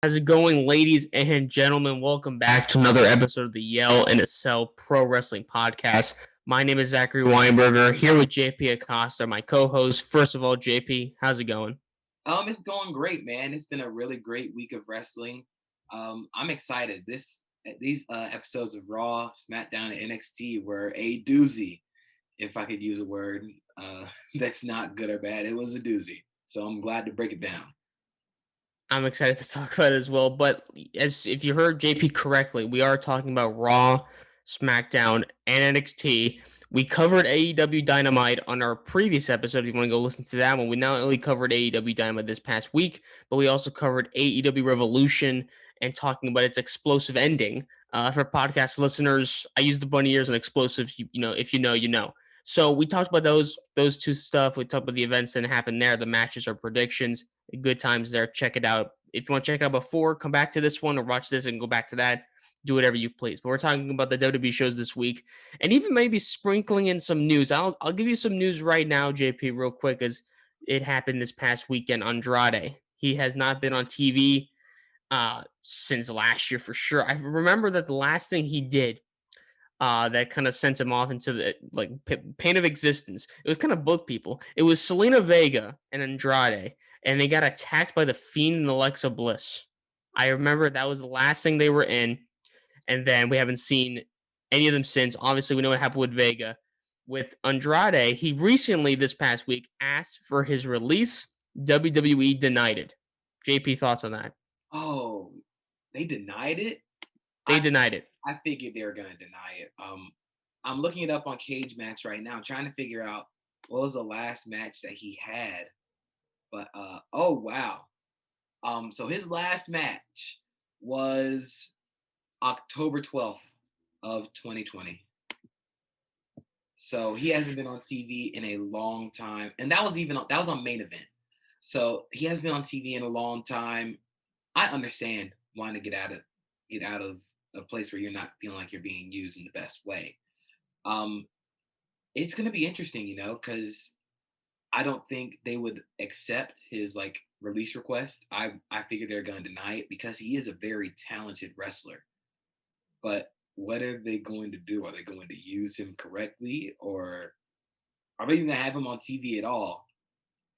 How's it going, ladies and gentlemen? Welcome back to another episode of the Yell and Sell Pro Wrestling Podcast. My name is Zachary Weinberger, here with JP Acosta, my co-host. First of all, JP, how's it going? It's going great, man. It's been a really great week of wrestling. I'm excited. These episodes of Raw, SmackDown, and NXT were a doozy, if I could use a word that's not good or bad. It was a doozy. So I'm glad to break it down. I'm excited to talk about it as well. But as if you heard JP correctly, we are talking about Raw, SmackDown, and NXT. We covered AEW Dynamite on our previous episode. If you want to go listen to that one, we not only covered AEW Dynamite this past week, but we also covered AEW Revolution and talking about its explosive ending. For podcast listeners, I use the bunny ears and explosive. If you know, you know. So we talked about those two stuff. We talked about the events that happened there, the matches, our predictions. Good times there. Check it out. If you want to check it out before, come back to this one or watch this and go back to that. Do whatever you please. But we're talking about the WWE shows this week, and even maybe sprinkling in some news. I'll give you some news right now, JP, real quick, as it happened this past weekend. Andrade, he has not been on TV since last year for sure. I remember that the last thing he did that kind of sent him off into the pain of existence. It was kind of both people. It was Selena Vega and Andrade, and they got attacked by the Fiend and Alexa Bliss. I remember that was the last thing they were in, and then we haven't seen any of them since. Obviously, we know what happened with Vega. With Andrade, he recently, this past week, asked for his release. WWE denied it. JP, thoughts on that? Oh, they denied it? They I denied it. I figured they were gonna deny it. I'm looking it up on Cage Match right now, trying to figure out what was the last match that he had. But oh wow. So his last match was October 12th of 2020. So he hasn't been on TV in a long time, and that was on Main Event. So he hasn't been on TV in a long time. I understand wanting to get out of a place where you're not feeling like you're being used in the best way. Um, it's gonna be interesting, because I don't think they would accept his release request. I figure they're gonna deny it because he is a very talented wrestler. But what are they going to do? Are they going to use him correctly, or are they even gonna have him on TV at all?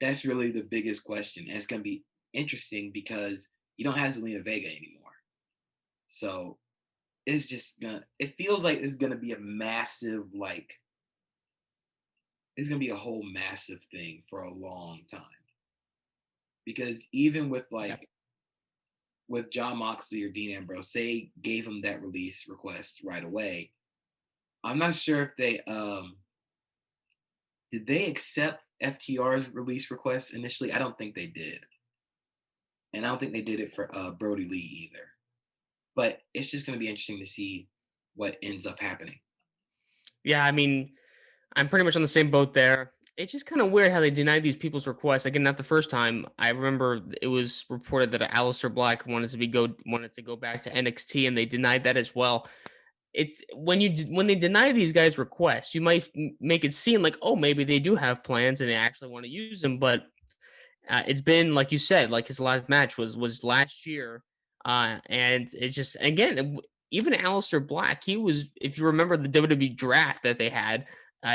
That's really the biggest question. And it's gonna be interesting because you don't have Zelina Vega anymore. So it feels like it's gonna be a massive, it's gonna be a whole massive thing for a long time. Because even with with John Moxley or Dean Ambrose, they gave him that release request right away. I'm not sure if they did they accept FTR's release request initially. I don't think they did, and I don't think they did it for Brody Lee either. But it's just going to be interesting to see what ends up happening. Yeah, I mean, I'm pretty much on the same boat there. It's just kind of weird how they denied these people's requests. Again, not the first time. I remember it was reported that Aleister Black wanted to go back to NXT, and they denied that as well. It's when they deny these guys' requests, you might make it seem like, oh, maybe they do have plans and they actually want to use them. But it's been like you said, like his last match was last year, and it's just again even Aleister Black, he was, if you remember the WWE draft that they had,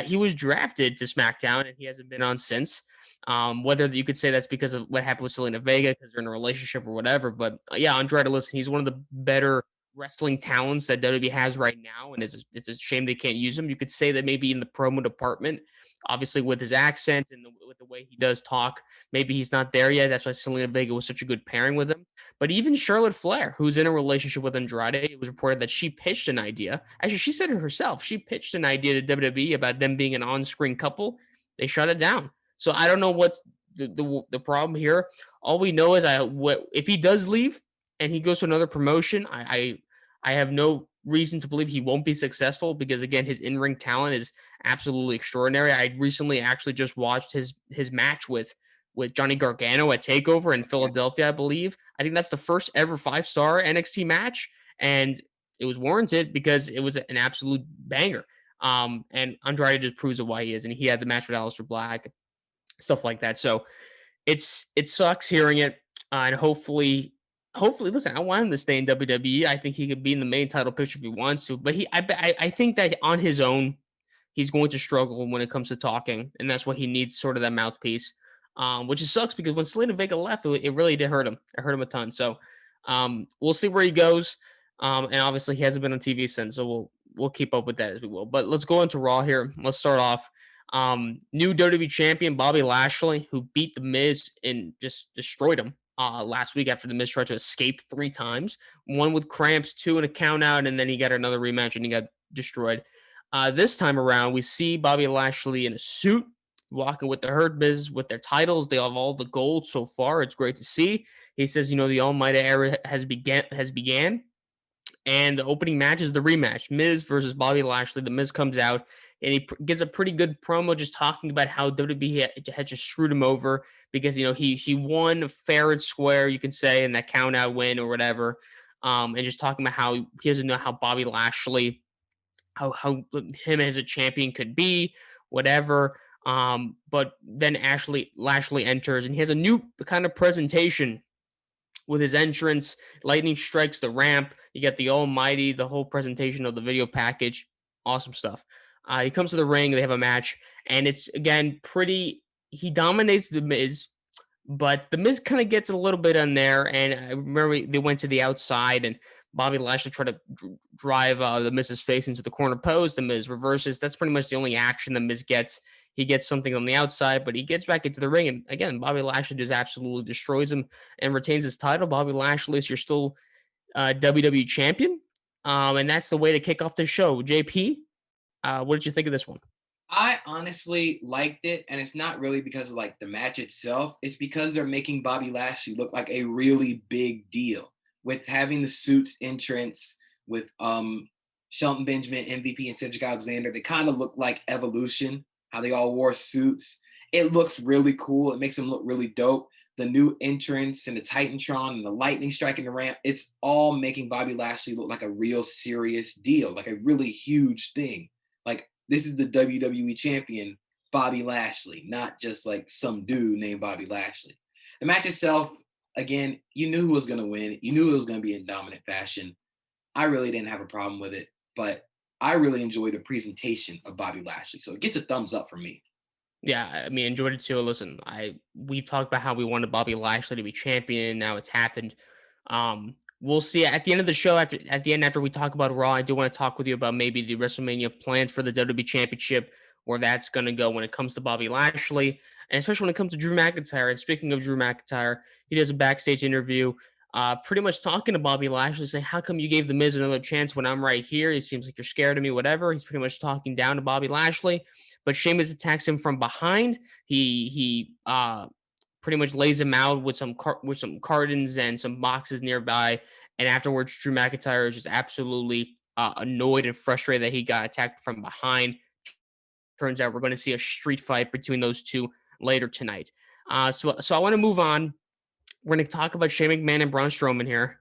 he was drafted to SmackDown and he hasn't been on since. Whether you could say that's because of what happened with Selena Vega because they're in a relationship or whatever, but yeah, Andrade, listen, he's one of the better wrestling talents that WWE has right now, and it's a shame they can't use him. You could say that maybe in the promo department, obviously with his accent and with the way he does talk, maybe he's not there yet. That's why Selena Vega was such a good pairing with him. But even Charlotte Flair, who's in a relationship with Andrade, it was reported that she pitched an idea. Actually, she said it herself. She pitched an idea to WWE about them being an on-screen couple. They shut it down. So I don't know what's the problem here. All we know is if he does leave and he goes to another promotion, I have no reason to believe he won't be successful because again, his in-ring talent is absolutely extraordinary. I recently actually just watched his match with Johnny Gargano at Takeover in Philadelphia, I believe. I think that's the first ever 5-star NXT match, and it was warranted because it was an absolute banger. And Andrade just proves why he is, and he had the match with Aleister Black, stuff like that. So it sucks hearing it, and hopefully hopefully, listen, I want him to stay in WWE. I think he could be in the main title picture if he wants to, but I think that on his own, he's going to struggle when it comes to talking, and that's why he needs sort of that mouthpiece. Which is sucks because when Selena Vega left, it really did hurt him. It hurt him a ton. So we'll see where he goes. And obviously he hasn't been on TV since, so we'll keep up with that as we will. But let's go into Raw here. Let's start off. New WWE champion Bobby Lashley, who beat The Miz and just destroyed him last week after The Miz tried to escape 3 times, one with cramps, two in a count out, and then he got another rematch and he got destroyed. This time around, we see Bobby Lashley in a suit, walking with the Hurt Biz with their titles. They have all the gold so far. It's great to see. He says, the Almighty era has began, and the opening match is the rematch: Miz versus Bobby Lashley. The Miz comes out and he gives a pretty good promo, just talking about how WWE had just screwed him over because he won fair and square, you can say, in that count out win or whatever. And just talking about how he doesn't know how Bobby Lashley, how him as a champion could be, whatever. But then Lashley enters and he has a new kind of presentation with his entrance. Lightning strikes the ramp. You get the Almighty, the whole presentation of the video package. Awesome stuff. He comes to the ring. They have a match, and it's again pretty. He dominates the Miz, but the Miz kind of gets a little bit on there. And I remember they went to the outside, and Bobby Lashley tried to drive the Miz's face into the corner post. The Miz reverses. That's pretty much the only action the Miz gets. He gets something on the outside, but he gets back into the ring. And again, Bobby Lashley just absolutely destroys him and retains his title. Bobby Lashley, you're still WWE champion. And that's the way to kick off the show. JP, what did you think of this one? I honestly liked it, and it's not really because of like the match itself. It's because they're making Bobby Lashley look like a really big deal with having the suits entrance with Shelton Benjamin, MVP, and Cedric Alexander. They kind of look like Evolution, how they all wore suits. It looks really cool. It makes them look really dope. The new entrance and the Titantron and the lightning striking the ramp, it's all making Bobby Lashley look like a real serious deal, like a really huge thing. Like, this is the WWE champion, Bobby Lashley, not just like some dude named Bobby Lashley. The match itself, again, you knew who was going to win. You knew it was going to be in dominant fashion. I really didn't have a problem with it, but I really enjoyed the presentation of Bobby Lashley. So it gets a thumbs up from me. Yeah, I mean, enjoyed it too. Listen, we've talked about how we wanted Bobby Lashley to be champion. Now it's happened. We'll see at the end of the show. After we talk about Raw, I do want to talk with you about maybe the WrestleMania plans for the WWE Championship, where that's going to go when it comes to Bobby Lashley, and especially when it comes to Drew McIntyre. And speaking of Drew McIntyre, he does a backstage interview, pretty much talking to Bobby Lashley, saying, "How come you gave the Miz another chance when I'm right here? It seems like you're scared of me. Whatever." He's pretty much talking down to Bobby Lashley, but Sheamus attacks him from behind. He pretty much lays him out with with some cartons and some boxes nearby. And afterwards, Drew McIntyre is just absolutely annoyed and frustrated that he got attacked from behind. Turns out we're going to see a street fight between those two later tonight. So I want to move on. We're going to talk about Shane McMahon and Braun Strowman here.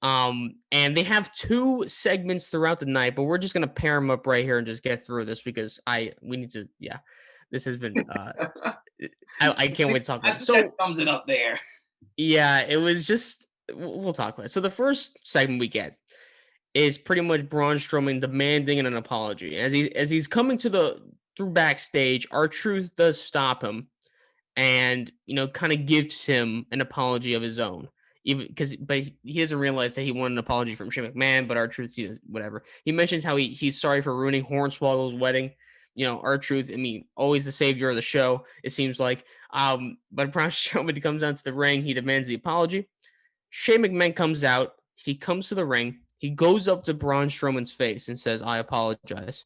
And they have 2 segments throughout the night, but we're just gonna pair them up right here and just get through this because we need to. Yeah, this has been. I can't wait to talk I about it. think that So thumbs it up there. yeah, it was just. We'll talk about it. So the first segment we get is pretty much Braun Strowman demanding an apology as he's coming to the through backstage. R-Truth does stop him and kind of gives him an apology of his own, even but he doesn't realize that he wanted an apology from Shane McMahon. But R-Truth, whatever, he mentions how he's sorry for ruining Hornswoggle's wedding. R-Truth, I mean, always the savior of the show, it seems like. But Braun Strowman comes out to the ring, he demands the apology. Shane McMahon comes out, he comes to the ring, he goes up to Braun Strowman's face and says, "I apologize,"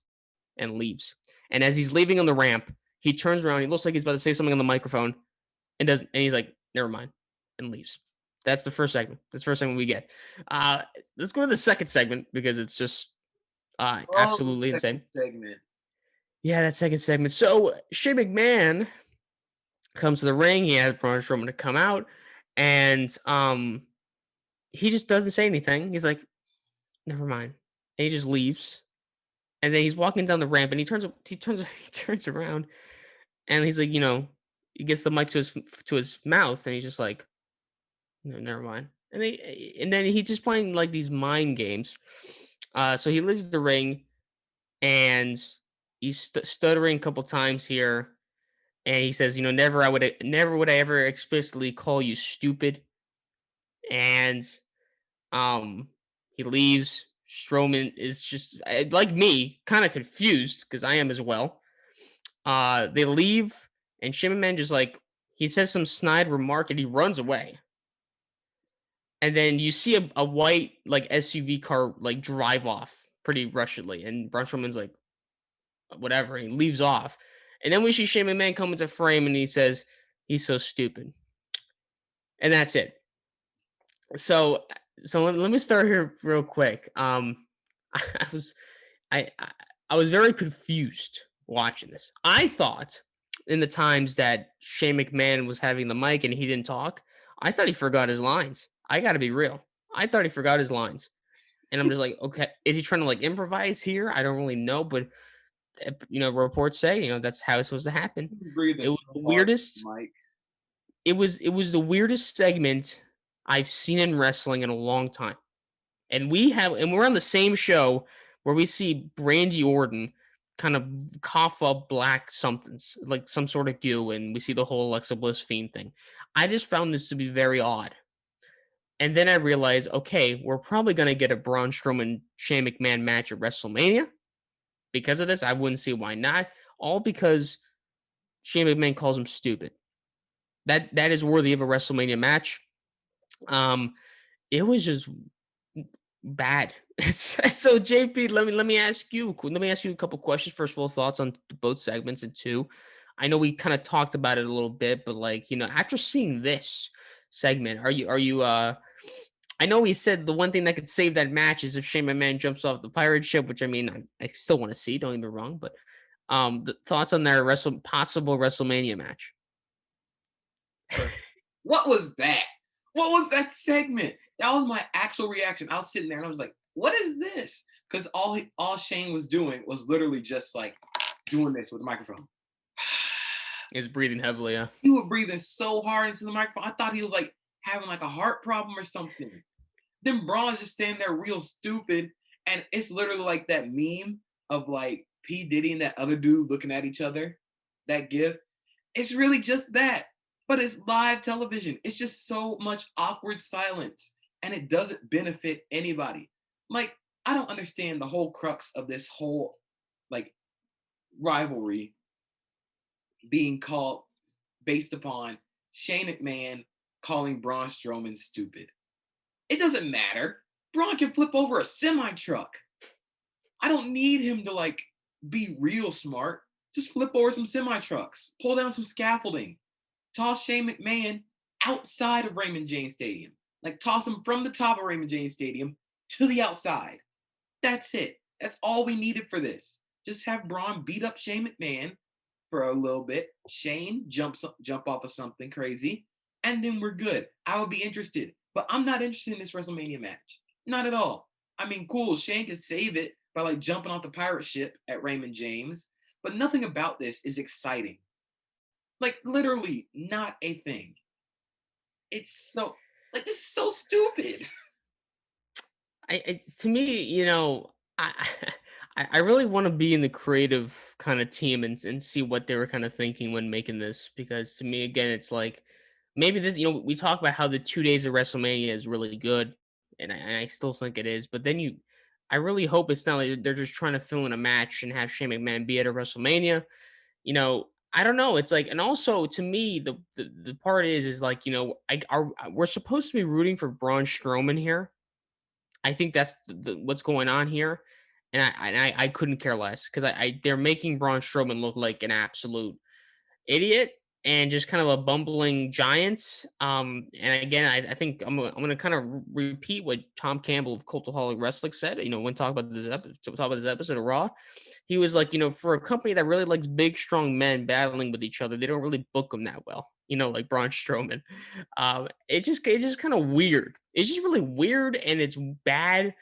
and leaves. And as he's leaving on the ramp, he turns around, he looks like he's about to say something on the microphone, and he's like, "Never mind," and leaves. That's the first segment. That's the first segment we get. Uh, let's go to the second segment because it's just Oh, absolutely the second insane. segment. Yeah, that second segment. So Shane McMahon comes to the ring. He has Braun Strowman to come out, and he just doesn't say anything. He's like, "Never mind," and he just leaves. And then he's walking down the ramp, and he turns around, and he's like, he gets the mic to his mouth, and he's just like, "No, never mind." and then he's just playing like these mind games. So he leaves the ring and he's stuttering a couple times here, and he says, never would I ever explicitly call you stupid. And he leaves. Strowman is just like me, kind of confused because I am as well. They leave, and Shimon Man just like he says some snide remark and he runs away. And then you see a white like SUV car like drive off pretty rushedly, and Braun Strowman's like, whatever, and he leaves off. And then we see Shane McMahon come into frame and he says, he's so stupid. And that's it. So let me start here real quick. I was I I was very confused watching this. I thought in the times that Shane McMahon was having the mic and he didn't talk, I thought he forgot his lines. I gotta be real. I thought he forgot his lines. And I'm just like, okay, is he trying to like improvise here? I don't really know, but reports say, that's how it's supposed to happen. He was breathing It was so the hard, weirdest. Mike. It was the weirdest segment I've seen in wrestling in a long time. And we're on the same show where we see Brandy Orton kind of cough up black somethings, like some sort of goo, and we see the whole Alexa Bliss Fiend thing. I just found this to be very odd. And then I realized, okay, we're probably gonna get a Braun Strowman Shane McMahon match at WrestleMania. Because of this, I wouldn't see why not. All because Shane McMahon calls him stupid. That is worthy of a WrestleMania match. Um, it was just bad. So JP, let me ask you a couple questions. First of all, thoughts on both segments, and two, I know we kind of talked about it a little bit, but like after seeing this segment, are you? I know he said the one thing that could save that match is if Shane McMahon jumps off the pirate ship, which I mean I still want to see. Don't get me wrong, but the thoughts on their possible WrestleMania match. What was that? What was that segment? That was my actual reaction. I was sitting there and I was like, "What is this?" Because all Shane was doing was literally just like doing this with the microphone. Is breathing heavily, yeah. He was breathing so hard into the microphone. I thought he was like having like a heart problem or something. Then Braun's just standing there real stupid, and it's literally like that meme of like P Diddy and that other dude looking at each other. That gif. It's really just that, but it's live television. It's just so much awkward silence, and it doesn't benefit anybody. Like, I don't understand the whole crux of this whole like rivalry being called based upon Shane McMahon calling Braun Strowman stupid. It doesn't matter. Braun can flip over a semi truck. I don't need him to like be real smart. Just flip over some semi trucks, pull down some scaffolding, toss Shane McMahon outside of Raymond James Stadium. Like toss him from the top of Raymond James Stadium to the outside. That's it. That's all we needed for this. Just have Braun beat up Shane McMahon for a little bit. Shane jump off of something crazy, and then we're good. I would be interested, but I'm not interested in this WrestleMania match. Not at all. I mean, cool. Shane could save it by like jumping off the pirate ship at Raymond James, but nothing about this is exciting. Like literally not a thing. It's so like this is so stupid. To me, I I really want to be in the creative kind of team and see what they were kind of thinking when making this, because to me again it's like maybe this, we talk about how the 2 days of WrestleMania is really good, and I still think it is, but then I really hope it's not like they're just trying to fill in a match and have Shane McMahon be at a WrestleMania. I don't know. It's like, and also to me, the part is like, we're supposed to be rooting for Braun Strowman here. I think that's what's going on here, and I couldn't care less because they're making Braun Strowman look like an absolute idiot and just kind of a bumbling giant. And again, I think I'm gonna kind of repeat what Tom Campbell of Cultaholic Wrestling said. When talk about this episode of Raw, he was like, for a company that really likes big, strong men battling with each other, they don't really book them that well. Like Braun Strowman. It's just kind of weird. It's just really weird and it's bad.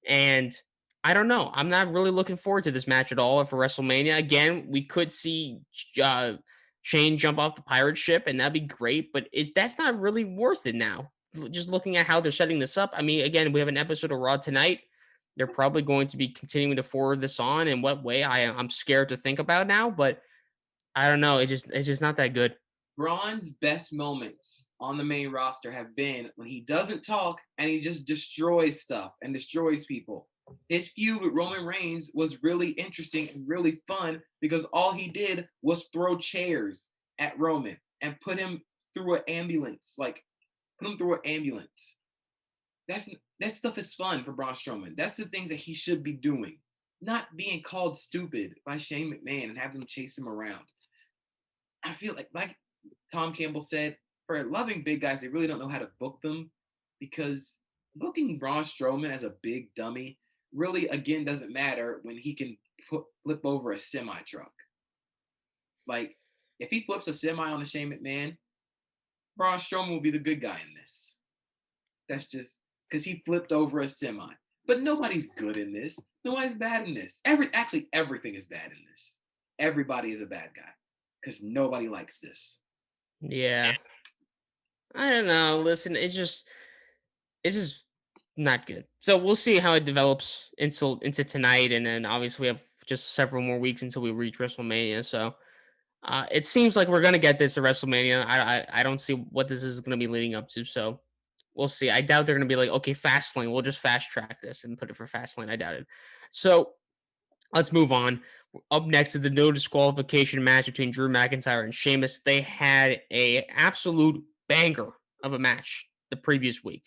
And I don't know. I'm not really looking forward to this match at all for WrestleMania. Again, we could see Shane jump off the pirate ship, and that'd be great. But that's not really worth it now just looking at how they're setting this up, I mean, again, we have an episode of Raw tonight. They're probably going to be continuing to forward this on. In what way? I'm scared to think about now, but I don't know. It's just not that good. Braun's best moments on the main roster have been when he doesn't talk and he just destroys stuff and destroys people. His feud with Roman Reigns was really interesting and really fun because all he did was throw chairs at Roman and put him through an ambulance. Like, put him through an ambulance. That's that stuff is fun for Braun Strowman. That's the things that he should be doing, not being called stupid by Shane McMahon and having him chase him around. I feel like Tom Campbell said, for loving big guys, they really don't know how to book them because booking Braun Strowman as a big dummy really, again, doesn't matter when he can flip over a semi truck. Like, if he flips a semi on a Shane McMahon, Braun Strowman will be the good guy in this. That's just because he flipped over a semi. But nobody's good in this. Nobody's bad in this. Everything is bad in this. Everybody is a bad guy because nobody likes this. Yeah. I don't know. Listen, it's just not good. So we'll see how it develops into tonight, and then obviously we have just several more weeks until we reach WrestleMania. So it seems like we're gonna get this at WrestleMania. I don't see what this is gonna be leading up to. So we'll see. I doubt they're gonna be like, okay, Fastlane. We'll just fast track this and put it for Fastlane. I doubt it. So let's move on. Up next is the no disqualification match between Drew McIntyre and Sheamus. They had a absolute banger of a match the previous week.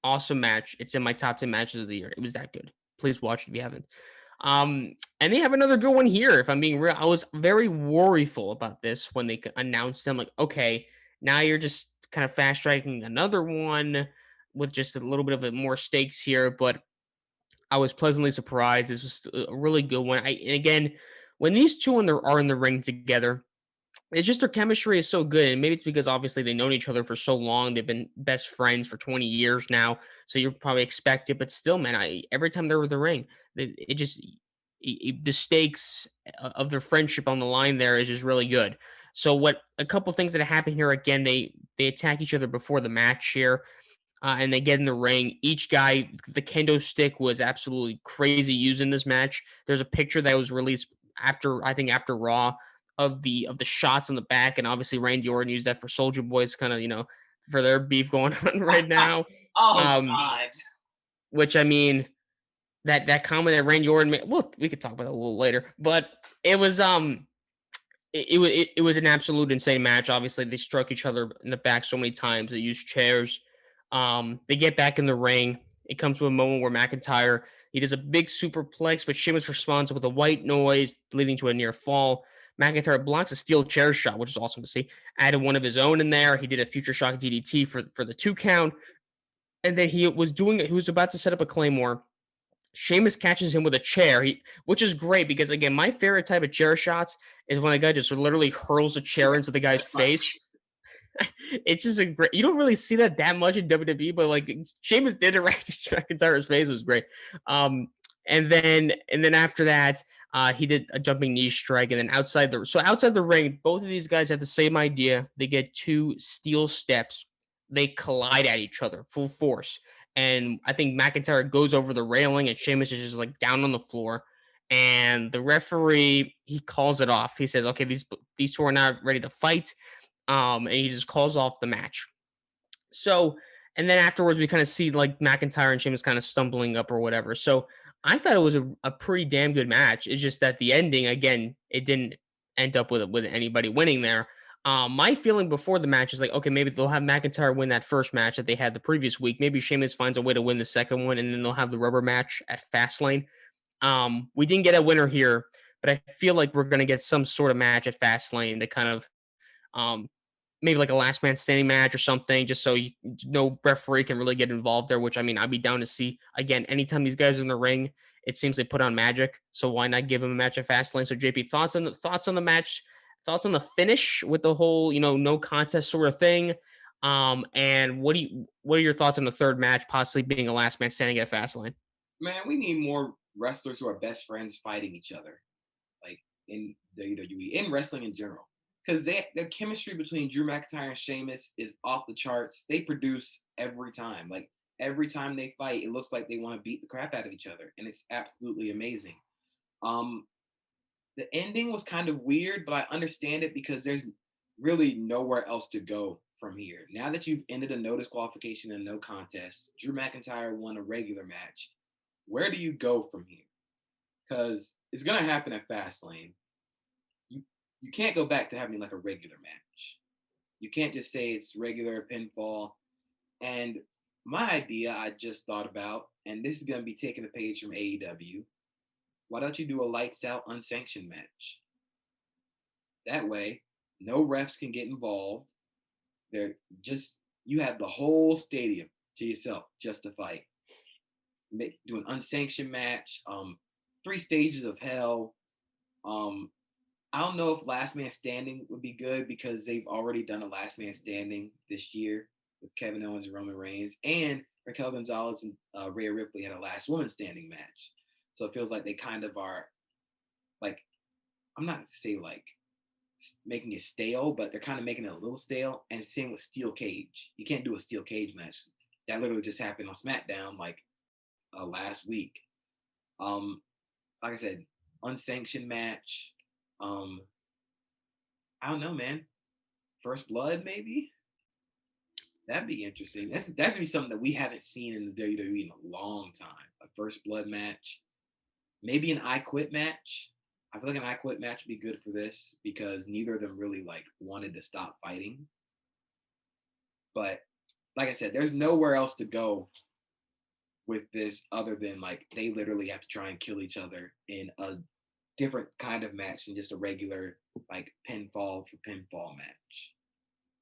Awesome match. It's in my top 10 matches of the year. It was that good. Please watch it if you haven't. And they have another good one here. If I'm being real, I was very worryful about this when they announced them. Like, okay, now you're just kind of fast tracking another one with just a little bit of a more stakes here. But I was pleasantly surprised. This was a really good one. And again, when these two are in the ring together, it's just their chemistry is so good, and maybe it's because obviously they've known each other for so long. They've been best friends for 20 years now, so you probably expect it. But still, man, every time they're with the ring, it just the stakes of their friendship on the line there is just really good. So what a couple things that happen here again, they attack each other before the match here, and they get in the ring. Each guy, the kendo stick was absolutely crazy used in this match. There's a picture that was released after, I think, after Raw of the shots on the back, and obviously Randy Orton used that for Soldier Boys, kind of for their beef going on right now. Oh Um, God. which I mean that comment that Randy Orton made. Well, we could talk about it a little later, but it was it was an absolute insane match. Obviously, they struck each other in the back so many times. They used chairs. They get back in the ring. It comes to a moment where McIntyre he does a big superplex, but Sheamus responds with a white noise, leading to a near fall. McIntyre blocks a steel chair shot, which is awesome to see. Added one of his own in there. He did a future shock DDT for the 2 count, and then he was about to set up a claymore. Sheamus catches him with a chair, which is great because again, my favorite type of chair shots is when a guy just literally hurls a chair into the guy's face. It's just a great. You don't really see that much in WWE, but like Sheamus did it right to McIntyre's face was great. Um, and then after that, he did a jumping knee strike, and then outside the ring, both of these guys have the same idea. They get two steel steps. They collide at each other full force, and I think McIntyre goes over the railing, and Sheamus is just like down on the floor. And the referee he calls it off. He says, "Okay, these two are not ready to fight." And he just calls off the match. So, and then afterwards, we kind of see like McIntyre and Sheamus kind of stumbling up or whatever. So, I thought it was a pretty damn good match. It's just that the ending, again, it didn't end up with anybody winning there. My feeling before the match is like, okay, maybe they'll have McIntyre win that first match that they had the previous week. Maybe Sheamus finds a way to win the second one, and then they'll have the rubber match at Fastlane. We didn't get a winner here, but I feel like we're going to get some sort of match at Fastlane to kind of um, maybe like a last man standing match or something, just so no referee can really get involved there. Which I mean, I'd be down to see again. Anytime these guys are in the ring, it seems they put on magic. So why not give them a match at Fastlane? So JP, thoughts on the match, thoughts on the finish with the whole no contest sort of thing. And what are your thoughts on the third match possibly being a last man standing at Fastlane? Man, we need more wrestlers who are best friends fighting each other, like in WWE, in wrestling in general. because the chemistry between Drew McIntyre and Sheamus is off the charts. They produce every time. Like every time they fight, it looks like they want to beat the crap out of each other, and it's absolutely amazing. Um, the ending was kind of weird, but I understand it because there's really nowhere else to go from here. Now that you've ended a no disqualification and no contest, Drew McIntyre won a regular match. Where do you go from here? Because it's gonna happen at Fastlane. You you can't go back to having like a regular match. You can't just say it's regular pinfall. And my idea I just thought about, and this is gonna be taking a page from AEW. Why don't you do a lights out unsanctioned match? That way, no refs can get involved. They're just you have the whole stadium to yourself just to fight. Do an unsanctioned match. 3 stages of hell. Um, I don't know if Last Man Standing would be good because they've already done a Last Man Standing this year with Kevin Owens and Roman Reigns, and Raquel Gonzalez and Rhea Ripley had a Last Woman Standing match. So it feels like they kind of are like, I'm not to say like making it stale, but they're kind of making it a little stale. And same with Steel Cage. You can't do a Steel Cage match. That literally just happened on SmackDown like last week. Um, like I said, unsanctioned match. Um, I don't know, man. First Blood, maybe. That'd be interesting. That'd be something that we haven't seen in the WWE in a long time. A First Blood match, maybe an I Quit match. I feel like an I Quit match would be good for this because neither of them really like wanted to stop fighting. But like I said, there's nowhere else to go with this other than like they literally have to try and kill each other in a different kind of match than just a regular like pinfall for pinfall match.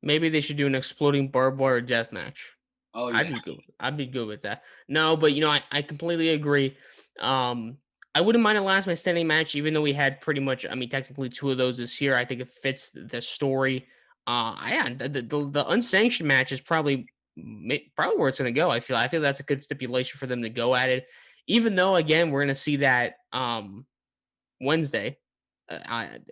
Maybe they should do an exploding barbed wire death match. Oh I'd yeah, be good. I'd be good with that. No, but I completely agree. Um, I wouldn't mind a last man standing match, even though we had pretty much. I mean, technically two of those this year. I think it fits the story. Yeah, the unsanctioned match is probably where it's going to go. I feel that's a good stipulation for them to go at it. Even though, again, we're going to see that Wednesday,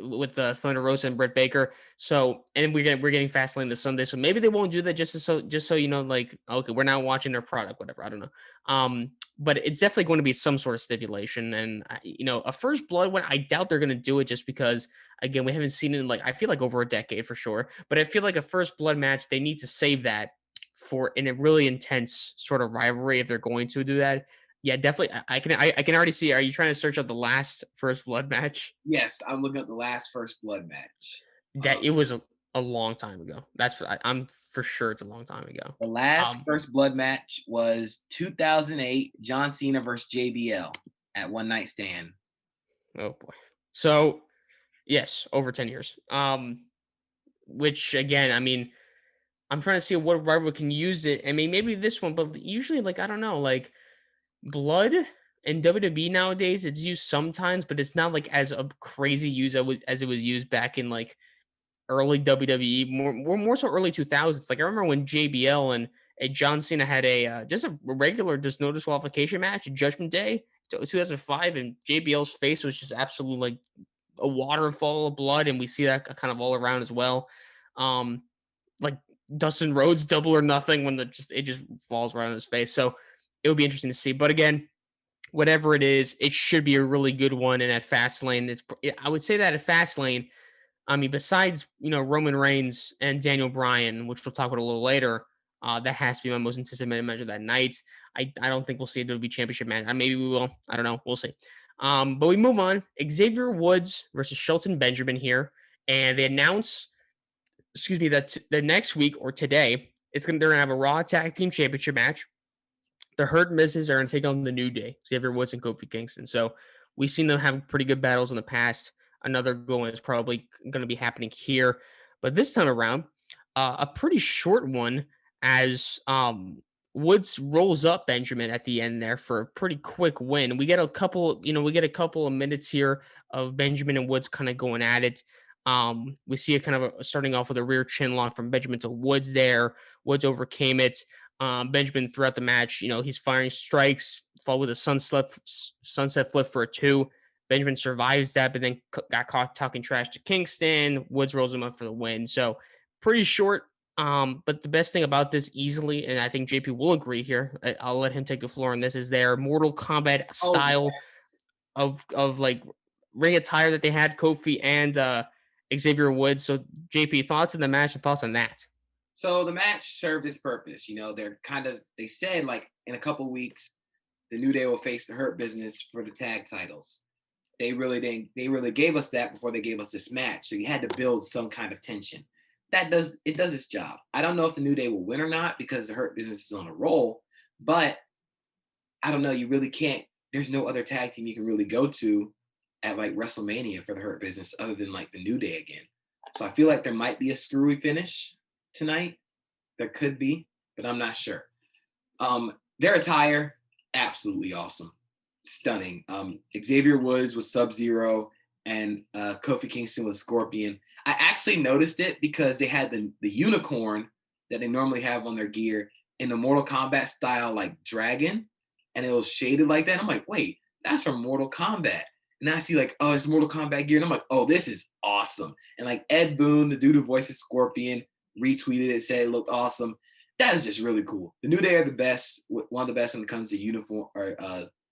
with the Thunder Rosa and Britt Baker. So, and we're getting Fastlane this Sunday. So maybe they won't do that just so like, okay, we're not watching their product, whatever. I don't know. But it's definitely going to be some sort of stipulation, and a First Blood one. I doubt they're going to do it just because again we haven't seen it in like I feel like over a decade for sure. But I feel like a First Blood match they need to save that for in a really intense sort of rivalry if they're going to do that. Yeah, definitely. I can already see. Are you trying to search up the last First Blood match? yes, I'm looking up the last First Blood match. That it was a long time ago. I'm for sure it's a long time ago. The last Um, First Blood match was 2008 John Cena versus JBL at One Night Stand. oh boy. So yes, over 10 years. Which again, I mean, I'm trying to see what rival can use it. I mean, maybe this one, but usually, like I don't know, like blood in WWE nowadays, it's used sometimes, but it's not like as a crazy use as it was used back in like early WWE, more so early 2000s. Like I remember when JBL and John Cena had just a regular just no disqualification match, Judgment Day, 2005, and JBL's face was just absolute like a waterfall of blood, and we see that kind of all around as well. Um, like Dustin Rhodes, Double or Nothing, when it just falls right on his face. So it would be interesting to see. But again, whatever it is, it should be a really good one. And at Fastlane, I would say that at Fastlane I mean, besides Roman Reigns and Daniel Bryan, which we'll talk about a little later, that has to be my most anticipated match of that night. I don't think we'll see a WWE Championship match. Maybe we will. I don't know. We'll see. But we move on. Xavier Woods versus Shelton Benjamin here, and they announce, excuse me, that the next week or today, they're gonna have a Raw Tag Team Championship match. The Hurt Misses are going to take on the New Day, Xavier Woods and Kofi Kingston. So we've seen them have pretty good battles in the past. Another good one is probably going to be happening here. But this time around, a pretty short one as Woods rolls up Benjamin at the end there for a pretty quick win. We get a couple of minutes here of Benjamin and Woods kind of going at it. We see it kind of starting off with a rear chin lock from Benjamin to Woods there. Woods overcame it. Benjamin throughout the match, he's firing strikes, followed with a sunset flip for a two. Benjamin survives that, but then got caught talking trash to Kingston. Woods rolls him up for the win. So pretty short. But the best thing about this easily, and I think JP will agree here, I'll let him take the floor on this, is their Mortal Kombat Oh style yes. of like ring attire that they had, Kofi and Xavier Woods. So JP, thoughts on the match and thoughts on that? So the match served its purpose. They said like in a couple weeks the New Day will face the Hurt Business for the tag titles. They really didn't. They really gave us that before they gave us this match. So you had to build some kind of tension. Does its job. I don't know if the New Day will win or not because the Hurt Business is on a roll, but I don't know. You really can't. There's no other tag team you can really go to at like WrestleMania for the Hurt Business other than like the New Day again. So I feel like there might be a screwy finish tonight. There could be, but I'm not sure. Their attire, absolutely awesome, stunning. Xavier Woods was Sub Zero, and Kofi Kingston was Scorpion. I actually noticed it because they had the unicorn that they normally have on their gear in the Mortal Kombat style, like dragon, and it was shaded like that. I'm like, wait, that's from Mortal Kombat. And I see like, oh, it's Mortal Kombat gear, and I'm like, oh, this is awesome. And like Ed Boon, the dude who voices Scorpion, retweeted it, said it looked awesome. That is just really cool. The New Day are the best, one of the best when it comes to uniform or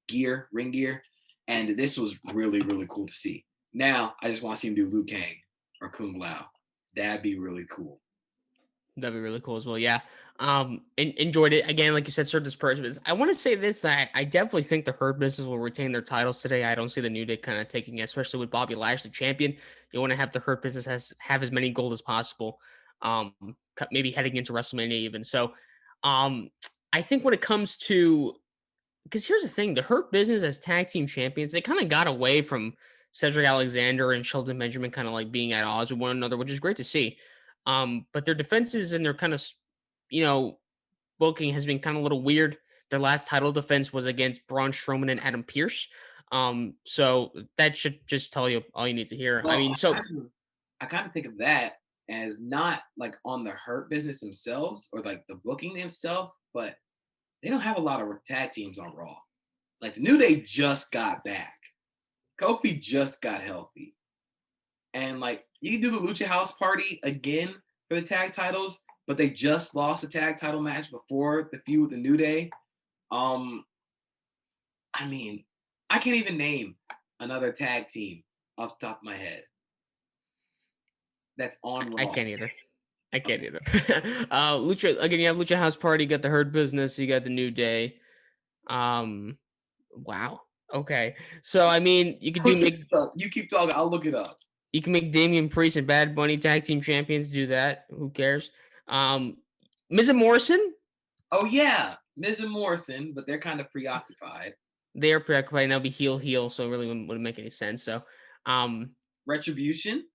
gear, ring gear, and this was really, really cool to see. Now I just want to see him do Liu Kang or Kung Lao. That'd be really cool. That'd be really cool as well. Yeah. Enjoyed it again. Like you said, served this purpose. I want to say this that I definitely think the Hurt Business will retain their titles today. I don't see the New Day kind of taking it, especially with Bobby Lashley champion. You want to have the Hurt Business have as many gold as possible. Maybe heading into WrestleMania even. So, um, I think when it comes to because here's the thing, the Hurt Business as tag team champions, they kind of got away from Cedric Alexander and Shelton Benjamin kind of like being at odds with one another, which is great to see. But their defenses and their kind of, you know, booking has been kind of a little weird. Their last title defense was against Braun Strowman and Adam Pierce. So that should just tell you all you need to hear. I Well, mean, so I kind of think of that as not like on the Hurt Business themselves or like the booking themselves, but they don't have a lot of tag teams on Raw. Like the New Day just got back. Kofi just got healthy. And like you can do the Lucha House Party again for the tag titles, but they just lost a tag title match before the feud with the New Day. Um, I mean, I can't even name another tag team off the top of my head that's on I Raw. can't either. I can't either. Lucha again. You have Lucha House Party. You got the Hurt Business. You got the New Day. Um, wow. Okay. So I mean, you could do Look this make up. You keep talking. I'll look it up. you can make Damian Priest and Bad Bunny tag team champions. Do that. Who cares? Um, Miz and Morrison. Oh yeah, Miz and Morrison, but they're kind of preoccupied. They are preoccupied. Now be heel heel. So it really wouldn't make any sense. So, Retribution.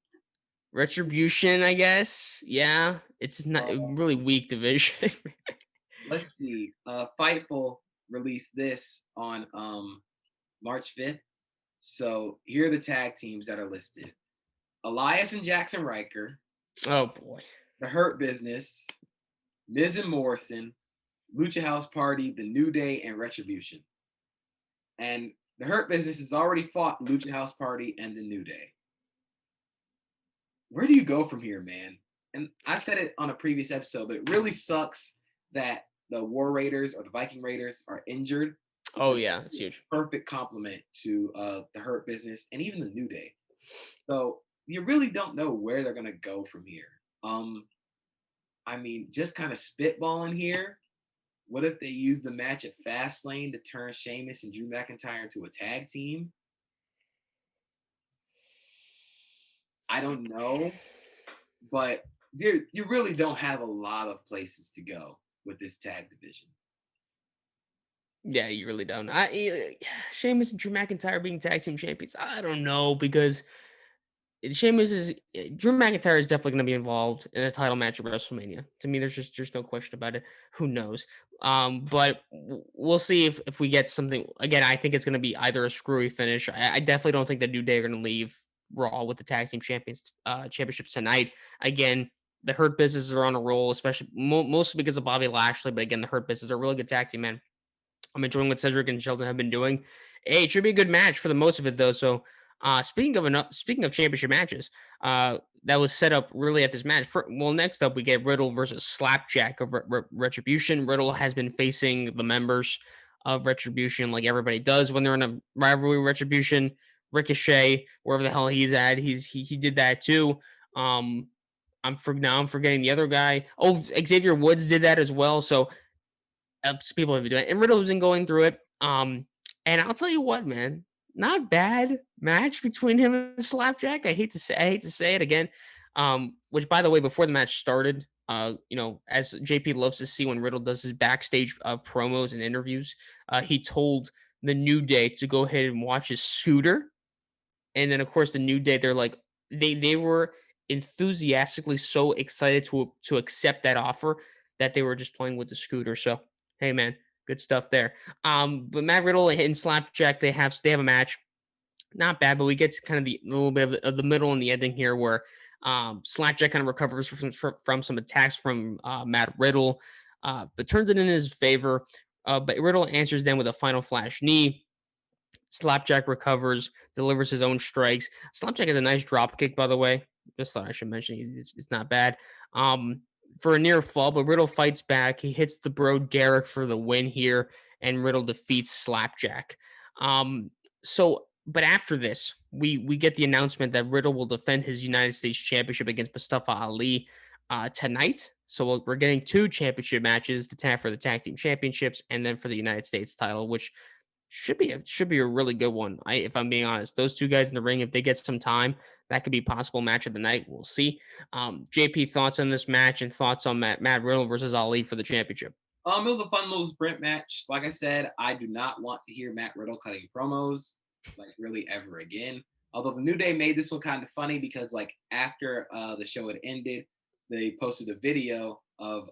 Retribution. I guess. Yeah. It's not a really Um, weak division. let's see. Fightful released this on March 5th. So here are the tag teams that are listed: Elias and Jackson Riker, Oh boy. The Hurt Business, Miz and Morrison, Lucha House Party, The New Day, and Retribution. And The Hurt Business has already fought Lucha House Party and The New Day. Where do you go from here, man? And I said it on a previous episode, but it really sucks that the War Raiders or the Viking Raiders are injured. Oh yeah, it's huge. Perfect complement to the Hurt Business and even the New Day. So you really don't know where they're gonna go from here. I mean, just kind of spitballing here. What if they use the match at Fastlane to turn Sheamus and Drew McIntyre into a tag team? I don't know, but you really don't have a lot of places to go with this tag division. Yeah, you really don't. Sheamus and Drew McIntyre being tag team champions. I don't know because Sheamus is Drew McIntyre is definitely going to be involved in a title match at WrestleMania. To me, there's no question about it. Who knows? But we'll see if we get something. Again, I think it's going to be either a screwy finish. I definitely don't think the New Day are going to leave Raw with the tag team championships tonight. Again, the Hurt Business are on a roll, especially mostly because of Bobby Lashley. But again, the Hurt Business are a really good tag team, man. I'm enjoying what Cedric and Shelton have been doing. Hey, it should be a good match for the most of it though. So, speaking of championship matches, that was set up really at this match. Well, next up we get Riddle versus Slapjack of Retribution. Riddle has been facing the members of Retribution like everybody does when they're in a rivalry. Retribution, Ricochet, wherever the hell he's at, he did that too. Um, I'm forgetting the other guy. Oh, Xavier Woods did that as well. So people have been doing it, and Riddle's been going through it. And I'll tell you what, man, not bad match between him and Slapjack. I hate to say it again. Which by the way, before the match started, as JP loves to see when Riddle does his backstage promos and interviews, he told the New Day to go ahead and watch his scooter, and then of course the New Day, they're like they were enthusiastically so excited to accept that offer that they were just playing with the scooter. So hey man, good stuff there. But Matt Riddle and Slapjack, they have a match. Not bad, but we get to kind of the little bit of the middle and the ending here where Slapjack kind of recovers from some attacks from Matt Riddle, but turns it in his favor. But Riddle answers them with a final flash knee. Slapjack recovers, delivers his own strikes. Slapjack has a nice drop kick, by the way. Just thought I should mention it's not bad. Um, for a near fall, but Riddle fights back. He hits the bro Derek for the win here, and Riddle defeats Slapjack. Um, but after this, we get the announcement that Riddle will defend his United States Championship against Mustafa Ali tonight. So we're getting two championship matches: for the tag team championships, and then for the United States title, which should be a really good one. If I'm being honest, those two guys in the ring, if they get some time, that could be possible match of the night. We'll see. JP, thoughts on this match and thoughts on Matt Riddle versus Ali for the championship. It was a fun little sprint match. Like I said, I do not want to hear Matt Riddle cutting promos like really ever again. Although the New Day made this one kind of funny because like after the show had ended, they posted a video of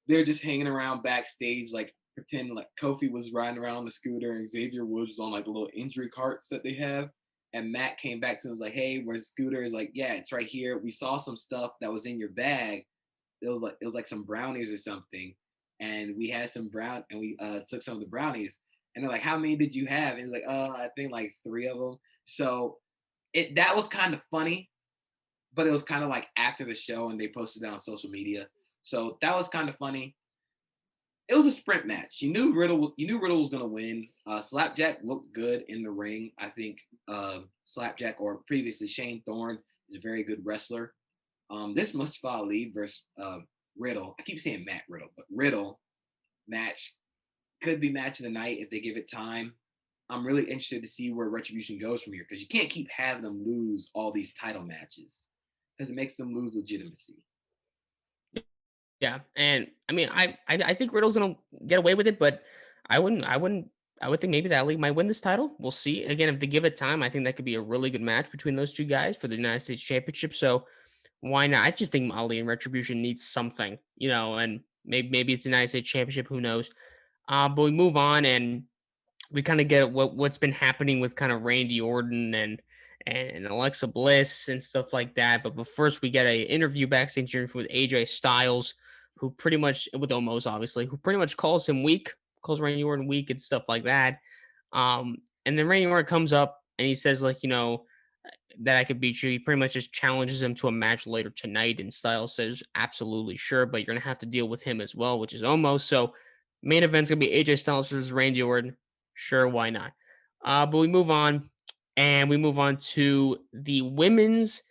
they're just hanging around backstage, like pretending like Kofi was riding around on the scooter and Xavier Woods was on like the little injury carts that they have. And Matt came back to him and was like, "Hey, where's Scooter?" Is like, "Yeah, it's right here. We saw some stuff that was in your bag. It was like some brownies or something, and we had some and we took some of the brownies." And they're like, "How many did you have?" And he's like, I think like three of them." So that was kind of funny, but it was kind of like after the show, and they posted it on social media. So that was kind of funny. It was a sprint match. You knew Riddle was gonna win. Slapjack looked good in the ring. I think Slapjack, or previously Shane Thorne, is a very good wrestler. This Mustafa Ali versus Riddle. I keep saying Matt Riddle, but Riddle match could be match of the night if they give it time. I'm really interested to see where Retribution goes from here because you can't keep having them lose all these title matches because it makes them lose legitimacy. Yeah, and I mean, I think Riddle's gonna get away with it, but I would think maybe that Ali might win this title. We'll see. Again, if they give it time, I think that could be a really good match between those two guys for the United States Championship. So why not? I just think Ali and Retribution needs something, and maybe it's the United States Championship. Who knows? But we move on, and we kind of get what's been happening with kind of Randy Orton and Alexa Bliss and stuff like that. But first, we get a interview backstage interview with AJ Styles, who pretty much with Omos obviously, who pretty much calls him weak, calls Randy Orton weak and stuff like that. And then Randy Orton comes up and he says like, that I could beat you. He pretty much just challenges him to a match later tonight. And Styles says, absolutely sure, but you're going to have to deal with him as well, which is almost. So main event's going to be AJ Styles versus Randy Orton. Sure, why not? But we move on and we move on to the women's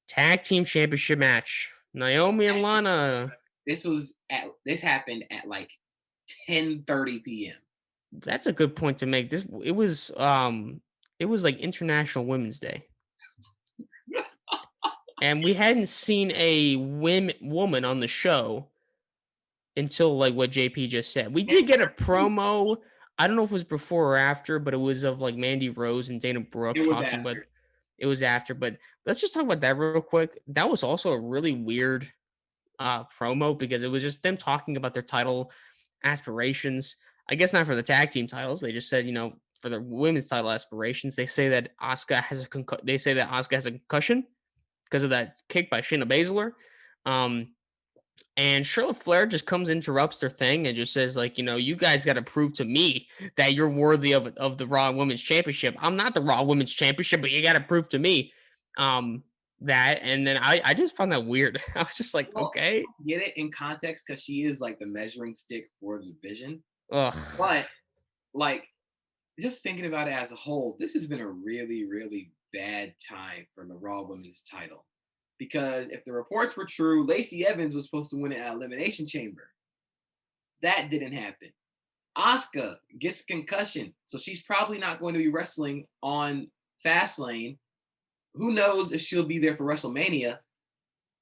tag team championship match. Naomi and Lana. This happened at like 10:30 p.m. That's a good point to make. It was like International Women's Day. And we hadn't seen a woman on the show until like what JP just said. We did get a promo. I don't know if it was before or after, but it was of like Mandy Rose and Dana Brooke It was talking. But after. it was after. But let's just talk about that real quick. That was also a really weird promo because it was just them talking about their title aspirations. I guess not for the tag team titles. They just said, for their women's title aspirations. They say that Asuka has a concussion because of that kick by Shayna Baszler. Um, And Charlotte Flair just comes, interrupts their thing, and just says, like, you guys got to prove to me that you're worthy of the Raw Women's Championship. I'm not the Raw Women's Championship, but you got to prove to me um, that. And then I just found that weird. I was just like, Well, okay, I get it in context because she is like the measuring stick for the division. ugh. But like just thinking about it as a whole, this has been a really, really bad time for the Raw Women's title. Because if the reports were true, Lacey Evans was supposed to win it at Elimination Chamber. That didn't happen. Asuka gets a concussion, so she's probably not going to be wrestling on Fastlane. Who knows if she'll be there for WrestleMania?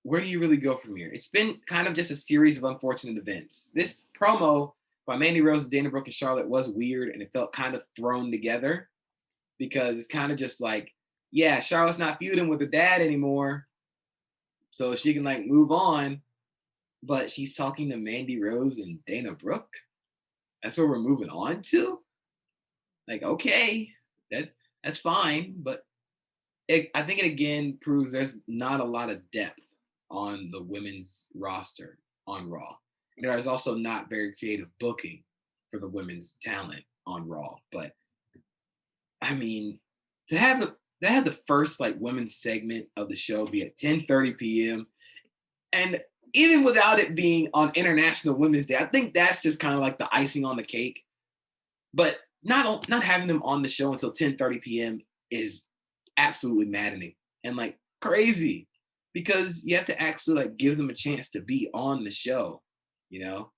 Where do you really go from here? It's been kind of just a series of unfortunate events. This promo by Mandy Rose, Dana Brooke, and Charlotte was weird, and it felt kind of thrown together because it's kind of just like, yeah, Charlotte's not feuding with her dad anymore, so she can like move on, but she's talking to Mandy Rose and Dana Brooke. That's what we're moving on to. Like, okay, that's fine, but I think it again proves there's not a lot of depth on the women's roster on Raw. There is also not very creative booking for the women's talent on Raw. But I mean, to have the first like women's segment of the show be at 10:30 p.m. and even without it being on International Women's Day, I think that's just kind of like the icing on the cake. But not having them on the show until 10:30 p.m. is absolutely maddening and like crazy because you have to actually like give them a chance to be on the show, you know?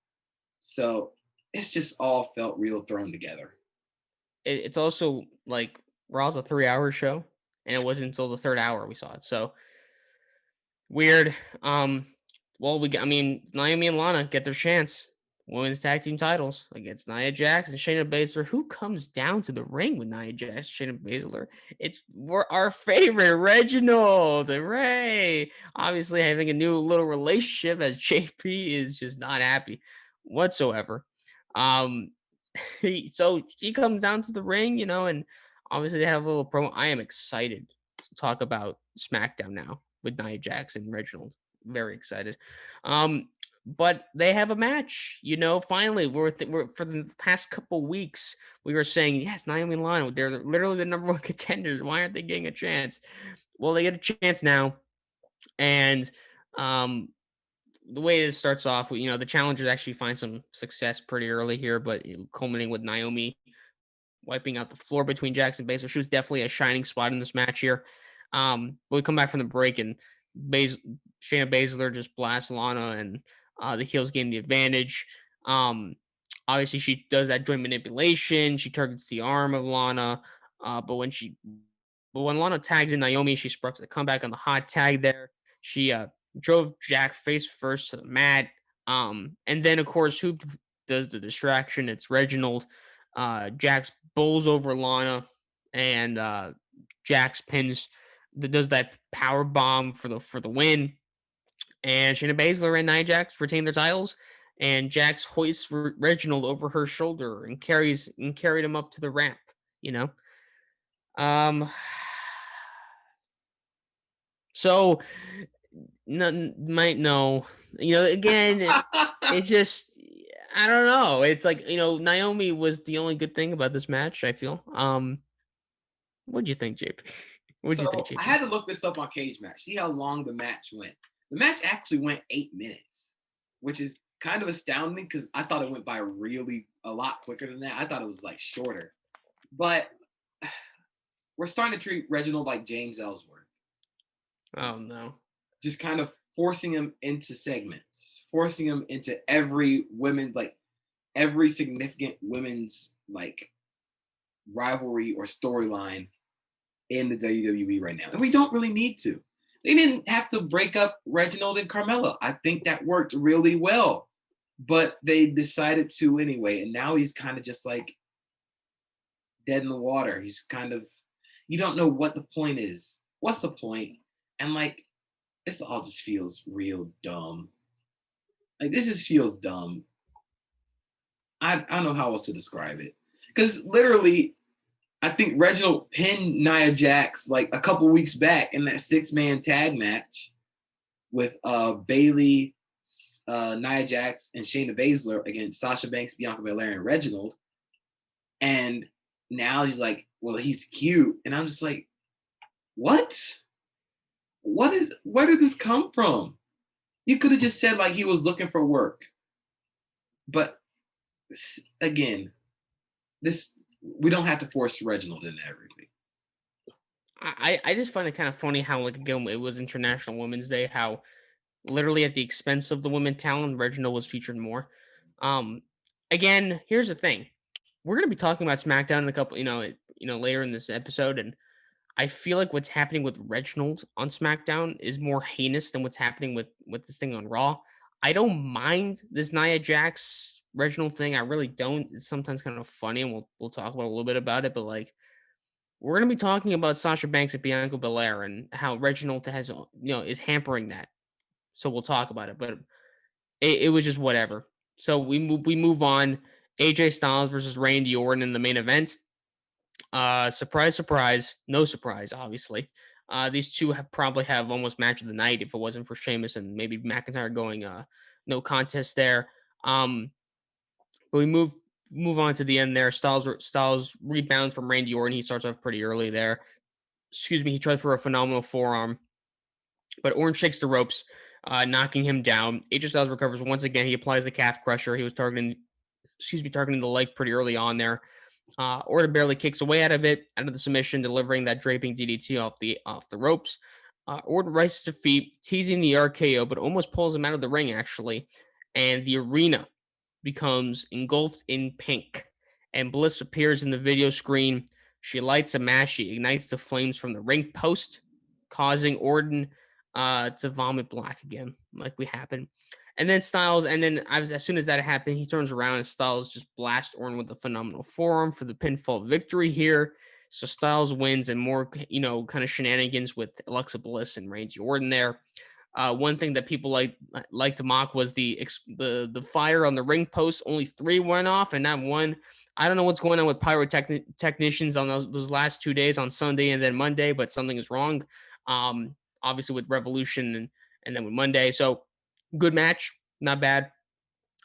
So it's just all felt real thrown together. It's also like Raw's a 3 hour show, and it wasn't until the third hour we saw it. So weird. Well, I mean, Naomi and Lana get their chance. Women's tag team titles against Nia Jax and Shayna Baszler. Who comes down to the ring with Nia Jax, Shayna Baszler? It's our favorite Reginald and Ray. Obviously, having a new little relationship as JP is just not happy whatsoever. Um, so she comes down to the ring, and obviously they have a little promo. I am excited to talk about SmackDown now with Nia Jax and Reginald. Very excited. But they have a match. Finally, we're for the past couple weeks we were saying yes, Naomi and Lana, they're literally the number one contenders. Why aren't they getting a chance? Well, they get a chance now, and um, the way it starts off, the challengers actually find some success pretty early here, but culminating with Naomi wiping out the floor between Jackson Baszler. She was definitely a shining spot in this match here. But we come back from the break and Shayna Baszler just blasts Lana and the heels gain the advantage. Um, Obviously, she does that joint manipulation. She targets the arm of Lana. But when Lana tags in Naomi, she sparks a comeback on the hot tag there. She drove Jack face first to the mat. And then, of course, who does the distraction? It's Reginald. Jax bowls over Lana, and Jax pins, does that power bomb for the win. And Shayna Baszler and Nia Jax retain their titles, and Jax hoists Reginald over her shoulder and carried him up to the ramp. You know, um, so might know. Again, it's just I don't know. It's like Naomi was the only good thing about this match. I feel. What'd you think, JP? What'd you think, So I JP? had to look this up on Cage Match, see how long the match went. The match actually went 8 minutes, which is kind of astounding because I thought it went by really a lot quicker than that. I thought it was like shorter. But we're starting to treat Reginald like James Ellsworth, Oh no. just kind of forcing him into segments, forcing him into every significant women's like rivalry or storyline in the WWE right now. And we don't really need to. They didn't have to break up Reginald and Carmella. I think that worked really well. But they decided to anyway. And now he's kind of just like dead in the water. He's kind of, you don't know what the point is. What's the point? And like, this all just feels real dumb. Like, this just feels dumb. I don't know how else to describe it. Because literally, I think Reginald pinned Nia Jax like a couple weeks back in that 6-man tag match with Bailey, Nia Jax and Shayna Baszler against Sasha Banks, Bianca Belair, and Reginald. And now she's like, well, he's cute. And I'm just like, what? Where did this come from? You could have just said like he was looking for work. But again, this we don't have to force Reginald into everything. I just find it kind of funny how like again it was International Women's Day, how literally at the expense of the women talent, Reginald was featured more. Um, Again, here's the thing: we're gonna be talking about SmackDown in a couple, later in this episode, and I feel like what's happening with Reginald on SmackDown is more heinous than what's happening with this thing on Raw. I don't mind this Nia Jax Reginald thing. I really don't. It's sometimes kind of funny, and we'll talk about a little bit about it. But like, we're gonna be talking about Sasha Banks and Bianca Belair and how Reginald has is hampering that. So we'll talk about it. But it was just whatever. So we move on. AJ Styles versus Randy Orton in the main event. Surprise, surprise, no surprise, obviously. These two probably have almost match of the night if it wasn't for Sheamus and maybe McIntyre going no contest there. But we move on to the end there. Styles rebounds from Randy Orton. He starts off pretty early there. Excuse me. He tries for a phenomenal forearm, but Orton shakes the ropes, knocking him down. AJ Styles recovers once again. He applies the calf crusher. He was targeting the leg pretty early on there. Orton barely kicks away out of the submission, delivering that draping DDT off the ropes. Orton rises to feet, teasing the RKO, but almost pulls him out of the ring actually, and the arena becomes engulfed in pink. And Bliss appears in the video screen. She lights a match. She ignites the flames from the ring post, causing Orton to vomit black again, like we happened. And then as soon as that happened, he turns around and Styles just blasts Orton with a phenomenal forearm for the pinfall victory here. So Styles wins and more, kind of shenanigans with Alexa Bliss and Randy Orton there. One thing that people like to mock was the fire on the ring post. Only three went off, and not one. I don't know what's going on with pyrotechnicians on those last 2 days on Sunday and then Monday, but something is wrong. Obviously with Revolution and then with Monday. So good match, not bad.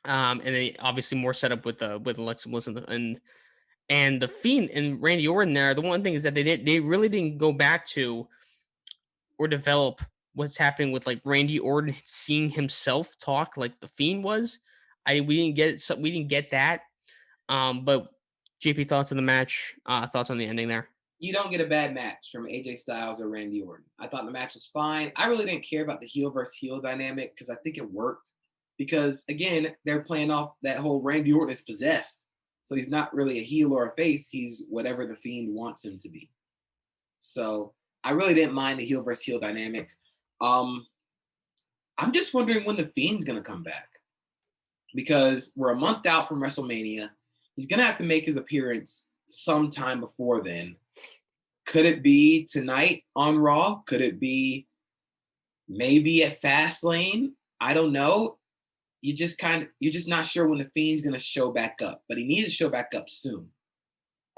And then obviously more setup with Alexa Bliss and the Fiend and Randy Orton there. The one thing is that they really didn't go back to or develop what's happening with like Randy Orton seeing himself talk like the Fiend was. We didn't get that. But JP, thoughts on the match, thoughts on the ending there. You don't get a bad match from AJ Styles or Randy Orton. I thought the match was fine. I really didn't care about the heel versus heel dynamic because I think it worked. Because again, they're playing off that whole Randy Orton is possessed. So he's not really a heel or a face. He's whatever the Fiend wants him to be. So I really didn't mind the heel versus heel dynamic. I'm just wondering when the Fiend's gonna come back. Because we're a month out from WrestleMania. He's gonna have to make his appearance sometime before then. Could it be tonight on Raw? Could it be maybe at Fastlane? I don't know. You're just not sure when the Fiend's gonna show back up, but he needs to show back up soon.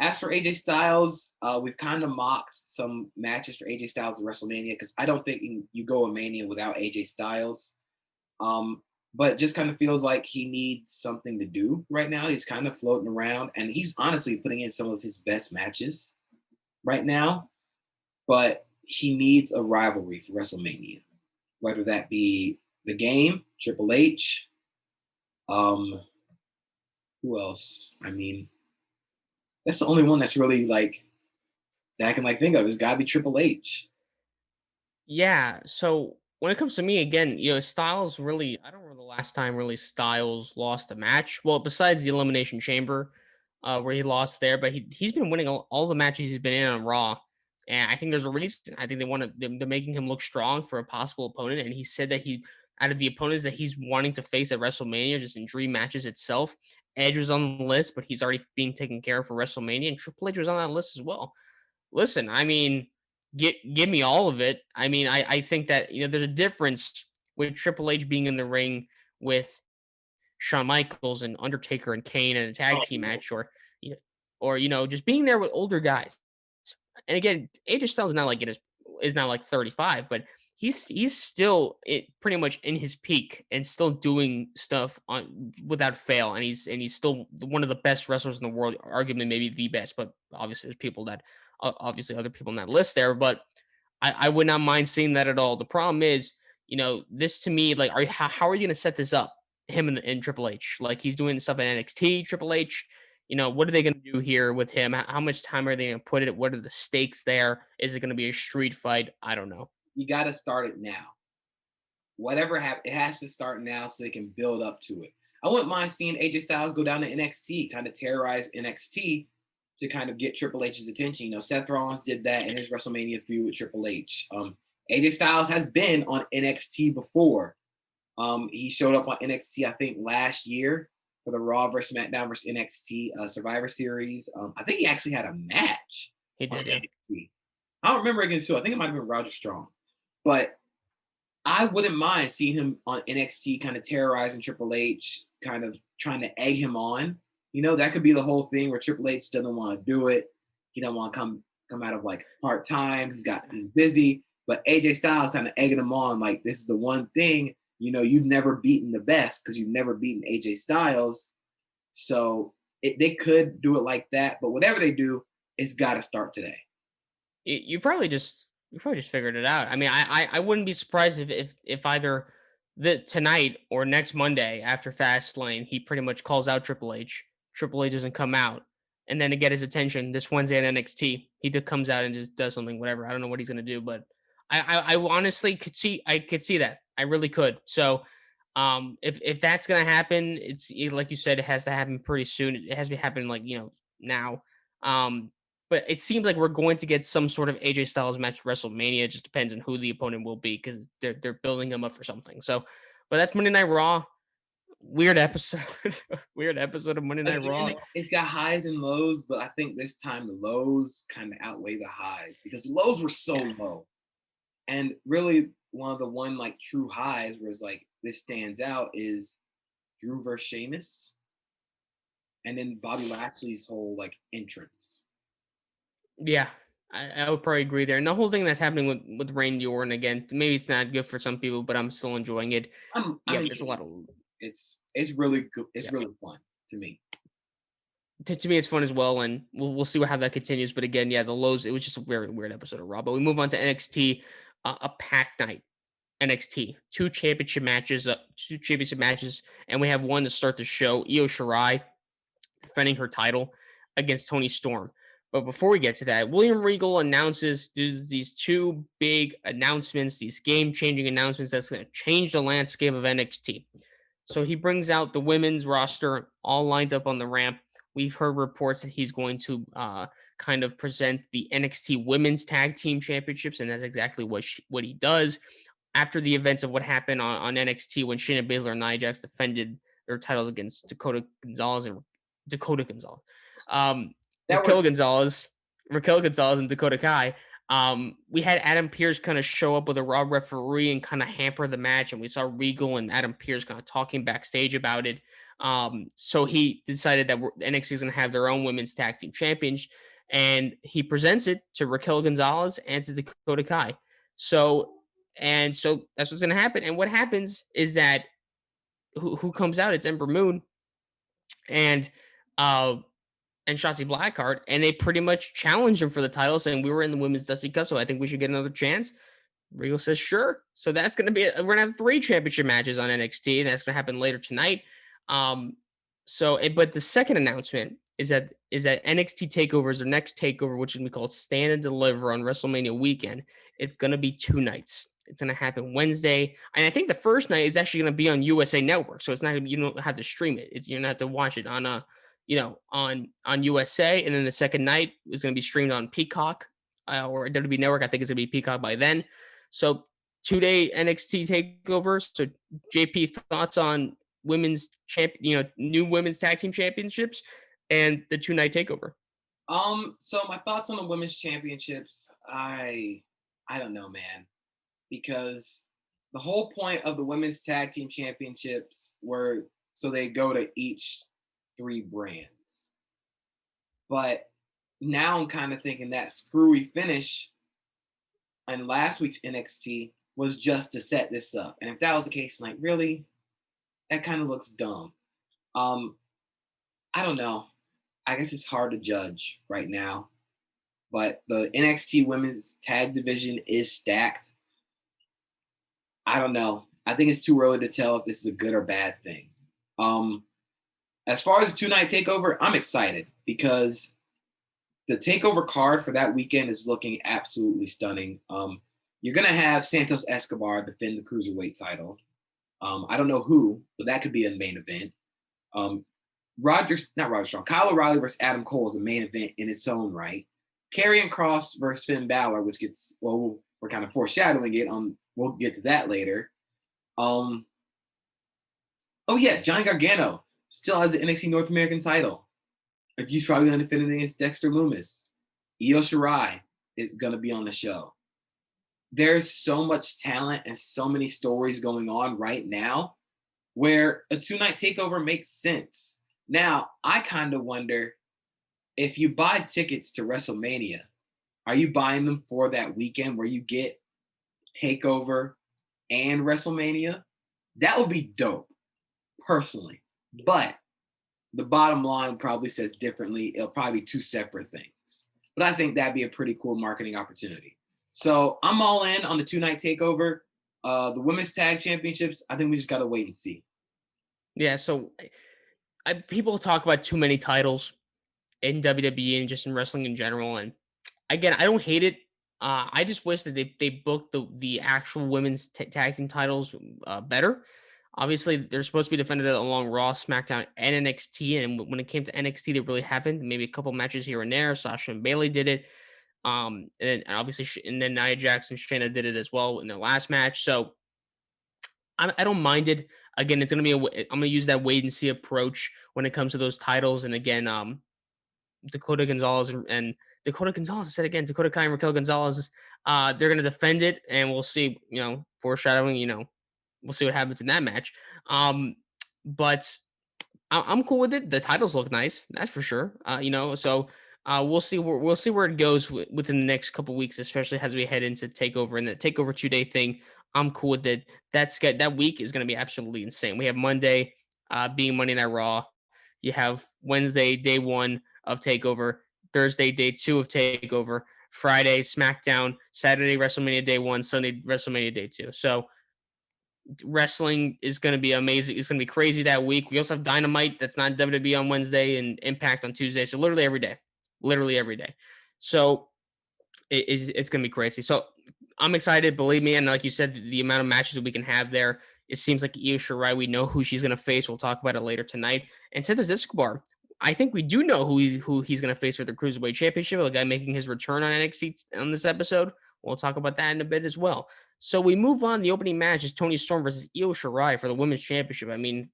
As for AJ Styles, we've kind of mocked some matches for AJ Styles at WrestleMania because I don't think you go a Mania without AJ Styles. But it just kind of feels like he needs something to do right now. He's kind of floating around, and he's honestly putting in some of his best matches right now. But he needs a rivalry for WrestleMania, whether that be the Game, Triple H. Who else? I mean, that's the only one that's really like that I can like think of. It's got to be Triple H. Yeah. So when it comes to me again, Styles really, I don't remember the last time really Styles lost a match. Well, besides the Elimination Chamber, where he lost there, but he's been winning all the matches he's been in on Raw. And I think there's a reason. I think they're making him look strong for a possible opponent. And he said that out of the opponents that he's wanting to face at WrestleMania, just in dream matches itself, Edge was on the list, but he's already being taken care of for WrestleMania, and Triple H was on that list as well. Listen, I mean, give me all of it. I mean, I think that there's a difference with Triple H being in the ring with Shawn Michaels and Undertaker and Kane in a tag team match, just being there with older guys. And again, AJ Styles is not like 35, but he's still pretty much in his peak and still doing stuff on without fail, and he's still one of the best wrestlers in the world, arguably maybe the best. But obviously, there's people that obviously other people on that list there, but I would not mind seeing that at all. The problem is, this to me, like, how are you going to set this up? Him and Triple H, like he's doing stuff at NXT. Triple H, what are they going to do here with him? How much time are they going to put it? What are the stakes there? Is it going to be a street fight? I don't know. You got to start it now. Whatever happens, it has to start now so they can build up to it. I wouldn't mind seeing AJ Styles go down to NXT, kind of terrorize NXT to kind of get Triple H's attention. Seth Rollins did that in his WrestleMania feud with Triple H. AJ Styles has been on NXT before. He showed up on NXT, I think, last year for the Raw versus SmackDown versus NXT Survivor Series. I think he actually had a match He on did, yeah. NXT. I don't remember against who. I think it might have been Roger Strong. But I wouldn't mind seeing him on NXT kind of terrorizing Triple H, kind of trying to egg him on. That could be the whole thing where Triple H doesn't want to do it. He don't want to come out of like part time. He's busy. But AJ Styles kind of egging him on, like, this is the one thing, you've never beaten the best because you've never beaten AJ Styles. So they could do it like that. But whatever they do, it's got to start today. You probably just figured it out. I mean, I wouldn't be surprised if either tonight or next Monday after Fastlane, he pretty much calls out Triple H. Triple H doesn't come out, and then to get his attention this Wednesday at NXT, he just comes out and just does something, whatever. I don't know what he's gonna do, but I honestly could see that. I really could. So, if that's gonna happen, like you said, it has to happen pretty soon. It has to happen like now. But it seems like we're going to get some sort of AJ Styles match at WrestleMania. It just depends on who the opponent will be because they're building him up for something. So, but that's Monday Night Raw. Weird episode. Weird episode of Monday Night Raw. Again, it's got highs and lows, but I think this time the lows kind of outweigh the highs because the lows were so Yeah. low. And really, one of the like true highs where it's like this stands out is Drew versus Sheamus, and then Bobby Lashley's whole like entrance. Yeah. I would probably agree there. And the whole thing that's happening with Randy Orton again, maybe it's not good for some people, but I'm still enjoying it. I Yeah, mean, but there's a lot of it's really good. It's yeah. really fun to me. To me, it's fun as well, and we'll see how that continues. But again, yeah, the lows. It was just a very weird episode of Raw. But we move on to NXT, a packed night. NXT, two championship matches, and we have one to start the show. Io Shirai defending her title against Tony Storm. But before we get to that, William Regal announces these two big announcements, these game-changing announcements that's going to change the landscape of NXT. So he brings out the women's roster all lined up on the ramp. We've heard reports that he's going to kind of present the NXT Women's Tag Team Championships, and that's exactly what he does. After the events of what happened on NXT when Shayna Baszler and Nia Jax defended their titles against Dakota Gonzalez, That was Raquel Gonzalez, and Dakota Kai. We had Adam Pearce kind of show up with a Raw referee and kind of hamper the match, and we saw Regal and Adam Pearce kind of talking backstage about it. So he decided that NXT is going to have their own women's tag team champions, and he presents it to Raquel Gonzalez and to Dakota Kai. So that's what's going to happen. And what happens is that who comes out? It's Ember Moon and uh and Shotzi Blackheart, and they pretty much challenged him for the title, saying we were in the Women's Dusty Cup, so I think we should get another chance. Regal says sure. So that's going to be we're going to have 3 championship matches on NXT, and that's going to happen later tonight. But the second announcement is that NXT Takeover is their next takeover, which is going to be called Stand and Deliver on WrestleMania weekend. It's going to be 2 nights. It's going to happen Wednesday, and I think the first night is actually going to be on USA Network, so it's not you don't have to stream it. You're going to have to watch it on on USA, and then the second night is going to be streamed on Peacock or WWE Network. I think it's going to be Peacock by then. So 2-day NXT Takeover. So JP, thoughts on new women's tag team championships and the 2-night takeover? So my thoughts on the women's championships, I don't know, man, because the whole point of the women's tag team championships were so they go to each 3 brands. But now I'm kind of thinking that screwy finish in last week's NXT was just to set this up. And if that was the case, like really, that kind of looks dumb. Um, I don't know. I guess it's hard to judge right now, but the NXT Women's Tag Division is stacked. I don't know. I think it's too early to tell if this is a good or bad thing. Um, as far as the two-night takeover, I'm excited because the takeover card for that weekend is looking absolutely stunning. You're gonna have Santos Escobar defend the cruiserweight title. I don't know who, but that could be a main event. Um, not Roger Strong, Kyle O'Reilly versus Adam Cole is a main event in its own right. Karrion Kross versus Finn Balor, which gets we're kind of foreshadowing it. We'll get to that later. Oh yeah, Johnny Gargano still has the NXT North American title. He's probably going to defend it against Dexter Lumis. Io Shirai is going to be on the show. There's so much talent and so many stories going on right now where a two-night takeover makes sense. Now, I kind of wonder if you buy tickets to WrestleMania, are you buying them for that weekend where you get takeover and WrestleMania? That would be dope, personally. But the bottom line probably says differently. It'll probably be two separate things. But I think that'd be a pretty cool marketing opportunity. So I'm all in on the two-night takeover. The women's tag championships, I think we just got to wait and see. Yeah, so people talk about too many titles in WWE and just in wrestling in general. And again, I don't hate it. I just wish that they booked the actual women's tag team titles better. Obviously, they're supposed to be defended along Raw, SmackDown, and NXT. And when it came to NXT, they really haven't. Maybe a couple matches here and there. Sasha and Bailey did it. And obviously, and then Nia Jax and Shayna did it as well in their last match. So I don't mind it. Again, it's gonna be I'm gonna use that wait and see approach when it comes to those titles. And again, Dakota Gonzalez and Dakota Gonzalez. I said again, Dakota Kai and Raquel Gonzalez. They're gonna defend it, and we'll see. Foreshadowing. We'll see what happens in that match. But I'm cool with it. The titles look nice, that's for sure. So we'll see where it goes within the next couple weeks, especially as we head into Takeover and the Takeover 2 day thing. I'm cool with it. That week is going to be absolutely insane. We have Monday being Monday Night Raw. You have Wednesday day one of Takeover, Thursday day two of Takeover, Friday SmackDown, Saturday WrestleMania day one, Sunday WrestleMania day two. So wrestling is going to be amazing. It's going to be crazy that week. We also have Dynamite that's not WWE on Wednesday and Impact on Tuesday. So literally every day. So it's going to be crazy. So I'm excited, believe me. And like you said, the amount of matches that we can have there, it seems like Io Shirai, we know who she's going to face. We'll talk about it later tonight. And Santos Escobar, I think we do know who he's going to face for the Cruiserweight Championship, the guy making his return on NXT on this episode. We'll talk about that in a bit as well. So we move on. The opening match is Toni Storm versus Io Shirai for the Women's Championship. I mean,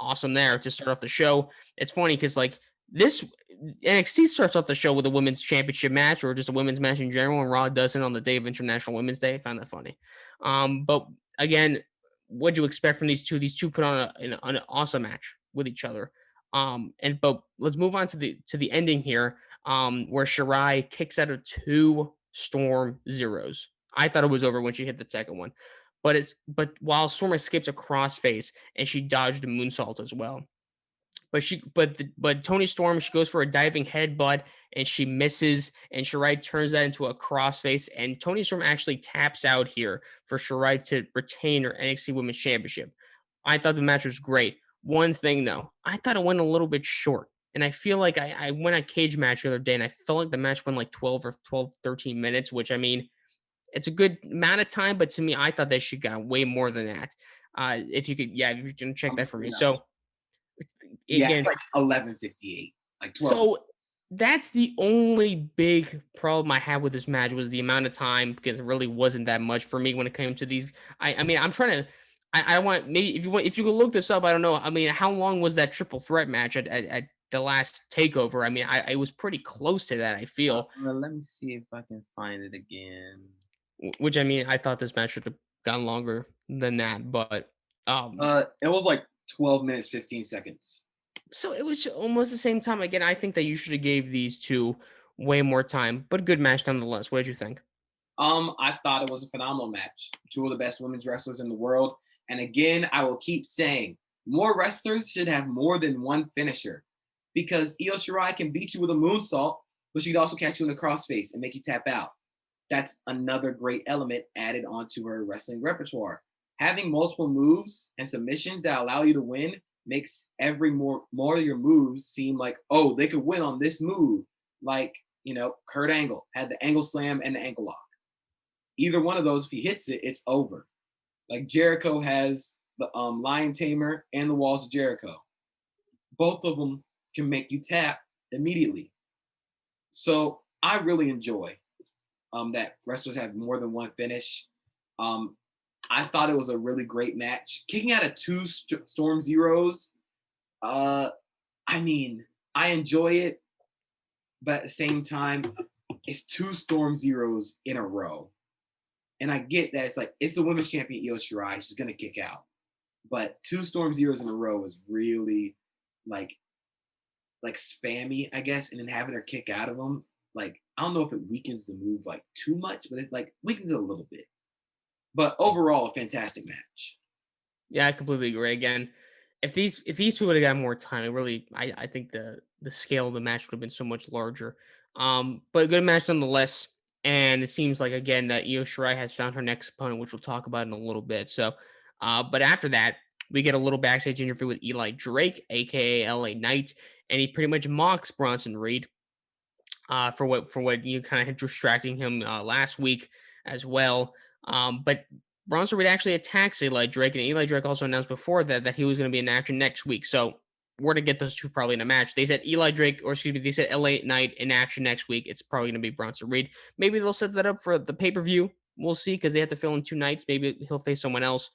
awesome there to start off the show. It's funny because this NXT starts off the show with a women's championship match or just a women's match in general, and Raw doesn't on the day of International Women's Day. I found that funny. But again, what do you expect from these two? These two put on an awesome match with each other. But let's move on to the ending here, where Shirai kicks out of two Storm zeros. I thought it was over when she hit the second one, but while Storm escapes a crossface and she dodged a moonsault as well. But Toni Storm, she goes for a diving headbutt and she misses, and Shirai turns that into a crossface, and Toni Storm actually taps out here for Shirai to retain her NXT Women's Championship. I thought the match was great. One thing though, I thought it went a little bit short. And I feel like I went a cage match the other day, and I felt like the match went like 13 minutes, which I mean, it's a good amount of time, but to me, I thought they should got way more than that. If you could, yeah, if you can check that for me. So Yeah, it's again, like 11:58, like 12. so that's the only big problem I had with this match was the amount of time because it really wasn't that much for me when it came to these. I mean, I'm trying to. I want maybe if you could look this up. I don't know. I mean, how long was that triple threat match at the last takeover? I mean, I was pretty close to that. I feel. Let me see if I can find it again. Which I mean, I thought this match should have gone longer than that, but It was like 12 minutes 15 seconds. so it was almost the same time. Again, I think that you should have gave these two way more time, but good match nonetheless. What did you think? I thought it was a phenomenal match. Two of the best women's wrestlers in the world. And again, I will keep saying more wrestlers should have more than one finisher because Io Shirai can beat you with a moonsault, but she can also catch you in the crossface and make you tap out. That's another great element added onto her wrestling repertoire. Having multiple moves and submissions that allow you to win makes every more of your moves seem like, oh, they could win on this move. Like, Kurt Angle had the angle slam and the ankle lock. Either one of those, if he hits it, it's over. Like Jericho has the Lion Tamer and the Walls of Jericho. Both of them can make you tap immediately. So I really enjoy that wrestlers have more than one finish. I thought it was a really great match. Kicking out of two Storm Zeros, I mean, I enjoy it, but at the same time, it's two Storm Zeros in a row. And I get that it's the women's champion Io Shirai. She's gonna kick out, but two Storm Zeros in a row is really like spammy, I guess. And then having her kick out of them, I don't know if it weakens the move too much, but it weakens it a little bit. But overall, a fantastic match. Yeah, I completely agree. Again, if these two would have got more time, it really I think the scale of the match would have been so much larger. But a good match nonetheless. And it seems like again that Io Shirai has found her next opponent, which we'll talk about in a little bit. So, but after that, we get a little backstage interview with Eli Drake, aka LA Knight, and he pretty much mocks Bronson Reed for what you kind of distracting him last week as well. But Bronson Reed actually attacks Eli Drake, and Eli Drake also announced before that he was going to be in action next week. So we're to get those two probably in a match. They said Eli Drake, or excuse me, they said LA Knight in action next week. It's probably going to be Bronson Reed. Maybe they'll set that up for the pay per view. We'll see because they have to fill in 2 nights. Maybe he'll face someone else.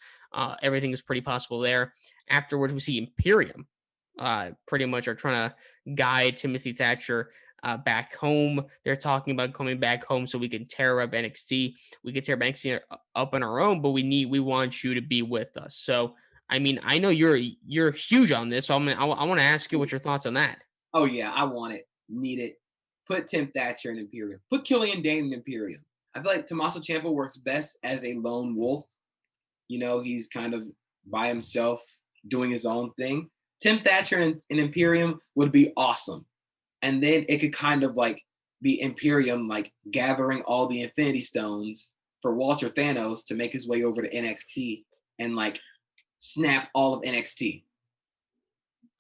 Everything is pretty possible there. Afterwards, we see Imperium. Pretty much are trying to guide Timothy Thatcher back home. They're talking about coming back home so we can tear up NXT. We can tear up NXT up on our own, but we want you to be with us. So I mean, I know you're huge on this, so I want to ask you what your thoughts on that. Oh yeah, I want it, need it. Put Tim Thatcher in Imperium. Put Killian Dane in Imperium. I feel like Tommaso Ciampa works best as a lone wolf. He's kind of by himself doing his own thing. Tim Thatcher in Imperium would be awesome. And then it could kind of be Imperium gathering all the Infinity Stones for Walter Thanos to make his way over to NXT and snap all of NXT.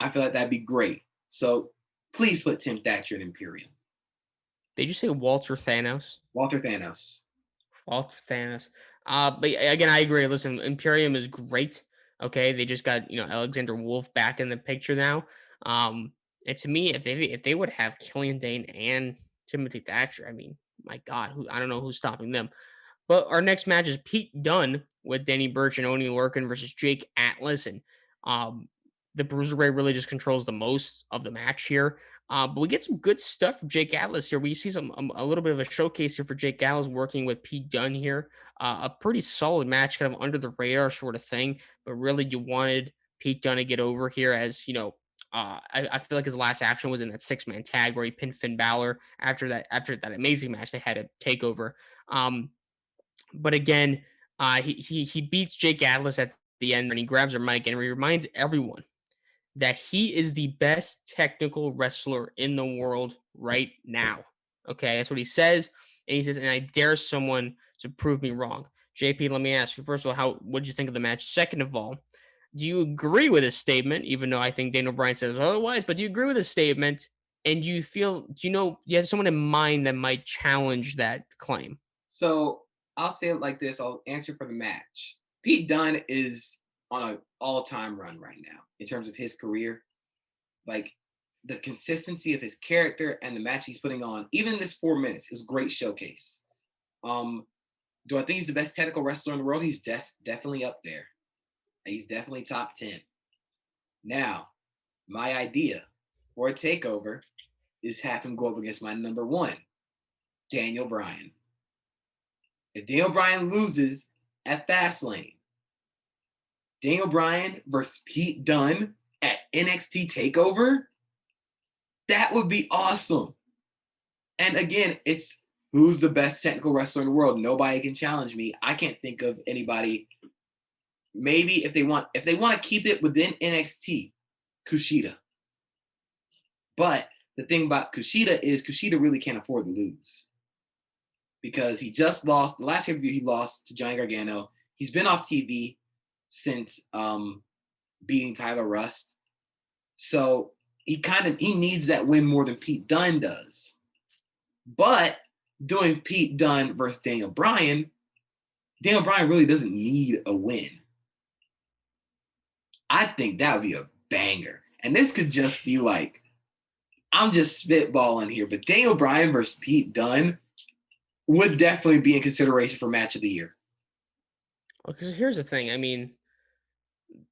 I feel like that'd be great. So please put Tim Thatcher in Imperium. Did you say Walter Thanos? Walter Thanos. Walter Thanos. But again, I agree. Listen, Imperium is great. Okay, they just got Alexander Wolf back in the picture now. And to me, if they would have Killian Dane and Timothy Thatcher, I mean, my God, I don't know who's stopping them. But our next match is Pete Dunne with Danny Burch and Oney Lorcan versus Jake Atlas. And um, the Bruiserweight really just controls the most of the match here. But we get some good stuff from Jake Atlas here. We see a little bit of a showcase here for Jake Atlas working with Pete Dunne here. A pretty solid match, kind of under the radar sort of thing. But really, you wanted Pete Dunne to get over here as I feel like his last action was in that 6-man tag where he pinned Finn Balor after that amazing match they had at Takeover. But again, he beats Jake Atlas at the end and he grabs her mic and he reminds everyone that he is the best technical wrestler in the world right now. Okay, that's what he says. And he says, and I dare someone to prove me wrong. JP, let me ask you, first of all, what did you think of the match? Second of all, do you agree with his statement, even though I think Daniel Bryan says otherwise, but do you agree with his statement? And do you have someone in mind that might challenge that claim? So I'll say it like this. I'll answer for the match. Pete Dunne is on an all-time run right now in terms of his career. The consistency of his character and the match he's putting on, even this 4 minutes, is a great showcase. Do I think he's the best technical wrestler in the world? He's definitely up there. He's definitely top 10. Now, my idea for a takeover is have him go up against my number one, Daniel Bryan. If Daniel Bryan loses at Fastlane, Daniel Bryan versus Pete Dunne at NXT Takeover, that would be awesome. And again, it's Who's the best technical wrestler in the world? Nobody can challenge me. I can't think of anybody. Maybe if they want to keep it within NXT, Kushida. But the thing about Kushida is Kushida really can't afford to lose because he just lost the last pay-per-view. He lost to Johnny Gargano. He's been off TV since beating Tyler Rust, so he needs that win more than Pete Dunne does. But doing Pete Dunne versus Daniel Bryan really doesn't need a win. I think that would be a banger. And this could just be like, I'm just spitballing here, but Daniel Bryan versus Pete Dunne would definitely be in consideration for match of the year. Because here's the thing. I mean,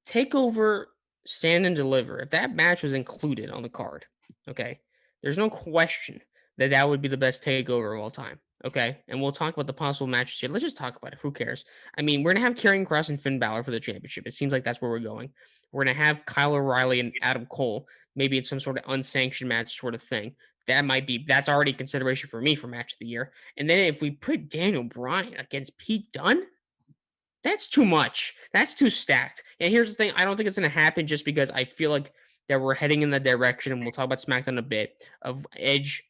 Takeover, Stand and Deliver. If that match was included on the card, okay, there's no question that that would be the best Takeover of all time. Okay, and we'll talk about the possible matches here. Let's just talk about it. Who cares? I mean, we're gonna have Karrion Kross and Finn Balor for the championship. It seems like that's where we're going. We're gonna have Kyle O'Reilly and Adam Cole. Maybe it's some sort of unsanctioned match sort of thing. That's already consideration for me for match of the year. And then if we put Daniel Bryan against Pete Dunne, that's too much. That's too stacked. And here's the thing, I don't think it's gonna happen just because I feel like that we're heading in that direction, and we'll talk about SmackDown in a bit, of Edge,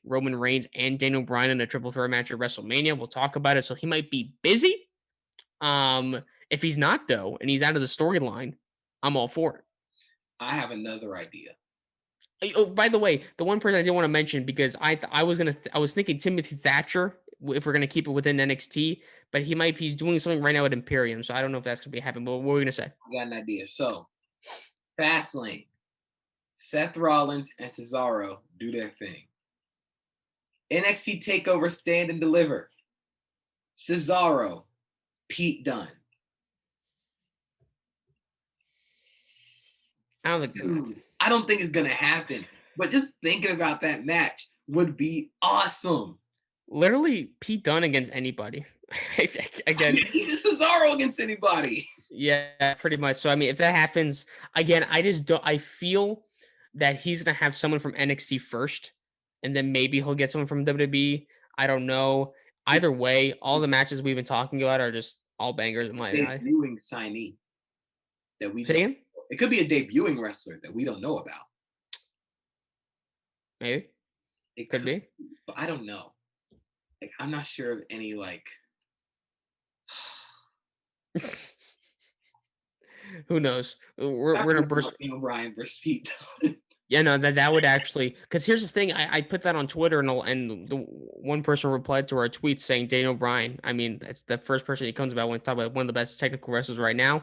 Roman Reigns, and Daniel Bryan in a triple threat match at WrestleMania. We'll talk about it. So he might be busy. If he's not though, and he's out of the storyline, I'm all for it. I have another idea. Oh, by the way, the one person I didn't want to mention because I was thinking Timothy Thatcher if we're gonna keep it within NXT, but he's doing something right now at Imperium, so I don't know if that's gonna be happening. But what are we gonna say? I got an idea. So, Fastlane, Seth Rollins and Cesaro do their thing. NXT Takeover, Stand and Deliver. Cesaro, Pete Dunne. I don't think so. Dude, I don't think it's gonna happen. But just thinking about that match would be awesome. Literally, Pete Dunne against anybody. Again, even Cesaro against anybody. Yeah, pretty much. So I mean, if that happens again, I just don't. I feel that he's gonna have someone from NXT first, and then maybe he'll get someone from WWE. I don't know. Either way, all the matches we've been talking about are just all bangers in my eye. Debuting signee that we Say just. again? It could be a debuting wrestler that we don't know about. Maybe It could be. But I don't know. Like, I'm not sure of any like. Who knows? We're gonna burst. Brian versus Pete. Yeah, no, that would actually, because here's the thing, I put that on Twitter and the one person replied to our tweet saying Daniel Bryan. I mean, that's the first person he comes about when talk about one of the best technical wrestlers right now.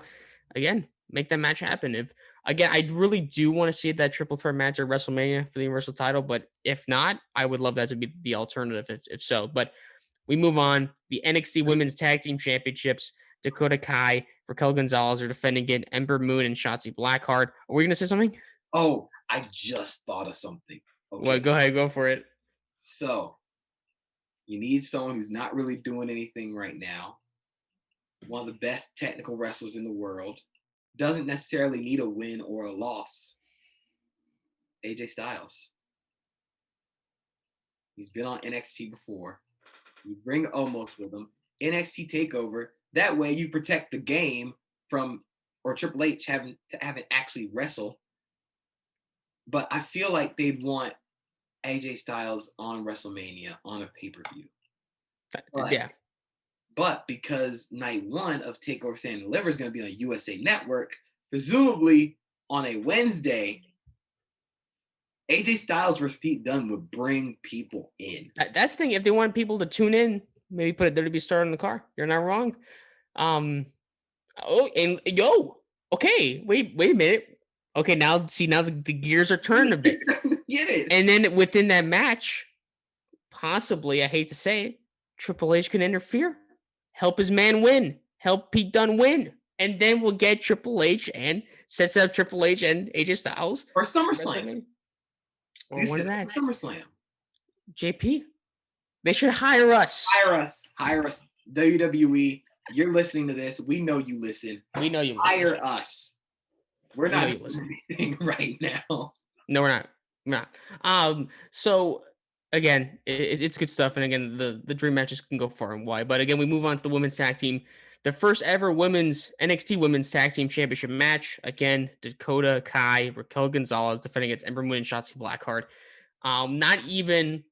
Again, make that match happen. I really do want to see that triple threat match at WrestleMania for the Universal title, but if not, I would love that to be the alternative if so. But we move on. The NXT Women's Tag Team Championships. Dakota Kai, Raquel Gonzalez are defending it. Ember Moon and Shotzi Blackheart. Are we gonna say something? Oh, I just thought of something. Okay. Well, go ahead, go for it. So, you need someone who's not really doing anything right now. One of the best technical wrestlers in the world. Doesn't necessarily need a win or a loss. AJ Styles. He's been on NXT before. You bring Omos with him. NXT Takeover. That way you protect the game from, or Triple H having actually wrestle. But I feel like they'd want AJ Styles on WrestleMania on a pay-per-view. Yeah. But because night one of Takeover Stand and Deliver is going to be on USA Network, presumably on a Wednesday, AJ Styles versus Pete Dunne would bring people in. That's the thing. If they want people to tune in, maybe put a WWE star in the car. You're not wrong. Okay, wait a minute. Okay, now the gears are turning a bit. Get it. And then within that match, possibly, I hate to say it, Triple H can interfere, help his man win, help Pete Dunne win, and then we'll get Triple H and sets up Triple H and AJ Styles or SummerSlam. Or one of that. SummerSlam. JP, they should hire us. Hire us. WWE, you're listening to this. We know you listen. We know you listen. Hire us. We're not doing anything right now. No, we're not. So Again, it's good stuff, and again, the dream matches can go far and wide. But again, we move on to the women's tag team, the first ever women's NXT Women's Tag Team Championship match. Again, Dakota Kai, Raquel Gonzalez defending against Ember Moon and Shotzi Blackheart. Not even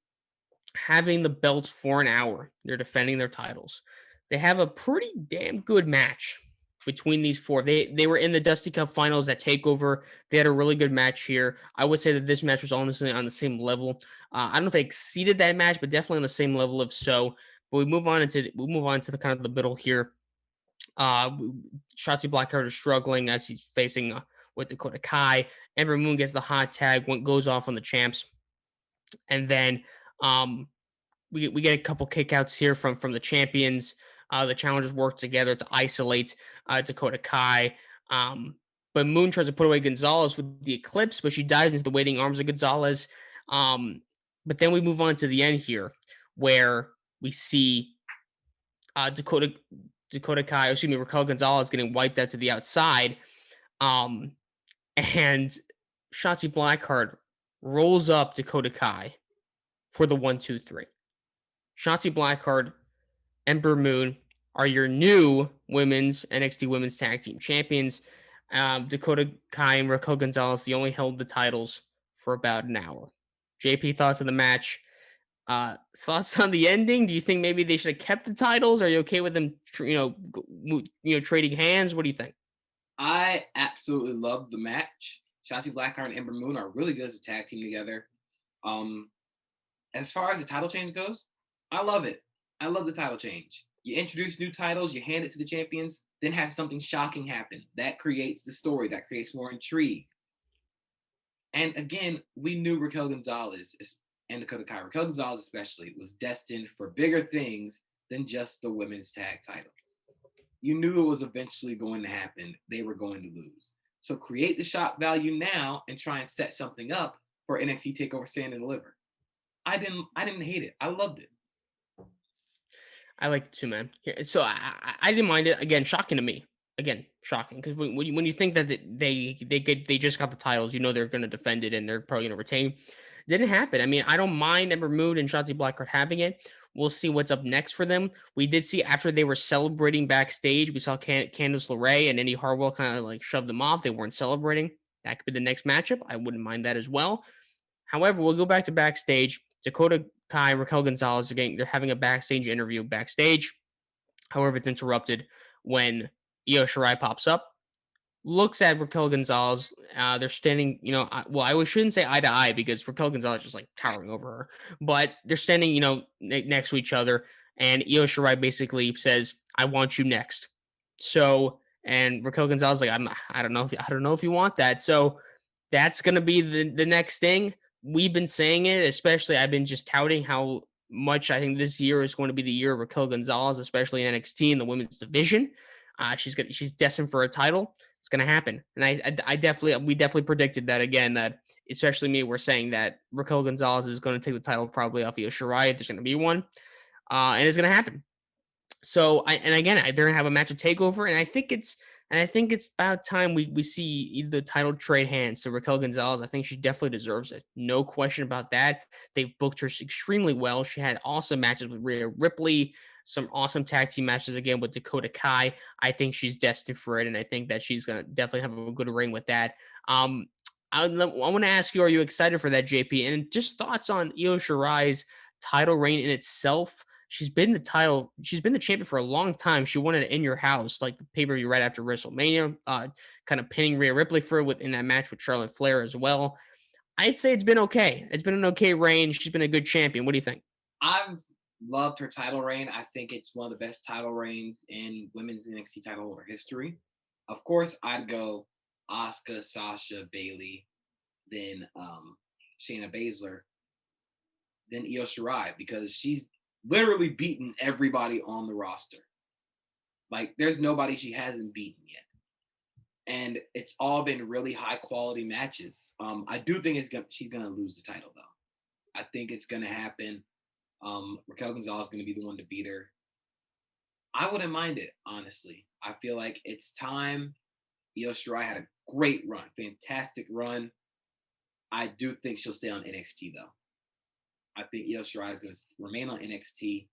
having the belts for an hour. They're defending their titles. They have a pretty damn good match between these four. They were in the Dusty Cup finals at Takeover. They had a really good match here. I would say that this match was honestly on the same level. I don't know if they exceeded that match, but definitely on the same level of so. But we move on to the kind of the middle here. Uh, Shotzi Blackheart is struggling as he's facing with Dakota Kai. Ember Moon gets the hot tag, goes off on the champs, and then um, we get a couple kickouts here from the champions. The challengers work together to isolate Dakota Kai. Um, but Moon tries to put away Gonzalez with the Eclipse, but she dives into the waiting arms of Gonzalez. Um, but then we move on to the end here, where we see Dakota Kai, excuse me, Raquel Gonzalez getting wiped out to the outside. Um, and Shotzi Blackheart rolls up Dakota Kai for the 1, 2, 3. Shotzi Blackheart, Ember Moon are your new women's NXT Women's Tag Team Champions. Dakota Kai and Raquel Gonzalez, they only held the titles for about an hour. JP, thoughts on the match? Thoughts on the ending? Do you think maybe they should have kept the titles? Are you okay with them, trading hands? What do you think? I absolutely love the match. Shotzi Blackheart and Ember Moon are really good as a tag team together. Um, as far as the title change goes, I love it. I love the title change. You introduce new titles, you hand it to the champions, then have something shocking happen. That creates the story, that creates more intrigue. And again, we knew Raquel Gonzalez and Dakota Kai, Raquel Gonzalez especially, was destined for bigger things than just the women's tag titles. You knew it was eventually going to happen. They were going to lose. So create the shock value now and try and set something up for NXT Takeover Stand and Deliver. I didn't hate it. I loved it. I like it too, man. Yeah, so I didn't mind it. Again, shocking to me. Again, shocking because when you think that they just got the titles, you know they're going to defend it and they're probably going to retain. Didn't happen. I mean, I don't mind Ember Moon and Shotzi Blackheart having it. We'll see what's up next for them. We did see after they were celebrating backstage, we saw Candice LeRae and Indy Hartwell kind of like shove them off. They weren't celebrating. That could be the next matchup. I wouldn't mind that as well. However, we'll go back to backstage. Dakota Kai, Raquel Gonzalez they're having a backstage interview backstage. However, it's interrupted when Io Shirai pops up, looks at Raquel Gonzalez. They're standing, I shouldn't say eye to eye because Raquel Gonzalez is just like towering over her, but they're standing, next to each other. And Io Shirai basically says, "I want you next." So, and Raquel Gonzalez like, I don't know if you want that. So that's gonna be the next thing. We've been saying it, especially I've been just touting how much I think this year is going to be the year of Raquel Gonzalez, especially in NXT in the women's division. She's destined for a title. It's gonna happen, and I definitely we definitely predicted that again. That especially me, we're saying that Raquel Gonzalez is going to take the title probably off Io Shirai if there's going to be one, and it's going to happen. So they're gonna have a match at Takeover, and I think it's about time we see the title trade hands to Raquel Gonzalez. I think she definitely deserves it, no question about that. They've booked her extremely well. She had awesome matches with Rhea Ripley, some awesome tag team matches again with Dakota Kai. I think she's destined for it, and I think that she's gonna definitely have a good reign with that. Um, I want to ask you, are you excited for that, JP? And just thoughts on Io Shirai's title reign in itself. She's been the champion for a long time. She won it in your house, like the pay-per-view right after WrestleMania, kind of pinning Rhea Ripley for it in that match with Charlotte Flair as well. I'd say it's been okay. It's been an okay reign. She's been a good champion. What do you think? I've loved her title reign. I think it's one of the best title reigns in women's NXT title over history. Of course, I'd go Asuka, Sasha, Bailey, then Shayna Baszler, then Io Shirai because she's literally beaten everybody on the roster. Like, there's nobody she hasn't beaten yet. And it's all been really high quality matches. I do think she's gonna lose the title though. I think it's gonna happen. Raquel Gonzalez is gonna be the one to beat her. I wouldn't mind it, honestly. I feel like it's time. Io Shirai had a great run, fantastic run. I do think she'll stay on NXT though. think Io Shirai is going to remain on NXT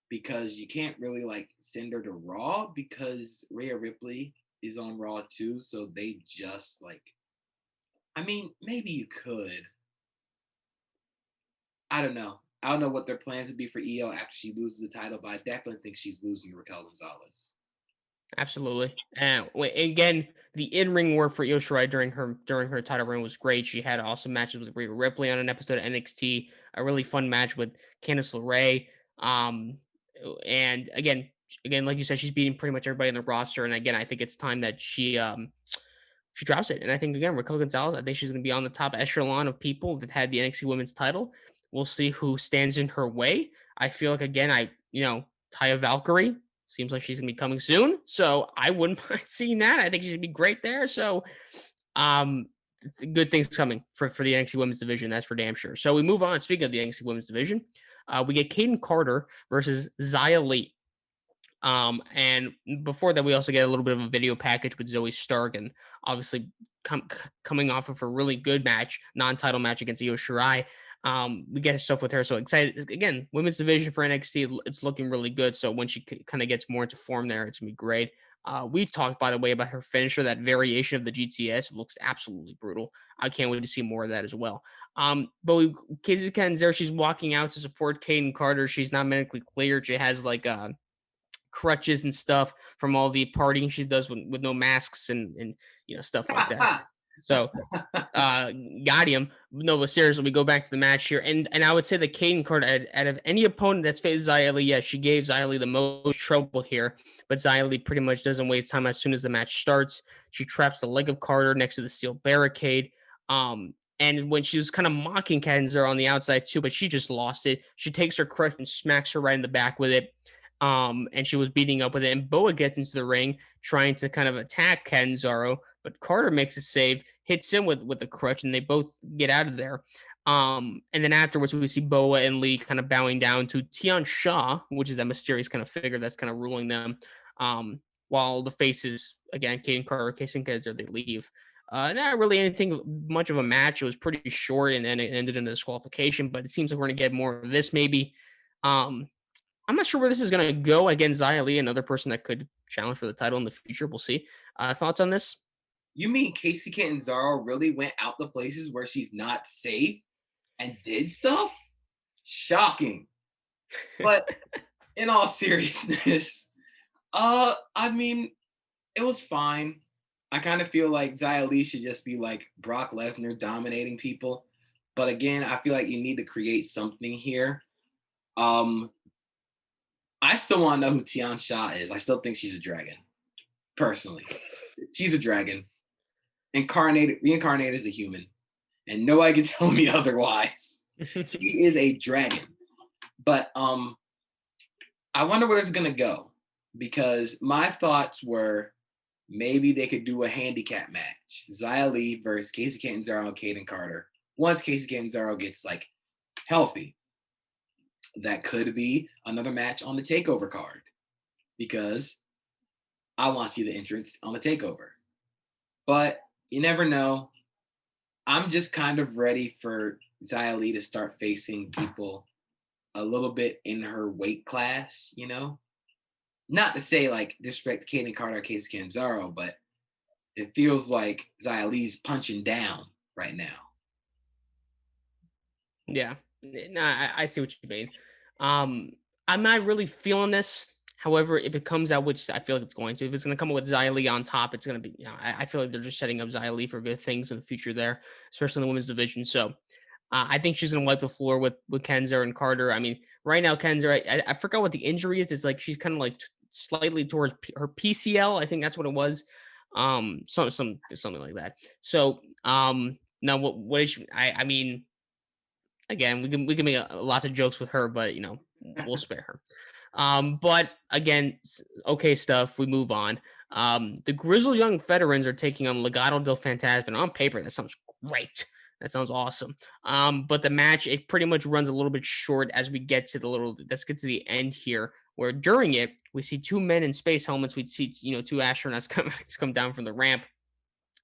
because you can't really like send her to Raw because Rhea Ripley is on Raw too. So they just like, I mean, maybe you could. I don't know. I don't know what their plans would be for Io after she loses the title, but I definitely think she's losing to Raquel Gonzalez. Absolutely. And again, the in-ring work for Io Shirai during her title reign was great. She had awesome matches with Rhea Ripley on an episode of NXT, a really fun match with Candice LeRae. Um, and again, like you said, she's beating pretty much everybody in the roster. And again, I think it's time that she drops it. And I think again, Raquel Gonzalez, I think she's going to be on the top echelon of people that had the NXT Women's title. We'll see who stands in her way. I feel like again, Taya Valkyrie seems like she's going to be coming soon, so I wouldn't mind seeing that. I think she'd be great there. So, um, good things coming for the NXT Women's Division. That's for damn sure. So we move on. Speaking of the NXT Women's Division, we get Kaden Carter versus Xia Li. And before that, we also get a little bit of a video package with Zoe Stark, and obviously coming off of a really good match, non-title match against Io Shirai. We get stuff with her, so excited again. Women's division for NXT, it's looking really good. So when she kind of gets more into form there, it's gonna be great. We talked, by the way, about her finisher, that variation of the GTS. It looks absolutely brutal. I can't wait to see more of that as well. Casey Kenzera, she's walking out to support Kaden Carter. She's not medically cleared. She has like crutches and stuff from all the partying she does with no masks and stuff like that. So uh got him. No, but seriously, we go back to the match here, and I would say that Kaden Carter, out of any opponent that's faced Xia Li, she gave Xia Li the most trouble here, but Xia Li pretty much doesn't waste time. As soon as the match starts, she traps the leg of Carter next to the steel barricade. And when she was kind of mocking Kenzar on the outside too, but she just lost it. She takes her crutch and smacks her right in the back with it. And she was beating up with it. And Boa gets into the ring trying to kind of attack Kenzaro, but Carter makes a save, hits him with the crutch, and they both get out of there. And then afterwards, we see Boa and Lee kind of bowing down to Tian Sha, which is that mysterious kind of figure that's kind of ruling them. While the faces, again, Caden Carter, Casey Kenzaro, they leave. Not really anything much of a match. It was pretty short, and then it ended in a disqualification. But it seems like we're going to get more of this, maybe. I'm not sure where this is going to go. Again, Xia Li, another person that could challenge for the title in the future. We'll see. Thoughts on this? You mean Casey Catanzaro really went out the places where she's not safe and did stuff? Shocking. But in all seriousness, I mean, it was fine. I kind of feel like Xia Li should just be like Brock Lesnar dominating people. But again, I feel like you need to create something here. I still want to know who Tian Sha is. I still think she's a dragon. Personally, she's a dragon, reincarnated as a human, and nobody can tell me otherwise. She is a dragon. But I wonder where it's gonna go, because my thoughts were maybe they could do a handicap match: Xia Li versus Casey Catanzaro and Kaden Carter. Once Casey Catanzaro gets like healthy, that could be another match on the takeover card, because I want to see the entrance on the takeover. But you never know. I'm just kind of ready for Xia Li to start facing people a little bit in her weight class, you know? Not to say like disrespect Kaden Carter or Casey Catanzaro, but it feels like Xia Li's punching down right now. Yeah. No, I see what you mean. I'm not really feeling this. However, if it comes out, which I feel like it's going to, if it's going to come out with Xia Li on top, it's going to be, I feel like they're just setting up Xia Li for good things in the future there, especially in the women's division. So I think she's going to wipe the floor with Kenzer and Carter. I mean, right now, Kenzer, I forgot what the injury is. It's like she's kind of like slightly towards her PCL. I think that's what it was. Something like that. So, now what is she, I mean, again, we can make lots of jokes with her, but we'll spare her. But again, okay stuff. We move on. The Grizzled Young Veterans are taking on Legado del Fantasma. On paper, that sounds great. That sounds awesome. But the match, it pretty much runs a little bit short as we get to let's get to the end here, where during it, we see two men in space helmets. We see, two astronauts come down from the ramp.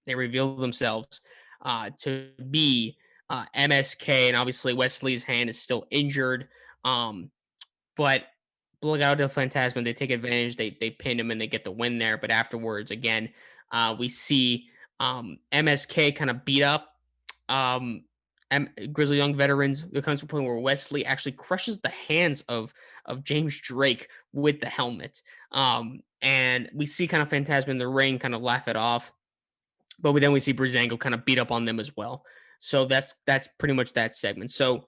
They reveal themselves to be MSK, and obviously Wesley's hand is still injured. Um, but Legado del Fantasma, they take advantage. They pin him and they get the win there. But afterwards, again, we see MSK kind of beat up um, Grizzly Young veterans. There comes to a point where Wesley actually crushes the hands of James Drake with the helmet. And we see kind of Phantasma in the ring kind of laugh it off. But then we see Brizango kind of beat up on them as well. So that's pretty much that segment. So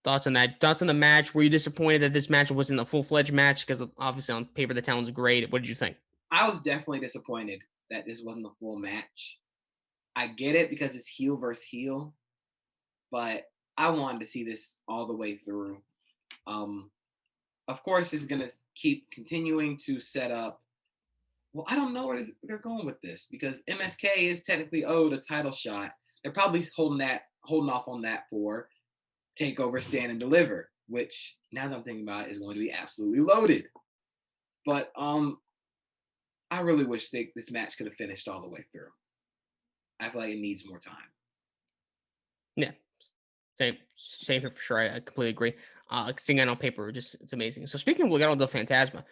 thoughts on that? Thoughts on the match? Were you disappointed that this match wasn't a full fledged match? Because obviously on paper the talent's great. What did you think? I was definitely disappointed that this wasn't a full match. I get it because it's heel versus heel, but I wanted to see this all the way through. Um, of course, it's going to keep continuing to set up. Well, I don't know where they're going with this because MSK is technically owed a title shot. They're probably holding off on that for Takeover, Stand and Deliver, which now that I'm thinking about it, is going to be absolutely loaded. But I really wish this match could have finished all the way through. I feel like it needs more time. Yeah, same here for sure. I completely agree. Seeing it on paper, just it's amazing. So speaking of Legado del Fantasma,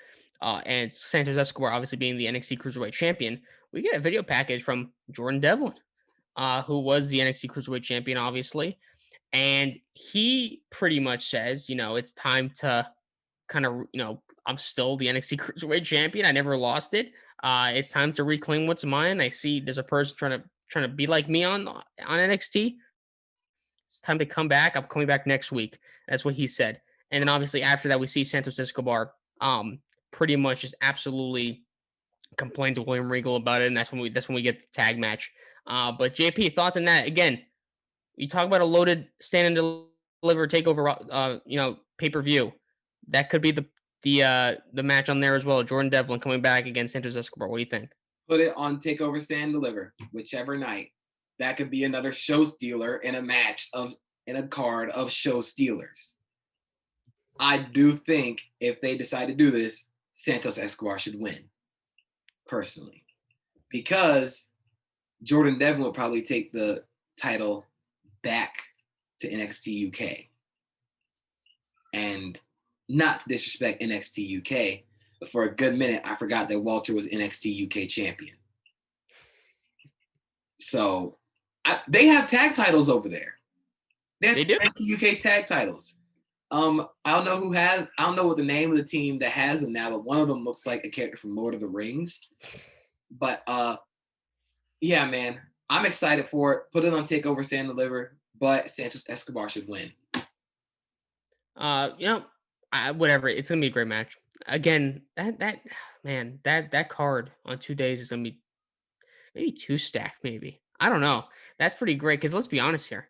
and Santos Escobar obviously being the NXT Cruiserweight Champion, we get a video package from Jordan Devlin, who was the NXT Cruiserweight Champion, obviously, and he pretty much says, it's time to kind of, I'm still the NXT Cruiserweight Champion. I never lost it. It's time to reclaim what's mine. I see there's a person trying to be like me on NXT. It's time to come back. I'm coming back next week. That's what he said. And then obviously after that, we see Santos Escobar pretty much just absolutely complain to William Regal about it, and that's when we get the tag match. But JP, thoughts on that? Again, you talk about a loaded stand and deliver takeover, pay per view. That could be the match on there as well. Jordan Devlin coming back against Santos Escobar. What do you think? Put it on Takeover, Stand, Deliver, whichever night. That could be another show stealer in a card of show stealers. I do think if they decide to do this, Santos Escobar should win, personally, because Jordan Devlin will probably take the title back to NXT UK. And not to disrespect NXT UK, but for a good minute, I forgot that Walter was NXT UK champion. So they have tag titles over there. They do. NXT UK tag titles. I don't know what the name of the team that has them now, but one of them looks like a character from Lord of the Rings. But yeah, man, I'm excited for it. Put it on Takeover, Stand and Deliver, but Santos Escobar should win. Whatever. It's gonna be a great match. Again, that card on 2 days is gonna be maybe two stacked. Maybe I don't know. That's pretty great because let's be honest here.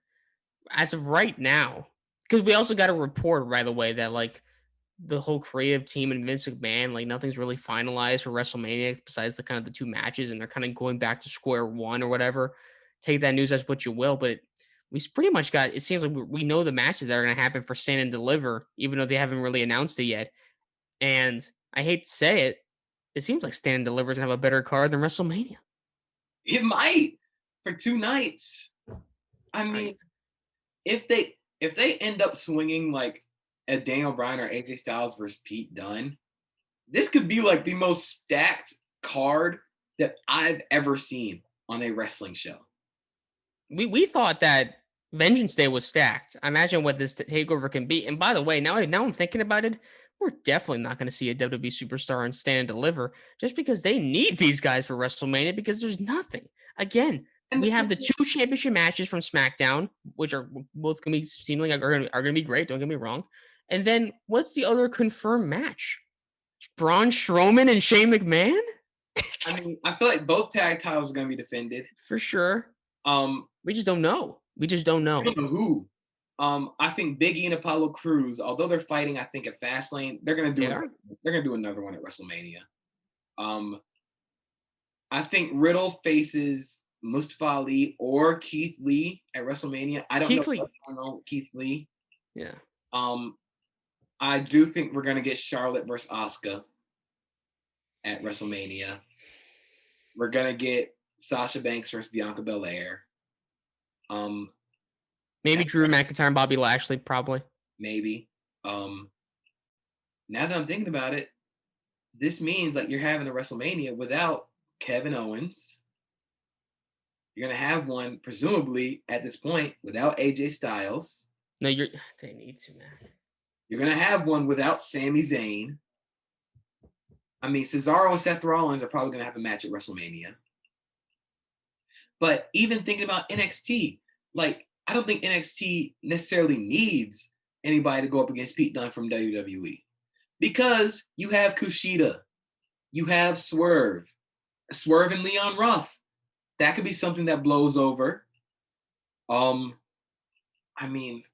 As of right now, because we also got a report, by the way, that like the whole creative team and Vince McMahon, like nothing's really finalized for WrestleMania besides the kind of the two matches, and they're kind of going back to square one or whatever. Take that news as what you will, but we pretty much got. It seems like we know the matches that are going to happen for Stand and Deliver, even though they haven't really announced it yet. And I hate to say it, it seems like Stand and Deliver is going to have a better card than WrestleMania. It might for 2 nights. I mean, if they end up swinging like a Daniel Bryan or AJ Styles versus Pete Dunne, this could be like the most stacked card that I've ever seen on a wrestling show. We thought that Vengeance Day was stacked. I imagine what this takeover can be. And by the way, now I'm thinking about it, we're definitely not going to see a WWE superstar on Stand and Deliver just because they need these guys for WrestleMania because there's nothing. Again, we have the two championship matches from SmackDown, which are both going to be seemingly are going to be great. Don't get me wrong. And then what's the other confirmed match? Braun Strowman and Shane McMahon? I mean, I feel like both tag titles are going to be defended for sure. We just don't know. We don't know who. I think Big E and Apollo Crews, although they're fighting, I think at Fastlane, they're gonna do another one at WrestleMania. I think Riddle faces Mustafa Ali or Keith Lee at WrestleMania. I don't know what's going on with Keith Lee. Yeah. I do think we're gonna get Charlotte versus Asuka at WrestleMania. We're gonna get Sasha Banks versus Bianca Belair. Maybe That Drew McIntyre and Bobby Lashley, probably. maybe. Um, Now that I'm thinking about it, this means like you're having a WrestleMania without Kevin Owens. You're gonna have one, presumably at this point, without AJ Styles. No, they need to, man. You're gonna have one without Sami Zayn. I mean, Cesaro and Seth Rollins are probably gonna have a match at WrestleMania. But even thinking about NXT, like I don't think NXT necessarily needs anybody to go up against Pete Dunne from WWE because you have Kushida, you have Swerve and Leon Ruff. That could be something that blows over. I mean,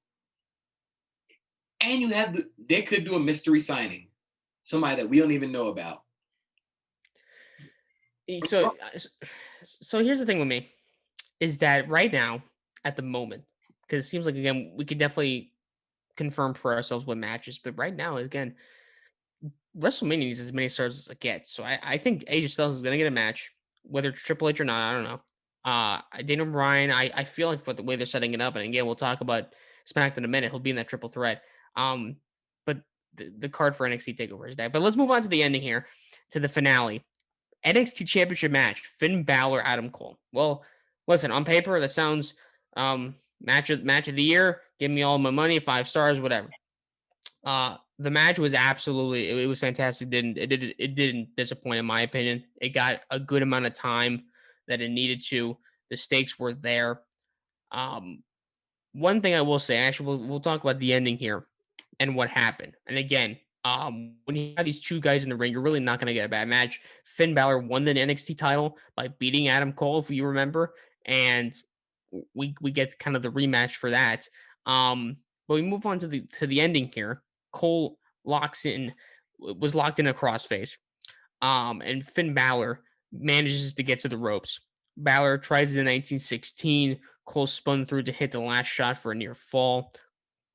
and they could do a mystery signing, somebody that we don't even know about. So, so here's the thing with me is that right now, at the moment, because it seems like again we could definitely confirm for ourselves what matches, but right now, again, WrestleMania needs as many stars as it gets. So I think AJ Styles is gonna get a match, whether it's Triple H or not. I don't know. Daniel Bryan, I feel like for the way they're setting it up, and again, we'll talk about SmackDown in a minute. He'll be in that triple threat. But the card for NXT Takeover is dead. But let's move on to the ending here, to the finale. NXT Championship match: Finn Balor, Adam Cole. Well, listen, on paper that sounds match of the year. Give me all my money, 5 stars, whatever. The match was absolutely it was fantastic. It didn't disappoint in my opinion. It got a good amount of time that it needed to. The stakes were there. Um, One thing I will say, actually, we'll talk about the ending here and what happened. And again, when you have these two guys in the ring, you're really not going to get a bad match. Finn Balor won the NXT title by beating Adam Cole, if you remember, and we get kind of the rematch for that. But we move on to the ending here. Cole was locked in a crossface. And Finn Balor manages to get to the ropes. Balor tries it in 1916. Cole spun through to hit the last shot for a near fall.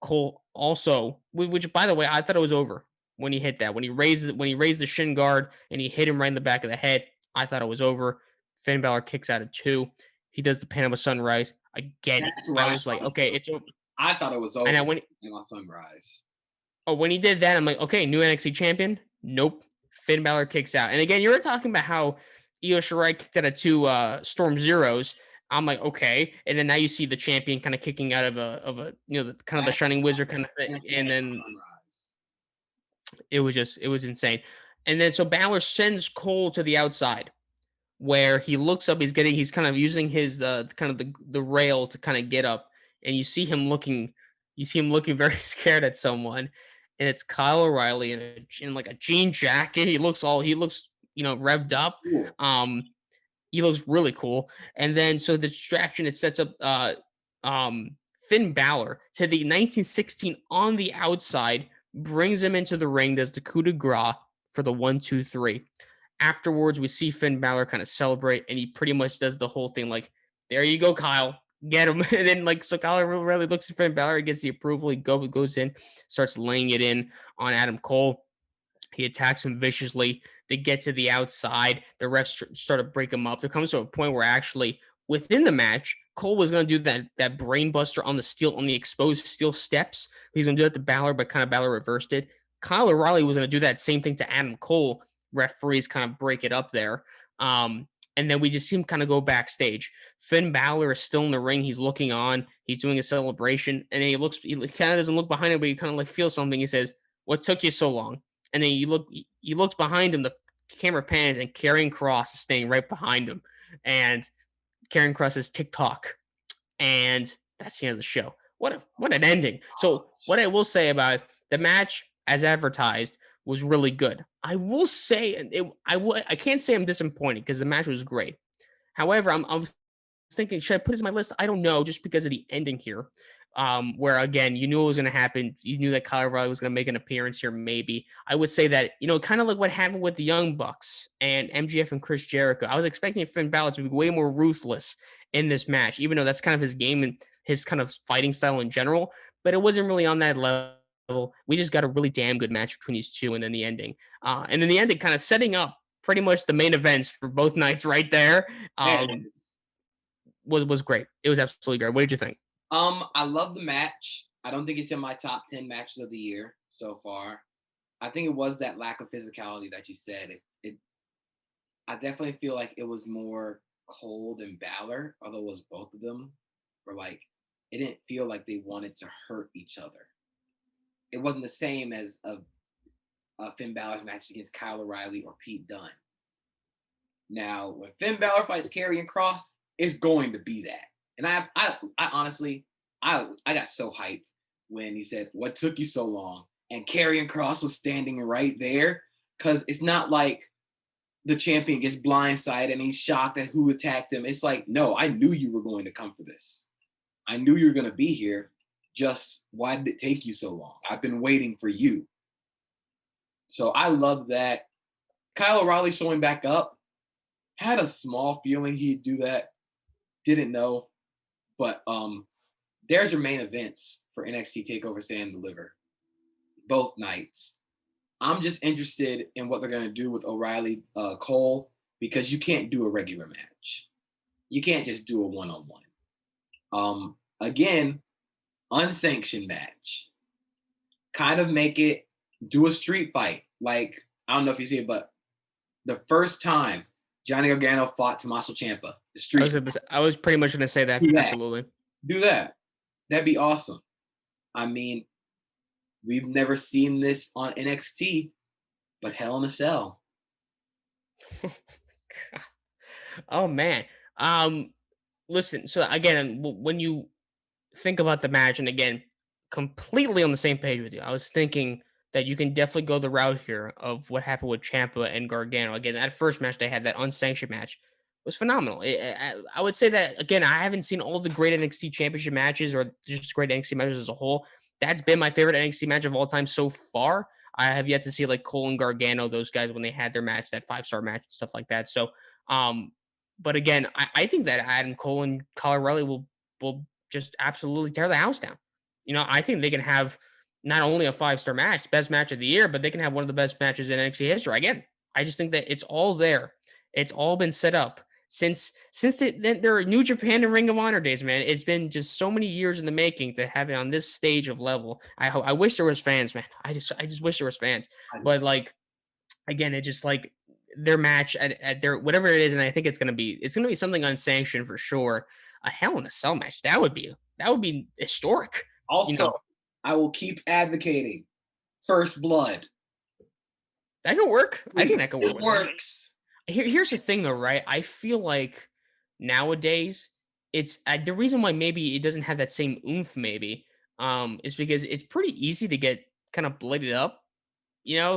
Cole also, which by the way, I thought it was over when he hit that. When he raised the shin guard and he hit him right in the back of the head, I thought it was over. Finn Balor kicks out at 2. He does the Panama Sunrise. Again, That's what I I was like, thought. okay, it's over. I thought it was over And I went, in my sunrise. oh, when he did that, I'm like, okay, new NXT champion. Nope. Finn Balor kicks out. And again, you were talking about how Io Shirai kicked out of 2 Storm Zeros. I'm like, okay. And then now you see the champion kind of kicking out of a kind of the That's Shining Wizard kind of thing. my And then sunrise. it was insane. And then so Balor sends Cole to the outside where he looks up, he's kind of using his kind of the rail to kind of get up, and you see him looking very scared at someone, and it's Kyle O'Reilly in like a jean jacket. He looks revved up. Cool. He looks really cool. And then so the distraction, it sets up Finn Balor to the 1916 on the outside, brings him into the ring, does the coup de grace for the 1, 2, 3. Afterwards, we see Finn Balor kind of celebrate, and he pretty much does the whole thing like, "There you go, Kyle, get him." And then so Kyle really looks at Finn Balor, gets the approval, he goes in, starts laying it in on Adam Cole. He attacks him viciously. They get to the outside. The refs start to break him up. There comes to a point where actually within the match, Cole was going to do that brain buster on the exposed steel steps. He's going to do that to Balor, but kind of Balor reversed it. Kyle O'Reilly was going to do that same thing to Adam Cole. Referees kind of break it up there. And then we just see him kind of go backstage. Finn Balor is still in the ring. He's looking on. He's doing a celebration. And then he kind of doesn't look behind him, but he kind of like feels something. He says, "What took you so long?" And then he looks behind him, the camera pans, and Karrion Kross is staying right behind him. And Karrion Kross says TikTok. And that's the end of the show. What an ending. So what I will say about the match as advertised was really good. I will say I can't say I'm disappointed because the match was great. However, I was thinking, should I put this in my list? I don't know, just because of the ending here. Where again, you knew it was going to happen. You knew that Kyle O'Reilly was going to make an appearance here. Maybe I would say that kind of like what happened with the Young Bucks and MGF and Chris Jericho. I was expecting Finn Balor to be way more ruthless in this match, even though that's kind of his game and his kind of fighting style in general. But it wasn't really on that level. We just got a really damn good match between these two, and then the ending, kind of setting up pretty much the main events for both nights right there. Yes. Was great. It was absolutely great. What did you think? I love the match. I don't think it's in my top 10 matches of the year so far. I think it was that lack of physicality that you said. I definitely feel like it was more Cole than Balor, although it was both of them. Or like, it didn't feel like they wanted to hurt each other. It wasn't the same as Finn Balor's matches against Kyle O'Reilly or Pete Dunne. Now, when Finn Balor fights Karrion Kross, it's going to be that. And I honestly, I got so hyped when he said, "What took you so long?" And Karrion Kross was standing right there, because it's not like the champion gets blindsided and he's shocked at who attacked him. It's like, no, I knew you were going to come for this. I knew you were going to be here. Just why did it take you so long? I've been waiting for you. So I love that. Kyle O'Reilly showing back up. Had a small feeling he'd do that. Didn't know. But there's your main events for NXT Takeover Stand and Deliver. Both nights. I'm just interested in what they're going to do with O'Reilly Cole, because you can't do a regular match. You can't just do a one-on-one. Again, unsanctioned match. Kind of make it, do a street fight. Like, I don't know if you see it, but the first time Johnny Gargano fought Tommaso Ciampa, the street fight, I was pretty much going to say that. do that. Absolutely. Do that. That'd be awesome. I mean, we've never seen this on NXT, but Hell in a Cell. Oh man. Listen. So again, when you think about the match, and again, completely on the same page with you. I was thinking that you can definitely go the route here of what happened with Ciampa and Gargano. Again, that first match they had, that unsanctioned match, was phenomenal. I would say that again, I haven't seen all the great NXT Championship matches or just great NXT matches as a whole. That's been my favorite NXT match of all time so far. I have yet to see like Cole and Gargano, those guys when they had their match, that 5-star match and stuff like that. So, but again, I think that Adam Cole and Kyle O'Reilly will just absolutely tear the house down. You know, I think they can have not only a 5-star match, best match of the year, but they can have one of the best matches in NXT history. Again, I just think that it's all there. It's all been set up since their New Japan and Ring of Honor days, man. It's been just so many years in the making to have it on this stage of level. I wish there was fans, man. I just wish there was fans. But like again, it just like their match at their whatever it is, and I think it's gonna be something unsanctioned for sure. A Hell in a Cell match, that would be historic. You Also, know, I will keep advocating First Blood. that could work. I think Please, that could work it with that. works. Here's the thing, though, right? I feel like nowadays it's the reason why maybe it doesn't have that same oomph, maybe, is because it's pretty easy to get kind of bladed up.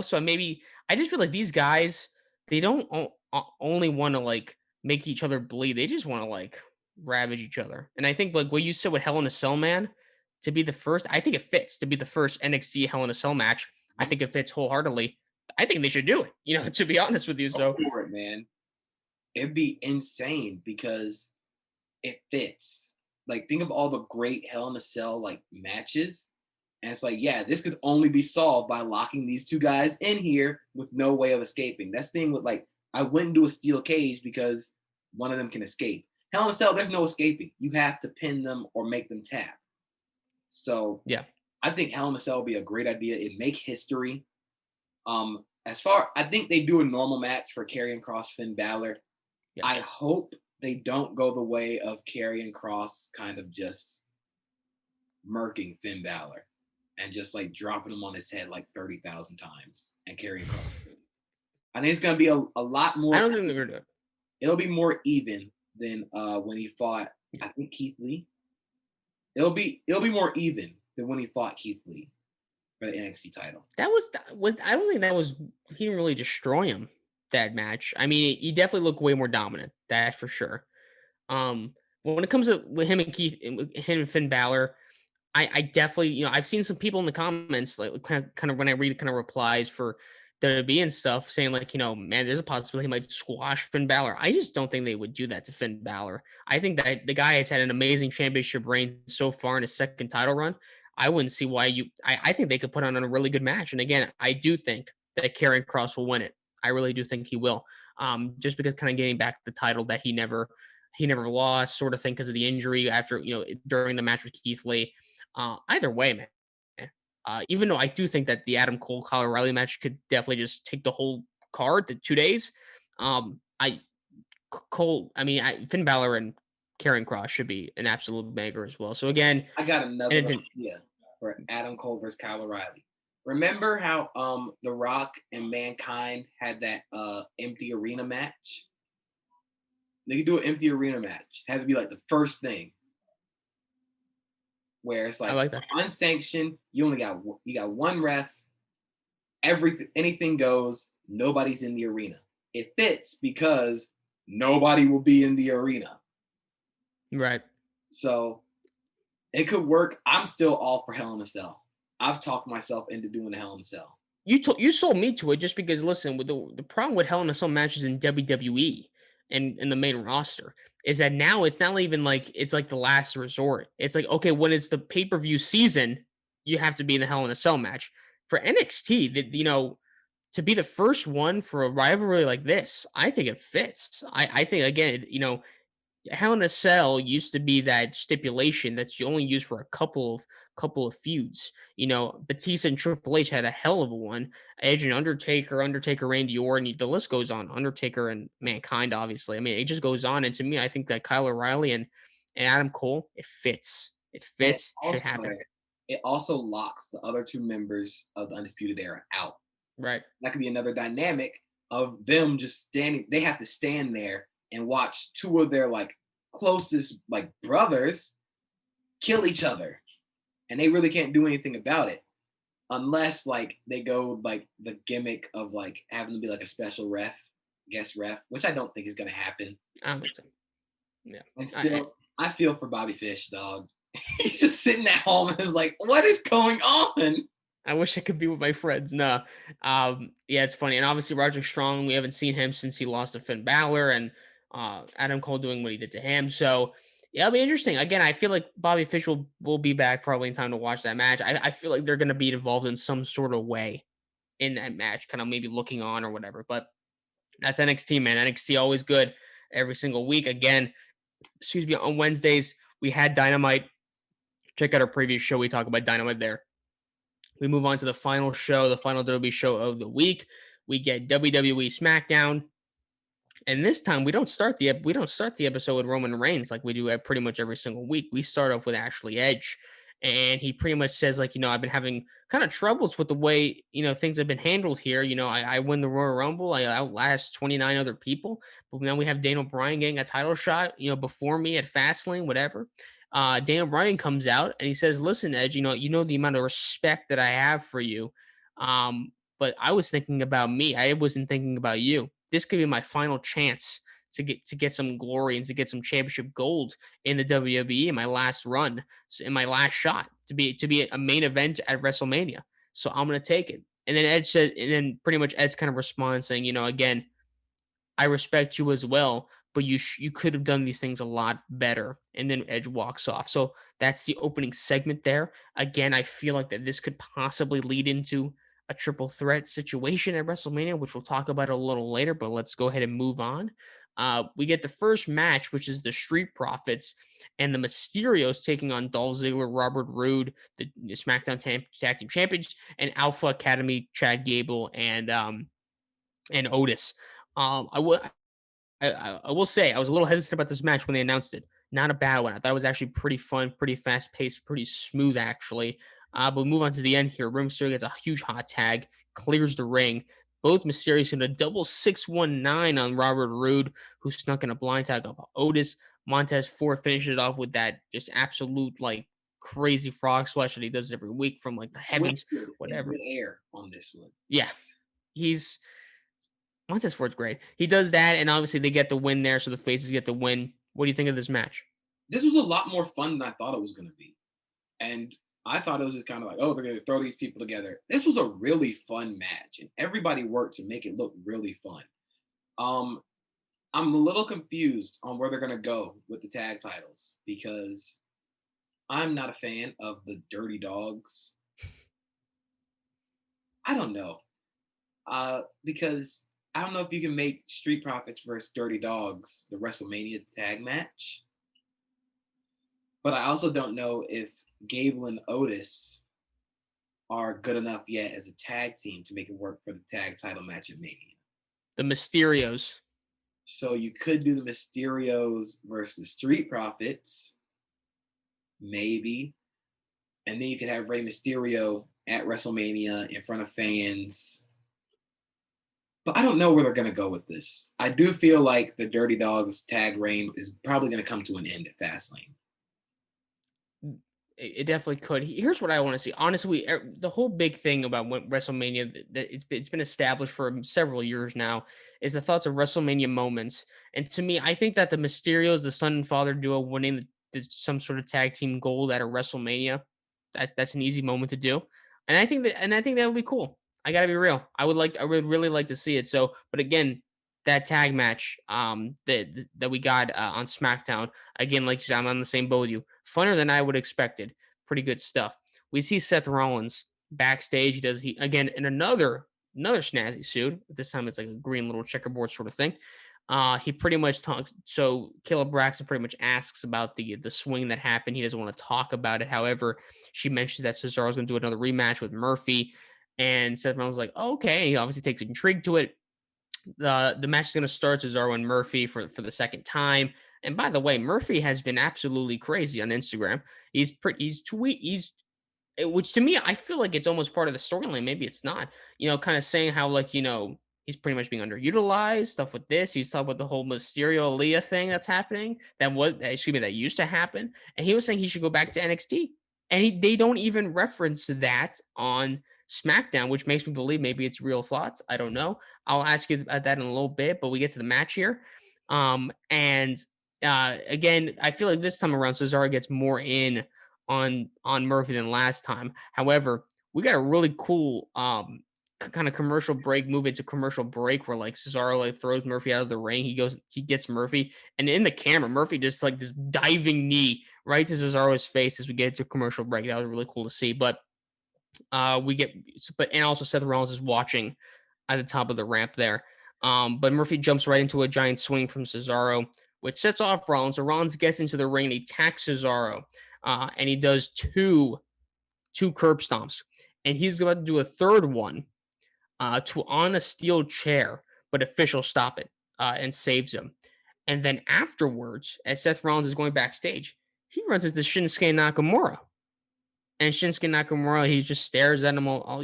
So maybe I just feel like these guys, they don't only want to like make each other bleed. They just want to like ravage each other. And I think like what you said with Hell in a Cell, man, to be the first, I think it fits to be the first NXT Hell in a Cell match. I think it fits wholeheartedly. I think they should do it, to be honest with you. Go So for it, man. It'd be insane because it fits. Like, think of all the great Hell in a Cell like matches. And it's like, yeah, this could only be solved by locking these two guys in here with no way of escaping. That's the thing with like, I wouldn't do a steel cage because one of them can escape. Hell in a Cell, there's no escaping. You have to pin them or make them tap. So yeah, I think Hell in a Cell would be a great idea. It make history. I think they do a normal match for Karrion Kross, Finn Balor. yeah. I hope they don't go the way of Karrion Kross kind of just murking Finn Balor and just like dropping him on his head like 30,000 times and Karrion Kross. I think it's gonna be a lot more. I don't think they're gonna do it. It'll be more even than when he fought, I think, Keith Lee. It'll be more even than when he fought Keith Lee for the NXT title. That was I don't think that was he didn't really destroy him that match. I mean, he definitely looked way more dominant. That's for sure. But when it comes to with him and him and Finn Balor, I definitely, I've seen some people in the comments, like kind of when I read kind of replies for WWE and stuff, saying like, man, there's a possibility he might squash Finn Balor. I just don't think they would do that to Finn Balor. I think that the guy has had an amazing championship reign so far in his second title run. I wouldn't see why I think they could put on a really good match. And again, I do think that Karrion Kross will win it. I really do think he will. Just because kind of getting back the title that he never he never lost, sort of thing, because of the injury after during the match with Keith Lee. Either way, man. Even though I do think that the Adam Cole Kyle O'Reilly match could definitely just take the whole card, the 2 days. I Cole, I mean, Finn Balor and Karrion Kross should be an absolute banger as well. So again, I got and another it didn't. idea for Adam Cole versus Kyle O'Reilly. Remember how The Rock and Mankind had that empty arena match? They could do an empty arena match. It had to be like the first thing where it's I like like that. unsanctioned. You got one ref. Everything, anything goes. Nobody's in the arena. It fits because nobody will be in the arena. Right. So it could work. I'm still all for Hell in a Cell. I've talked myself into doing a Hell in a Cell. You sold me to it just because listen, with the problem with Hell in a Cell matches in WWE and in the main roster is that now it's not even like it's like the last resort. It's like, okay, when it's the pay-per-view season, you have to be in the Hell in a Cell match. For NXT, to be the first one for a rivalry like this, I think it fits. I think again, Hell in a Cell used to be that stipulation that's only used for a couple of feuds. Batista and Triple H had a hell of a one. Edge and Undertaker, Randy Orton, the list goes on. Undertaker and Mankind, obviously. I mean, it just goes on. And to me, I think that Kyle O'Reilly and Adam Cole, it fits. It And fits. Should happen. it also locks the other two members of the Undisputed Era out. Right. That could be another dynamic of them just standing. They have to stand there and watch two of their like closest like brothers kill each other, and they really can't do anything about it unless like they go like the gimmick of like having to be like a special guest ref, which I don't think is gonna happen. I don't think so. Yeah. And I, still, I feel for Bobby Fish, dog. He's just sitting at home and is like, "What is going on?" I wish I could be with my friends. No. Yeah, it's funny. And obviously Roger Strong, we haven't seen him since he lost to Finn Balor and Adam Cole doing what he did to him. So yeah, it'll be interesting. Again, I feel like Bobby Fish will be back probably in time to watch that match. I feel like they're gonna be involved in some sort of way in that match, kind of maybe looking on or whatever. But that's NXT, man. NXT always good every single week. Again, excuse me, on Wednesdays, we had Dynamite. Check out our previous show. We talk about Dynamite there. We move on to the final show, the final WWE show of the week. We get WWE SmackDown, and this time we don't start the episode with Roman Reigns like we do at pretty much every single week. We start off with Ashley Edge, and he pretty much says like, I've been having kind of troubles with the way things have been handled here. I win the Royal Rumble, I outlast 29 other people, but now we have Daniel Bryan getting a title shot, before me at Fastlane, whatever. Daniel Bryan comes out and he says, "Listen, Edge, you know the amount of respect that I have for you, but I was thinking about me. I wasn't thinking about you. This could be my final chance to get some glory and to get some championship gold in the WWE in my last run, in my last shot to be a main event at WrestleMania. So I'm gonna take it." And then Edge said, and then pretty much Edge kind of responds saying, again, I respect you as well, but you could have done these things a lot better. And then Edge walks off. So that's the opening segment there. Again, I feel like that this could possibly lead into a triple threat situation at WrestleMania, which we'll talk about a little later. But let's go ahead and move on. We get the first match, which is the Street Profits and the Mysterios taking on Dolph Ziggler, Robert Roode, the SmackDown Tag Team Champions, and Alpha Academy, Chad Gable, and Otis. I will I will say I was a little hesitant about this match when they announced it. Not a bad one. I thought it was actually pretty fun, pretty fast paced, pretty smooth actually. But we move on to the end here. Rey Mysterio gets a huge hot tag, clears the ring. Both Mysterios in a double 619 on Robert Roode, who snuck in a blind tag of Otis. Montez Ford finishes it off with that just absolute like crazy frog splash that he does every week from like the heavens, Twisted in whatever. midair on this one. Yeah, he's Montez Ford's great. He does that, and obviously they get the win there, so the faces get the win. What do you think of this match? This was a lot more fun than I thought it was going to be. And I thought it was just kind of like, oh, they're going to throw these people together. This was a really fun match, and everybody worked to make it look really fun. I'm a little confused on where they're going to go with the tag titles because I'm not a fan of the Dirty Dogs. I don't know. Because I don't know if you can make Street Profits versus Dirty Dogs the WrestleMania tag match, but I also don't know if Gable and Otis are good enough yet as a tag team to make it work for the tag title match at Mania. The Mysterios. So you could do the Mysterios versus the Street Profits, maybe, and then you could have Rey Mysterio at WrestleMania in front of fans. But I don't know where they're going to go with this. I do feel like the Dirty Dogs tag reign is probably going to come to an end at Fastlane. It definitely could. Here's what I want to see. Honestly, the whole big thing about what WrestleMania that it's been established for several years now is the thoughts of WrestleMania moments. And to me, I think that the Mysterios, the son and father duo, winning some sort of tag team gold at a WrestleMania, that's an easy moment to do. And I think that would be cool. I got to be real. I would really like to see it. So, but again, that tag match that we got on SmackDown, again, like you said, I'm on the same boat with you. Funner than I would expected. Pretty good stuff. We see Seth Rollins backstage. He again in another snazzy suit. This time it's like a green little checkerboard sort of thing. He pretty much talks. So Caleb Braxton pretty much asks about the swing that happened. He doesn't want to talk about it. However, she mentions that Cesaro's going to do another rematch with Murphy, and Seth Rollins is like, oh, okay. He obviously takes intrigue to it. The match is going to start Cesaro and Murphy for the second time. And by the way, Murphy has been absolutely crazy on Instagram. He's which to me I feel like it's almost part of the storyline. Maybe it's not. Kind of saying how like he's pretty much being underutilized. Stuff with this. He's talking about the whole Mysterio Aaliyah thing that's happening. That used to happen. And he was saying he should go back to NXT. And they don't even reference that on SmackDown, which makes me believe maybe it's real thoughts. I don't know. I'll ask you about that in a little bit, but we get to the match here. And again, I feel like this time around, Cesaro gets more in on Murphy than last time. However, we got a really cool kind of commercial break move into commercial break where like Cesaro like throws Murphy out of the ring. He gets Murphy, and in the camera, Murphy just like this diving knee right to Cesaro's face as we get to commercial break. That was really cool to see. But and also Seth Rollins is watching at the top of the ramp there. But Murphy jumps right into a giant swing from Cesaro, which sets off Rollins. So Rollins gets into the ring and he attacks Cesaro, and he does two curb stomps, and he's about to do a third one to on a steel chair, but officials stop it and saves him. And then afterwards, as Seth Rollins is going backstage, he runs into Shinsuke Nakamura. And Shinsuke Nakamura, he just stares at him all.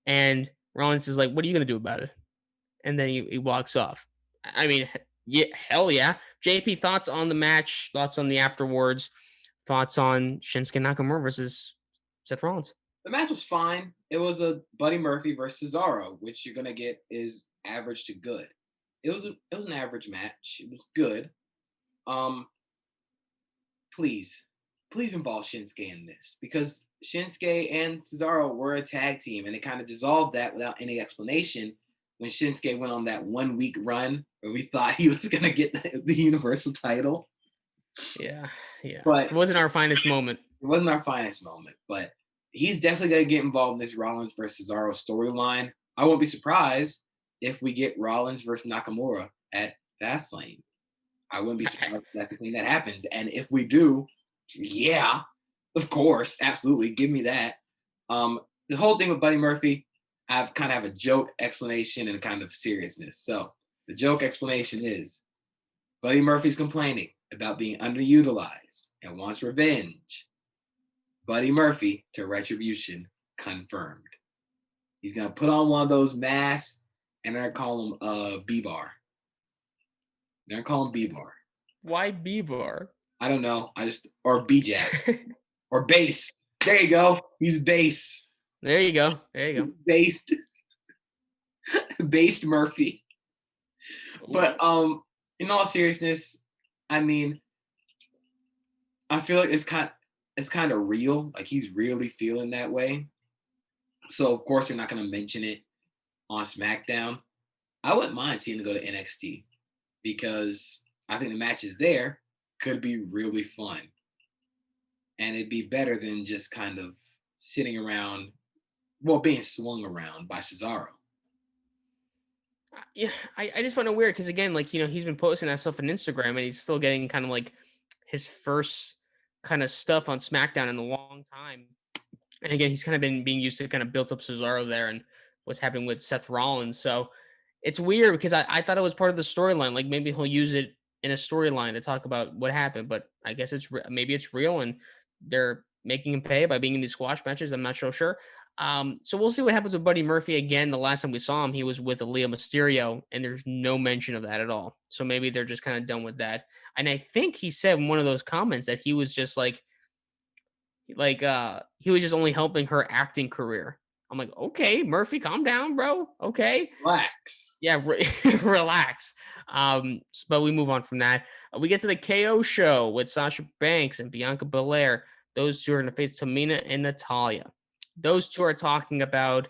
And Rollins is like, "What are you gonna do about it?" And then he walks off. I mean, yeah, hell yeah. JP, thoughts on the match? Thoughts on the afterwards? Thoughts on Shinsuke Nakamura versus Seth Rollins? The match was fine. It was a Buddy Murphy versus Cesaro, which you're gonna get is average to good. It was an average match. It was good. Um, please, please involve Shinsuke in this because Shinsuke and Cesaro were a tag team, and it kind of dissolved that without any explanation when Shinsuke went on that 1 week run where we thought he was gonna get the Universal title. Yeah, yeah. But It wasn't our finest moment. it wasn't our finest moment, but he's definitely going to get involved in this Rollins versus Cesaro storyline. I won't be surprised if we get Rollins versus Nakamura at Fastlane. I wouldn't be surprised if that's the thing that happens. And if we do, yeah, of course, absolutely, give me that. The whole thing with Buddy Murphy, I kind of have a joke explanation and a kind of seriousness. So the joke explanation is Buddy Murphy's complaining about being underutilized and wants revenge. Buddy Murphy to Retribution confirmed. He's gonna put on one of those masks and they're gonna call him B-Bar. They're gonna call him B-Bar. Why B-Bar? I don't know. Or B-Jack. Or Base. There you go. He's Base. There you go. There you go. Based. Based Murphy. But in all seriousness, I mean, I feel like it's kind of real. Like he's really feeling that way. So of course they're not going to mention it on SmackDown. I wouldn't mind seeing him go to NXT because I think the matches there could be really fun, and it'd be better than just kind of sitting around, well, being swung around by Cesaro. Yeah, I just find it weird because again, like he's been posting that stuff on Instagram, and he's still getting kind of like his first kind of stuff on SmackDown in a long time. And again, he's kind of been being used to kind of built up Cesaro there and what's happening with Seth Rollins. So it's weird because I thought it was part of the storyline. Like maybe he'll use it in a storyline to talk about what happened, but I guess maybe it's real and they're making him pay by being in these squash matches. I'm not so sure. So we'll see what happens with Buddy Murphy again. The last time we saw him, he was with Aaliyah Mysterio, and there's no mention of that at all. So maybe they're just kind of done with that. And I think he said in one of those comments that he was just he was just only helping her acting career. I'm like, okay, Murphy, calm down, bro. Okay. Relax. Yeah, relax. But we move on from that. We get to the KO show with Sasha Banks and Bianca Belair. Those two are going to face Tamina and Natalia. Those two are talking about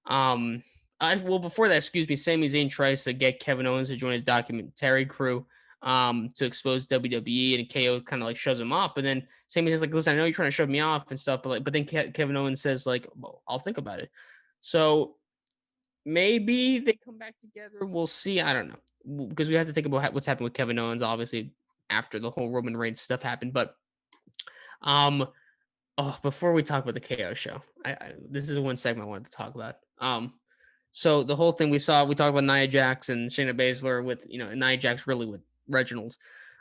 um, well, before that, excuse me, Sami Zayn tries to get Kevin Owens to join his documentary crew to expose WWE, and KO kind of like shoves him off. But then Sami Zayn's like, "Listen, I know you're trying to shove me off and stuff, but then Kevin Owens says like, well, I'll think about it." So maybe they come back together. We'll see. I don't know because we have to think about what's happened with Kevin Owens, obviously after the whole Roman Reigns stuff happened. But um, oh, before we talk about the KO show, this is one segment I wanted to talk about. So the whole thing we talked about Nia Jax and Shayna Baszler with Nia Jax really with Reginald.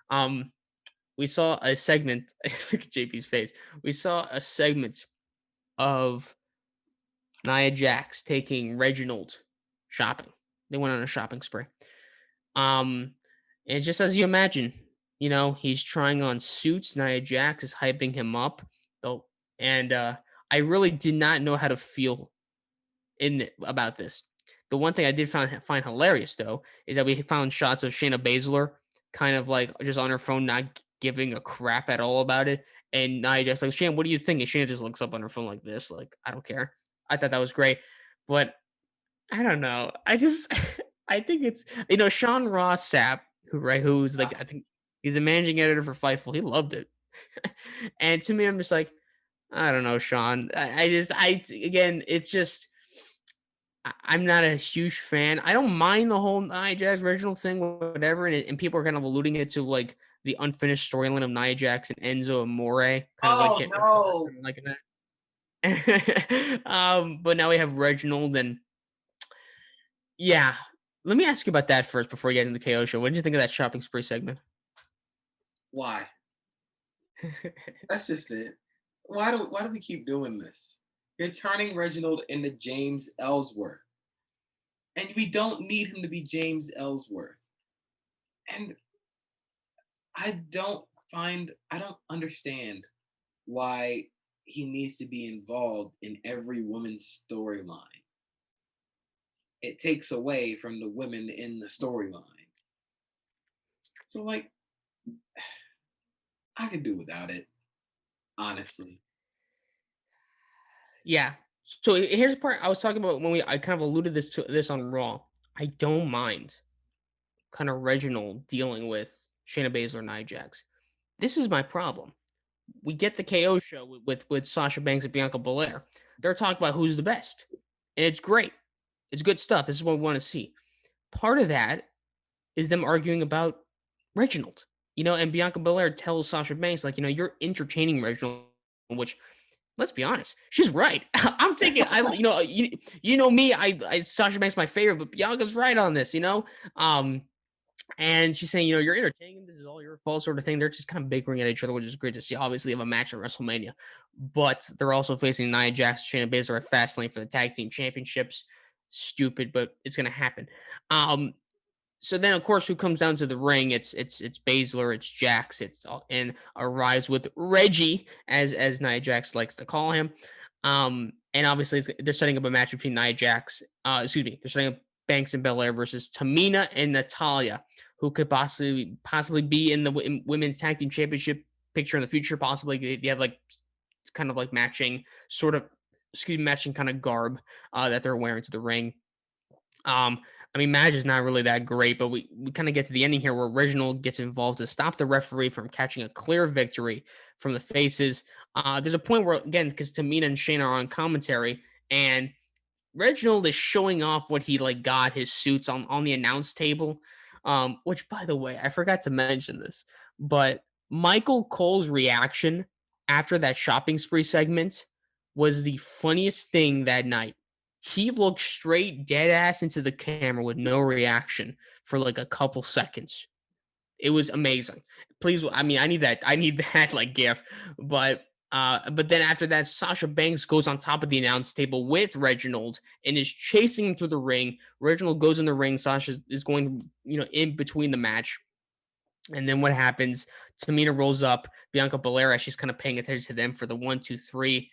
Um, we saw a segment. Look at JP's face. We saw a segment of Nia Jax taking Reginald shopping. They went on a shopping spree. Um, and just as you imagine, he's trying on suits. Nia Jax is hyping him up, though, and I really did not know how to feel about this. The one thing I did find hilarious though is that we found shots of Shayna Baszler kind of like just on her phone, not giving a crap at all about it. And Nia Jax like, Shayna, what do you think? And Shayna just looks up on her phone like this, like, I don't care. I thought that was great. But I don't know. I just I think it's Sean Ross Sapp, who's like I think he's a managing editor for Fightful. He loved it. And to me, I'm just like, I don't know, Sean. Again, it's just I'm not a huge fan. I don't mind the whole Nia Jax original thing, whatever, and people are kind of alluding it to like the unfinished storyline of Nia Jax and Enzo Amore, kind of like Oh hit no. like that. But now we have Reginald and yeah. Let me ask you about that first before we get into the KO show. What did you think of that shopping spree segment? Why? That's just it. Why do we keep doing this? You're turning Reginald into James Ellsworth. And we don't need him to be James Ellsworth. And I don't understand why he needs to be involved in every woman's storyline. It takes away from the women in the storyline. So like I could do without it, honestly. Yeah. So here's the part I was talking about when I kind of alluded to this on Raw. I don't mind kind of Reginald dealing with Shayna Baszler and Nia Jax. This is my problem. We get the KO show with Sasha Banks and Bianca Belair. They're talking about who's the best, and it's great. It's good stuff. This is what we want to see. Part of that is them arguing about Reginald. And Bianca Belair tells Sasha Banks, like, you're entertaining Reginald, which let's be honest, she's right. I'm taking you know me, Sasha Banks my favorite, but Bianca's right on this. Um and she's saying, you're entertaining. This is all your fault, sort of thing. They're just kind of bickering at each other, which is great to see. Obviously, have a match at WrestleMania, but they're also facing Nia Jax, Shayna Baszler at Fastlane for the tag team championships. Stupid, but it's gonna happen. So then, of course, who comes down to the ring? It's Baszler, it's Jax, and arrives with Reggie, as Nia Jax likes to call him. And obviously they're setting up a match between Nia Jax. They're setting up Banks and Belair versus Tamina and Natalia, who could possibly be in the women's tag team championship picture in the future. Possibly, you have like kind of like matching kind of garb that they're wearing to the ring. I mean, match is not really that great, but we kind of get to the ending here where Reginald gets involved to stop the referee from catching a clear victory from the faces. There's a point where, again, because Tamina and Shayna are on commentary, and Reginald is showing off what he like got his suits on the announce table. Which by the way, I forgot to mention this, but Michael Cole's reaction after that shopping spree segment was the funniest thing that night. He looked straight dead ass into the camera with no reaction for like a couple seconds. It was amazing. Please, I mean, I need that. I need that like gif. But then after that, Sasha Banks goes on top of the announce table with Reginald and is chasing him through the ring. Reginald goes in the ring. Sasha is going, in between the match. And then what happens? Tamina rolls up Bianca Belair as she's kind of paying attention to them for the 1, 2, 3.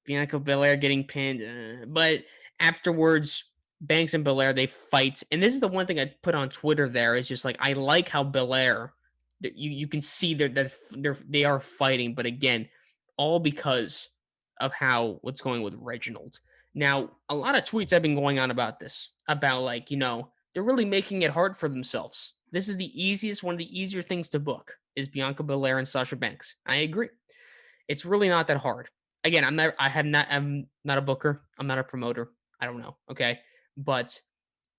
Bianca Belair getting pinned. But afterwards, Banks and Belair they fight, and this is the one thing I put on Twitter. There is just like I like how Belair, you can see they are fighting, but again, all because of how what's going with Reginald. Now, a lot of tweets have been going on about this, about like they're really making it hard for themselves. This is the easiest, one of the easier things to book is Bianca Belair and Sasha Banks. I agree. It's really not that hard. Again, I'm not a booker. I'm not a promoter. I don't know. Okay. But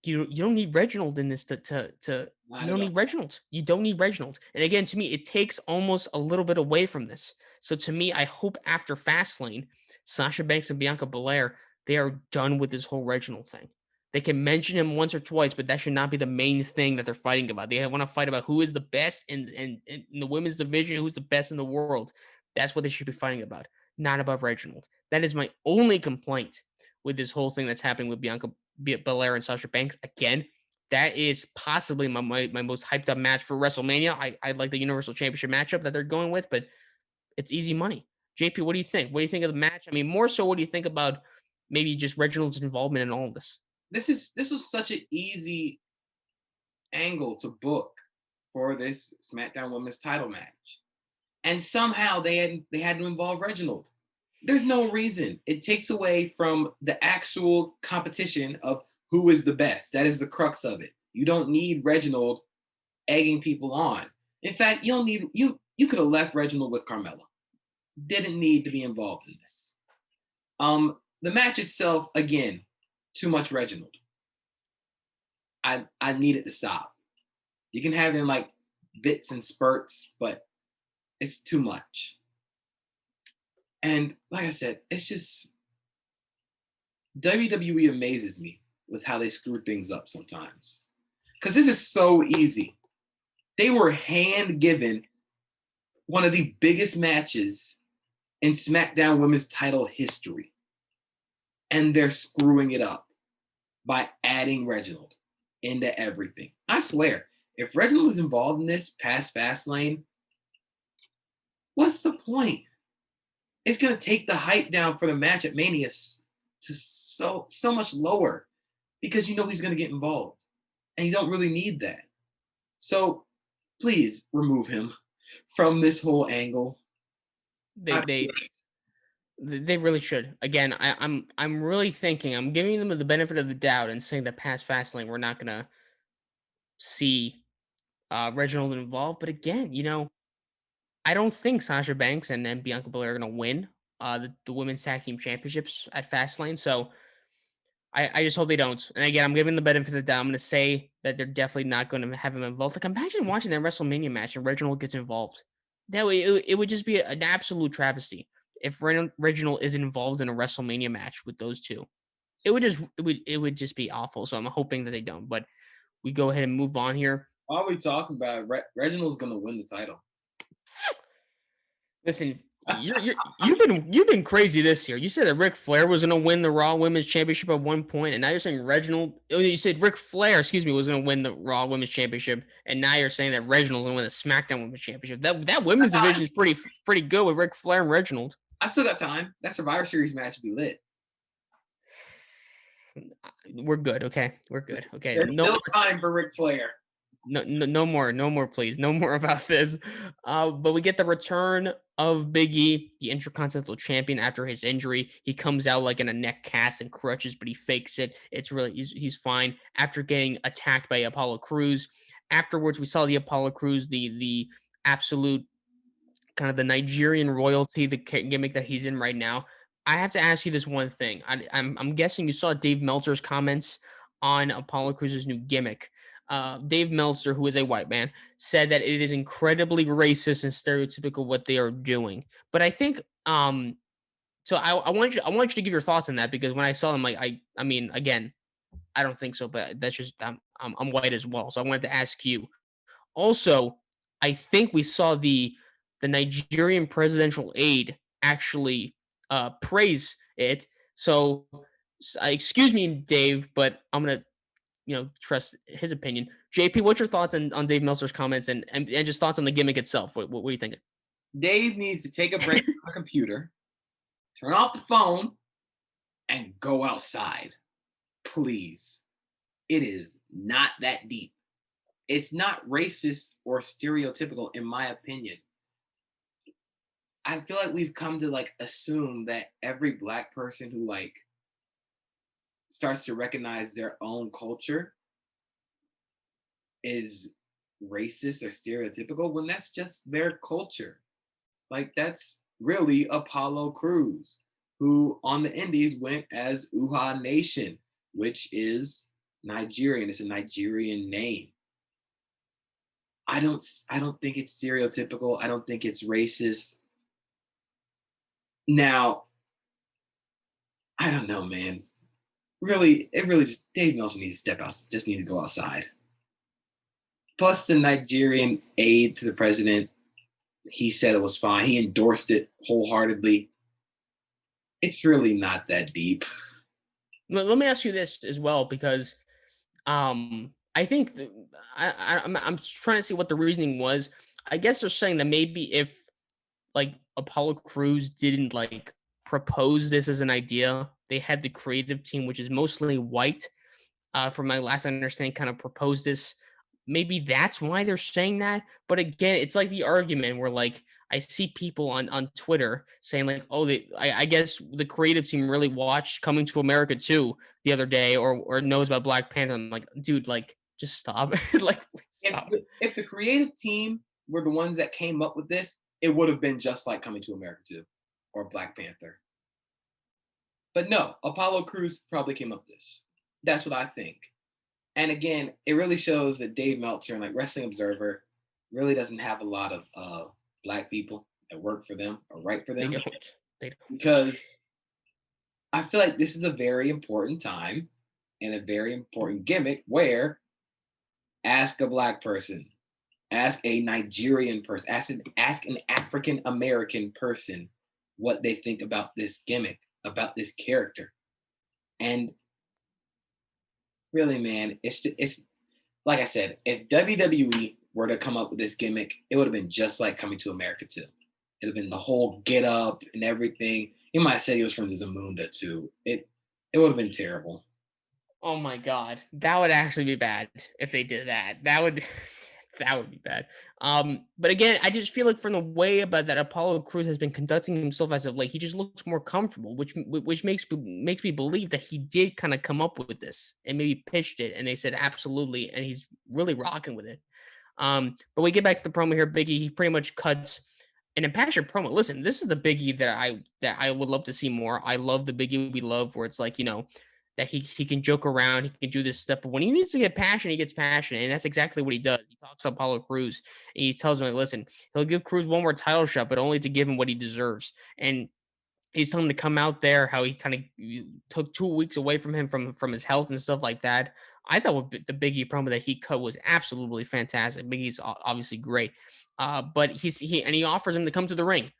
you don't need Reginald in this to Not you at don't all. need Reginald. You don't need Reginald. And again, to me, it takes almost a little bit away from this. So to me, I hope after Fastlane, Sasha Banks and Bianca Belair, they are done with this whole Reginald thing. They can mention him once or twice, but that should not be the main thing that they're fighting about. They want to fight about who is the best in the women's division, who's the best in the world. That's what they should be fighting about, not about Reginald. That is my only complaint with this whole thing that's happening with Bianca Belair and Sasha Banks. Again, that is possibly my most hyped up match for WrestleMania. I like the Universal Championship matchup that they're going with, but it's easy money. JP, what do you think? What do you think of the match? I mean, more so, what do you think about maybe just Reginald's involvement in all of this? This was such an easy angle to book for this SmackDown Women's Title match, and somehow they had to involve Reginald. There's no reason. It takes away from the actual competition of who is the best. That is the crux of it. You don't need Reginald egging people on. In fact, you don't need you could have left Reginald with Carmella. Didn't need to be involved in this. The match itself, again, too much Reginald. I need it to stop. You can have him like bits and spurts, but it's too much. And like I said, it's just WWE amazes me with how they screw things up sometimes. Because this is so easy. They were hand given one of the biggest matches in SmackDown Women's Title history. And they're screwing it up by adding Reginald into everything. I swear, if Reginald was involved in this past Fastlane, what's the point? It's going to take the hype down for the match at Mania to so much lower because you know he's going to get involved. And you don't really need that. So please remove him from this whole angle. They they they really should. Again, I'm really thinking. I'm giving them the benefit of the doubt and saying that past Fastlane we're not gonna see Reginald involved. But again, I don't think Sasha Banks and Bianca Belair are gonna win the women's tag team championships at Fastlane. So I just hope they don't. And again, I'm giving the benefit of the doubt. I'm going to say that they're definitely not going to have him involved. Like, imagine watching that WrestleMania match and Reginald gets involved. That way, it would just be an absolute travesty if Reginald is involved in a WrestleMania match with those two. It would just be awful. So I'm hoping that they don't. But we go ahead and move on here. All we talking about, Reginald's going to win the title. Listen, you've been crazy this year. You said that Ric Flair was going to win the Raw Women's Championship at one point, and now you're saying Reginald. Oh, you said Ric Flair, excuse me, was going to win the Raw Women's Championship, and now you're saying that Reginald's going to win the SmackDown Women's Championship. That women's division is pretty good with Ric Flair and Reginald. I still got time. That Survivor Series match will be lit. We're good, okay? We're good, okay? There's still time for Ric Flair. No more, please. No more about this. But we get the return of Big E, the Intercontinental Champion, after his injury. He comes out like in a neck cast and crutches, but he fakes it. It's really he's fine after getting attacked by Apollo Crews. Afterwards, we saw the Apollo Crews, the absolute kind of the Nigerian royalty, the gimmick that he's in right now. I have to ask you this one thing. I'm guessing you saw Dave Meltzer's comments on Apollo Crews' new gimmick. Dave Meltzer, who is a white man, said that it is incredibly racist and stereotypical what they are doing. But I think so I want you to give your thoughts on that because when I saw them, like I mean again, I don't think so, but that's just I'm white as well. So I wanted to ask you. Also, I think we saw the Nigerian presidential aide actually praise it. So excuse me, Dave, but I'm gonna trust his opinion. JP, what's your thoughts on Dave Meltzer's comments and just thoughts on the gimmick itself? What are you thinking? Dave needs to take a break from the computer, turn off the phone, and go outside. Please. It is not that deep. It's not racist or stereotypical, in my opinion. I feel like we've come to like assume that every black person who like starts to recognize their own culture is racist or stereotypical when that's just their culture. Like that's really Apollo Crews, who on the Indies went as Uha Nation, which is Nigerian. It's a Nigerian name. I don't think it's stereotypical. I don't think it's racist. Now, I don't know, man. Really, it really just Dave Nelson needs to step out, just need to go outside. Plus the Nigerian aide to the president, he said it was fine. He endorsed it wholeheartedly. It's really not that deep. Let me ask you this as well because I think I'm trying to see what the reasoning was. I guess they're saying that maybe if like Apollo Crews didn't like propose this as an idea, they had the creative team, which is mostly white, from my last understanding, kind of proposed this. Maybe that's why they're saying that. But again, it's like the argument where like I see people on Twitter saying like, oh, I guess the creative team really watched Coming to America too the other day, or knows about Black Panther. I'm like, dude, like just stop, like please stop. If the creative team were the ones that came up with this, it would have been just like Coming to America 2 or Black Panther. But no, Apollo Crews probably came up with this. That's what I think. And again, it really shows that Dave Meltzer and like Wrestling Observer really doesn't have a lot of black people that work for them or write for They them don't. They don't. because I feel like this is a very important time and a very important gimmick where ask a black person, ask a Nigerian person, ask an African American person what they think about this gimmick, about this character. And really, man, it's like I said, if WWE were to come up with this gimmick, it would have been just like Coming to America too. It'd have been the whole get up and everything. He might say he was from Zamunda too. It would have been terrible. Oh my god, that would actually be bad if they did that. That would that would be bad. But again, I just feel like from the way about that Apollo Crews has been conducting himself as of late, he just looks more comfortable, which makes me believe that he did kind of come up with this and maybe pitched it, and they said absolutely, and he's really rocking with it. But we get back to the promo here. Biggie, he pretty much cuts an impassioned promo. Listen, this is the Biggie that I would love to see more. I love the Biggie we love, where it's like that he can joke around, he can do this stuff, but when he needs to get passionate, he gets passionate, and that's exactly what he does. He talks up Apollo Crews, and he tells him, like, listen, he'll give Crews one more title shot, but only to give him what he deserves. And he's telling him to come out there, how he kind of took 2 weeks away from him from his health and stuff like that. I thought the Biggie promo that he cut was absolutely fantastic. Biggie's obviously great, but he offers him to come to the ring,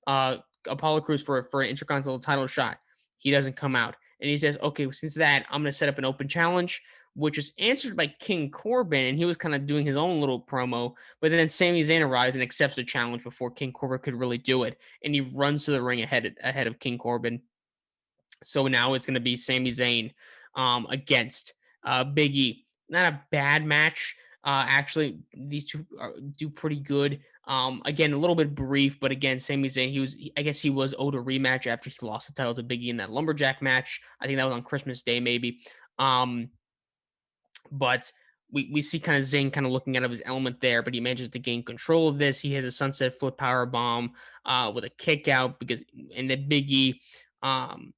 uh, Apollo Crews for an Intercontinental title shot. He doesn't come out, and he says, "Okay, well, since that, I'm going to set up an open challenge," which was answered by King Corbin, and he was kind of doing his own little promo. But then Sami Zayn arrives and accepts the challenge before King Corbin could really do it, and he runs to the ring ahead of King Corbin. So now it's going to be Sami Zayn against Big E. Not a bad match. Actually, these two do pretty good. Again, a little bit brief, but again, Sami Zayn, I guess he was owed a rematch after he lost the title to Big E in that lumberjack match. I think that was on Christmas Day, maybe. But we see kind of Zayn kind of looking out of his element there, but he manages to gain control of this. He has a sunset flip power bomb with a kick out and then Big E um,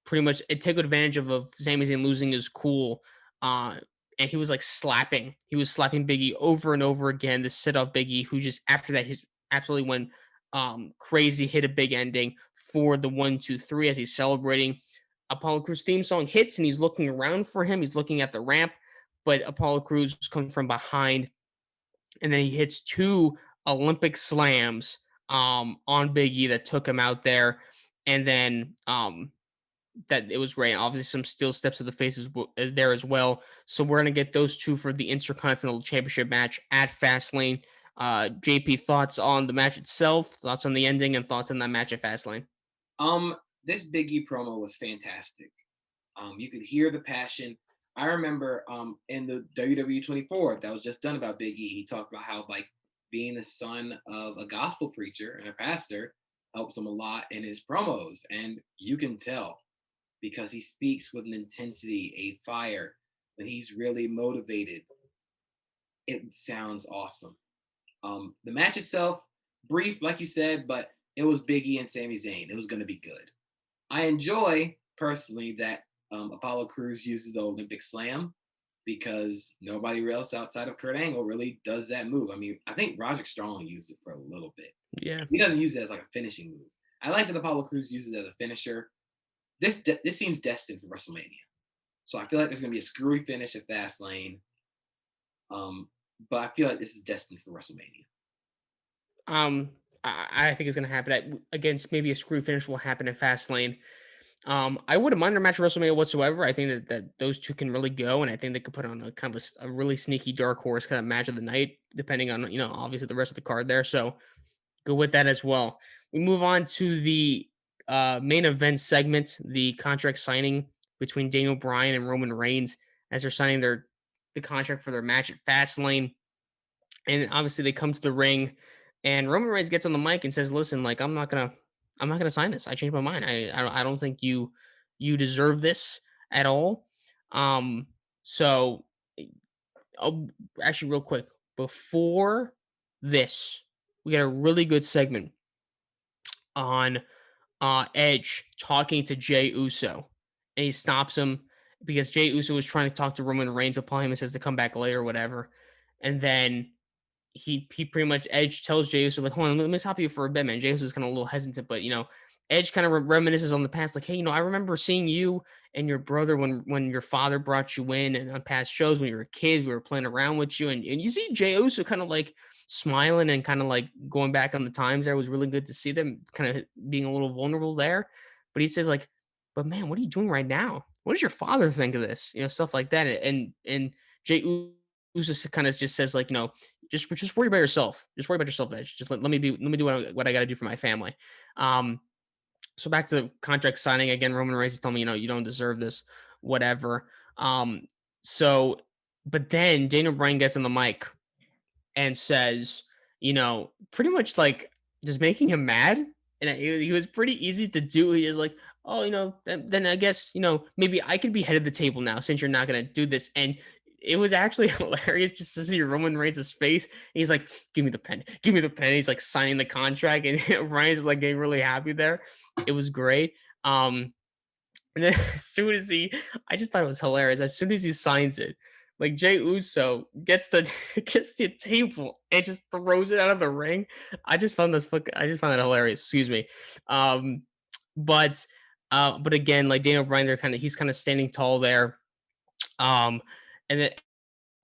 pretty much it took advantage of Sami Zayn losing his cool, uh, and he was like slapping. He was slapping Biggie over and over again to set off Biggie, who just after that he's absolutely went crazy, hit a big ending for the 1, 2, 3 as he's celebrating. Apollo Crews theme song hits and he's looking around for him. He's looking at the ramp, but Apollo Crews comes from behind and then he hits two Olympic slams on Big E that took him out there. And then that it was great. Obviously, some steel steps to the face is there as well. So we're gonna get those two for the Intercontinental Championship match at Fastlane. JP, thoughts on the match itself, thoughts on the ending, and thoughts on that match at Fastlane. This Biggie promo was fantastic. You could hear the passion. I remember in the WWE 24 that was just done about Biggie, he talked about how like being the son of a gospel preacher and a pastor helps him a lot in his promos, and you can tell because he speaks with an intensity, a fire. When he's really motivated, it sounds awesome. The match itself, brief, like you said, but it was Biggie and Sami Zayn. It was going to be good. I enjoy personally that Apollo Crews uses the Olympic Slam because nobody else outside of Kurt Angle really does that move. I mean, I think Roderick Strong used it for a little bit. Yeah. He doesn't use it as like a finishing move. I like that Apollo Crews uses it as a finisher. This seems destined for WrestleMania. So I feel like there's going to be a screwy finish at Fastlane. But I feel like this is destined for WrestleMania. I think it's gonna happen against maybe a screw finish will happen in Fastlane. I wouldn't mind a match at WrestleMania whatsoever. I think that those two can really go, and I think they could put on a kind of a really sneaky dark horse kind of match of the night, depending on obviously the rest of the card there. So go with that as well. We move on to the main event segment, the contract signing between Daniel Bryan and Roman Reigns as they're signing the contract for their match at Fastlane. And obviously they come to the ring and Roman Reigns gets on the mic and says, "Listen, like I'm not gonna sign this. I changed my mind. I don't think you deserve this at all." Um, so oh, actually, real quick before this, we got a really good segment on Edge talking to Jey Uso, and he stops him because Jey Uso was trying to talk to Roman Reigns, but Paul Heyman says to come back later or whatever, and then he pretty much Edge tells Jey Uso like, hold on, let me stop you for a bit, man. Jey Uso's kind of a little hesitant, but Edge kind of reminisces on the past, like, hey, I remember seeing you and your brother when your father brought you in and on past shows when you were a kid, we were playing around with you, and you see Jey Uso kind of like smiling and kind of like going back on the times there. It was really good to see them kind of being a little vulnerable there. But he says like, but man, what are you doing right now? What does your father think of this? Stuff like that. And Jey Uso kind of just says like, just worry about yourself. Just worry about yourself, Edge. Just let me do what I got to do for my family. Um, so back to contract signing again. Roman Reigns is telling me, you don't deserve this, whatever. So, but then Daniel Bryan gets on the mic and says, pretty much like just making him mad. And he was pretty easy to do. He is like, oh, then I guess, maybe I could be head of the table now since you're not going to do this. And it was actually hilarious just to see Roman Reigns' face. He's like, give me the pen. Give me the pen. He's like signing the contract. And Ryan's is like getting really happy there. It was great. And then as soon as I just thought it was hilarious. As soon as he signs it, like Jey Uso gets the gets the table and just throws it out of the ring. I just found that hilarious. Excuse me. Um, but again, like Daniel Bryan, he's kind of standing tall there. And then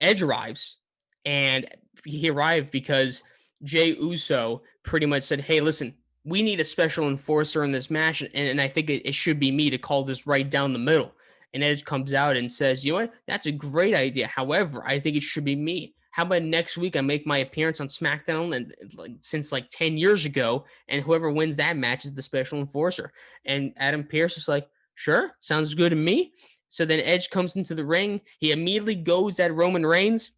Edge arrives, and he arrived because Jey Uso pretty much said, "Hey, listen, we need a special enforcer in this match, and I think it should be me to call this right down the middle." And Edge comes out and says, "You know what? That's a great idea. However, I think it should be me. How about next week I make my appearance on SmackDown and like since like 10 years ago, and whoever wins that match is the special enforcer." And Adam Pearce is like, "Sure, sounds good to me." So then Edge comes into the ring. He immediately goes at Roman Reigns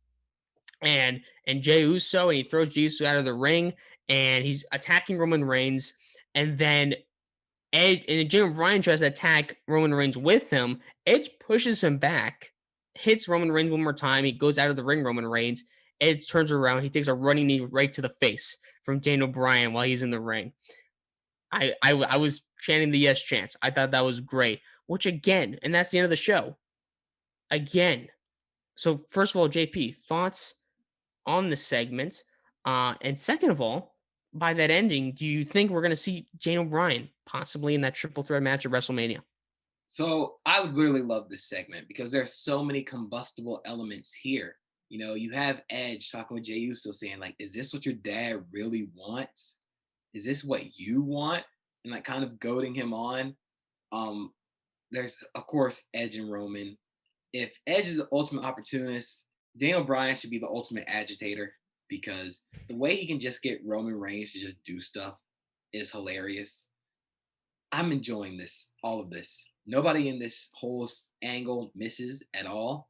and Jey Uso, and he throws Jey Uso out of the ring, and he's attacking Roman Reigns. And then Edge and Jay Bryan tries to attack Roman Reigns with him. Edge pushes him back, hits Roman Reigns one more time. He goes out of the ring, Roman Reigns. Edge turns around. He takes a running knee right to the face from Daniel Bryan while he's in the ring. I was chanting the yes chants. I thought that was great. Which again, and that's the end of the show. Again. So first of all, JP, thoughts on the segment? And second of all, by that ending, do you think we're going to see Daniel Bryan possibly in that triple threat match at WrestleMania? So I would really love this segment because there's so many combustible elements here. You have Edge talking with Jey Uso saying, like, is this what your dad really wants? Is this what you want? And like kind of goading him on. Um, there's of course Edge and Roman. If Edge is the ultimate opportunist, Daniel Bryan should be the ultimate agitator because the way he can just get Roman Reigns to just do stuff is hilarious. I'm enjoying this, all of this. Nobody in this whole angle misses at all.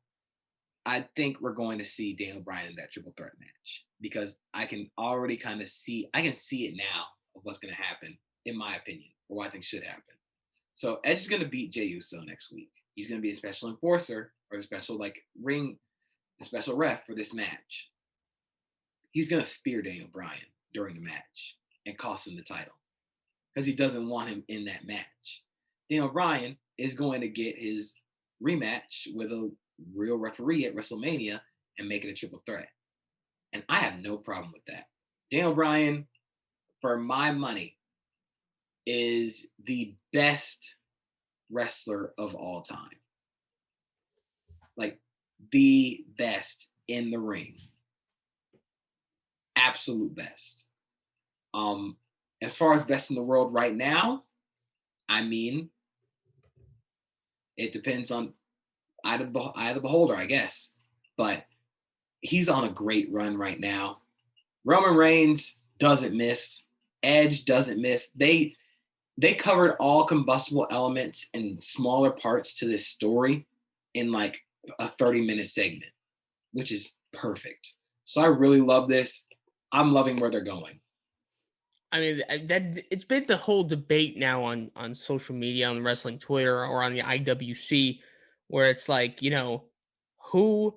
I think we're going to see Daniel Bryan in that triple threat match because I can already kind of I can see it now of what's going to happen, in my opinion, or what I think should happen. So Edge is going to beat Jey Uso next week. He's going to be a special enforcer or a special the special ref for this match. He's going to spear Daniel Bryan during the match and cost him the title because he doesn't want him in that match. Daniel Bryan is going to get his rematch with a real referee at WrestleMania and make it a triple threat. And I have no problem with that. Daniel Bryan, for my money, is the best wrestler of all time. Like the best in the ring. Absolute best. As far as best in the world right now, I mean, it depends on eye of the beholder, I guess. But he's on a great run right now. Roman Reigns doesn't miss. Edge doesn't miss. They covered all combustible elements and smaller parts to this story in like a 30-minute segment, which is perfect. So I really love this. I'm loving where they're going. I mean, that it's been the whole debate now on social media, on wrestling Twitter, or on the IWC, where it's like, who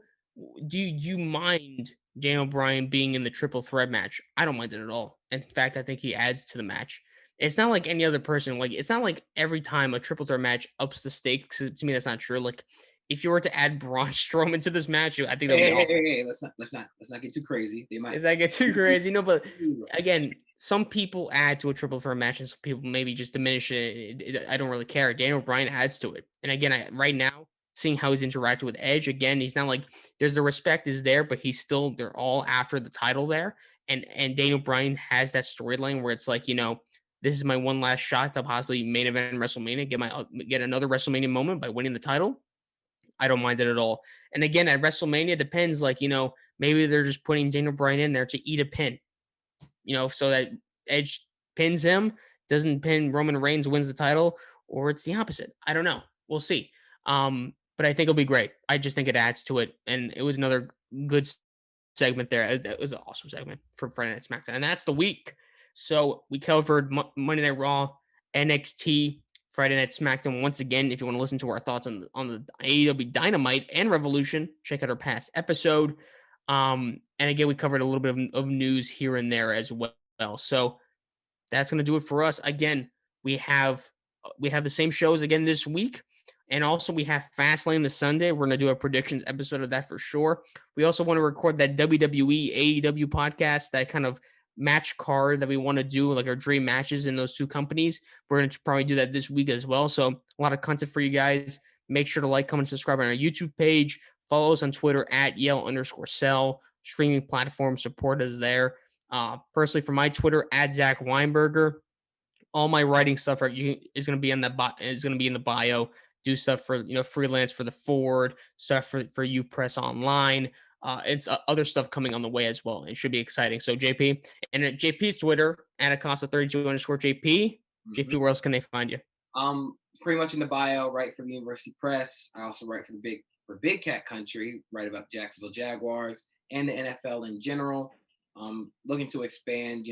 do you mind Daniel Bryan being in the triple threat match? I don't mind it at all. In fact, I think he adds to the match. It's not like any other person. Like, it's not like every time a triple threat match ups the stakes. To me, that's not true. Like, if you were to add Braun Strowman to this match, I think that would be awful. Hey, let's not get too crazy. They might. Is that get too crazy? No, but again, some people add to a triple threat match, and some people maybe just diminish it. I don't really care. Daniel Bryan adds to it, and again, right now, seeing how he's interacted with Edge, again, he's not like there's the respect is there, but they're all after the title there, and Daniel Bryan has that storyline where it's like, this is my one last shot to possibly main event WrestleMania, get another WrestleMania moment by winning the title. I don't mind it at all. And again, at WrestleMania, it depends. Like, maybe they're just putting Daniel Bryan in there to eat a pin, so that Edge pins him, doesn't pin Roman Reigns, wins the title, or it's the opposite. I don't know. We'll see. But I think it'll be great. I just think it adds to it. And it was another good segment there. It was an awesome segment for Friday Night SmackDown. And that's the week. So we covered Monday Night Raw, NXT, Friday Night SmackDown. Once again, if you want to listen to our thoughts on the AEW Dynamite and Revolution, check out our past episode. And again, we covered a little bit of news here and there as well. So that's going to do it for us. Again, we have the same shows again this week. And also we have Fastlane this Sunday. We're going to do a predictions episode of that for sure. We also want to record that WWE AEW podcast, that kind of match card that we want to do, like our dream matches in those two companies. We're going to probably do that this week as well. So a lot of content for you guys. Make sure to like, comment, subscribe on our YouTube page. Follow us on Twitter at Yell_Sell. Streaming platform support us there. Personally, for my Twitter at Zach Weinberger. All my writing stuff is going to be in the bio. Do stuff for freelance for the Ford, stuff for you press online. It's other stuff coming on the way as well. It should be exciting. So JP, and at JP's Twitter at Acosta32_JP. JP, where else can they find you? Pretty much in the bio. Write for the University Press. I also write for Big Cat Country. Write about Jacksonville Jaguars and the NFL in general. Looking to expand.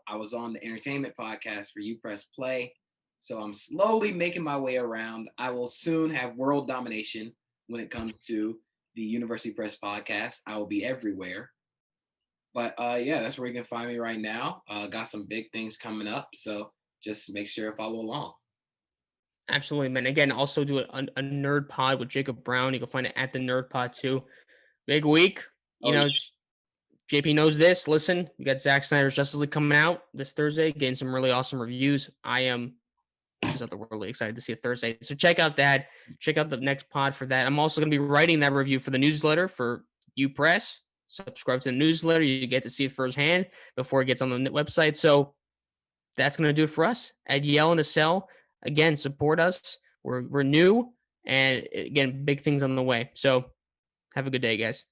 I was on the entertainment podcast for U Press Play. So I'm slowly making my way around. I will soon have world domination when it comes to the University Press podcast. I will be everywhere. But yeah, that's where you can find me right now. Got some big things coming up. So just make sure to follow along. Absolutely, man. Again, also do a nerd pod with Jacob Brown. You can find it at the nerd pod too. Big week. You Oh, know, yeah. JP knows this. Listen, we got Zack Snyder's Justice League coming out this Thursday, getting some really awesome reviews. I am just otherworldly excited to see it Thursday. So check out that. Check out the next pod for that. I'm also going to be writing that review for the newsletter for U Press. Subscribe to the newsletter. You get to see it firsthand before it gets on the website. So that's going to do it for us at Yell in a Cell. Again, support us. We're new. And again, big things on the way. So have a good day, guys.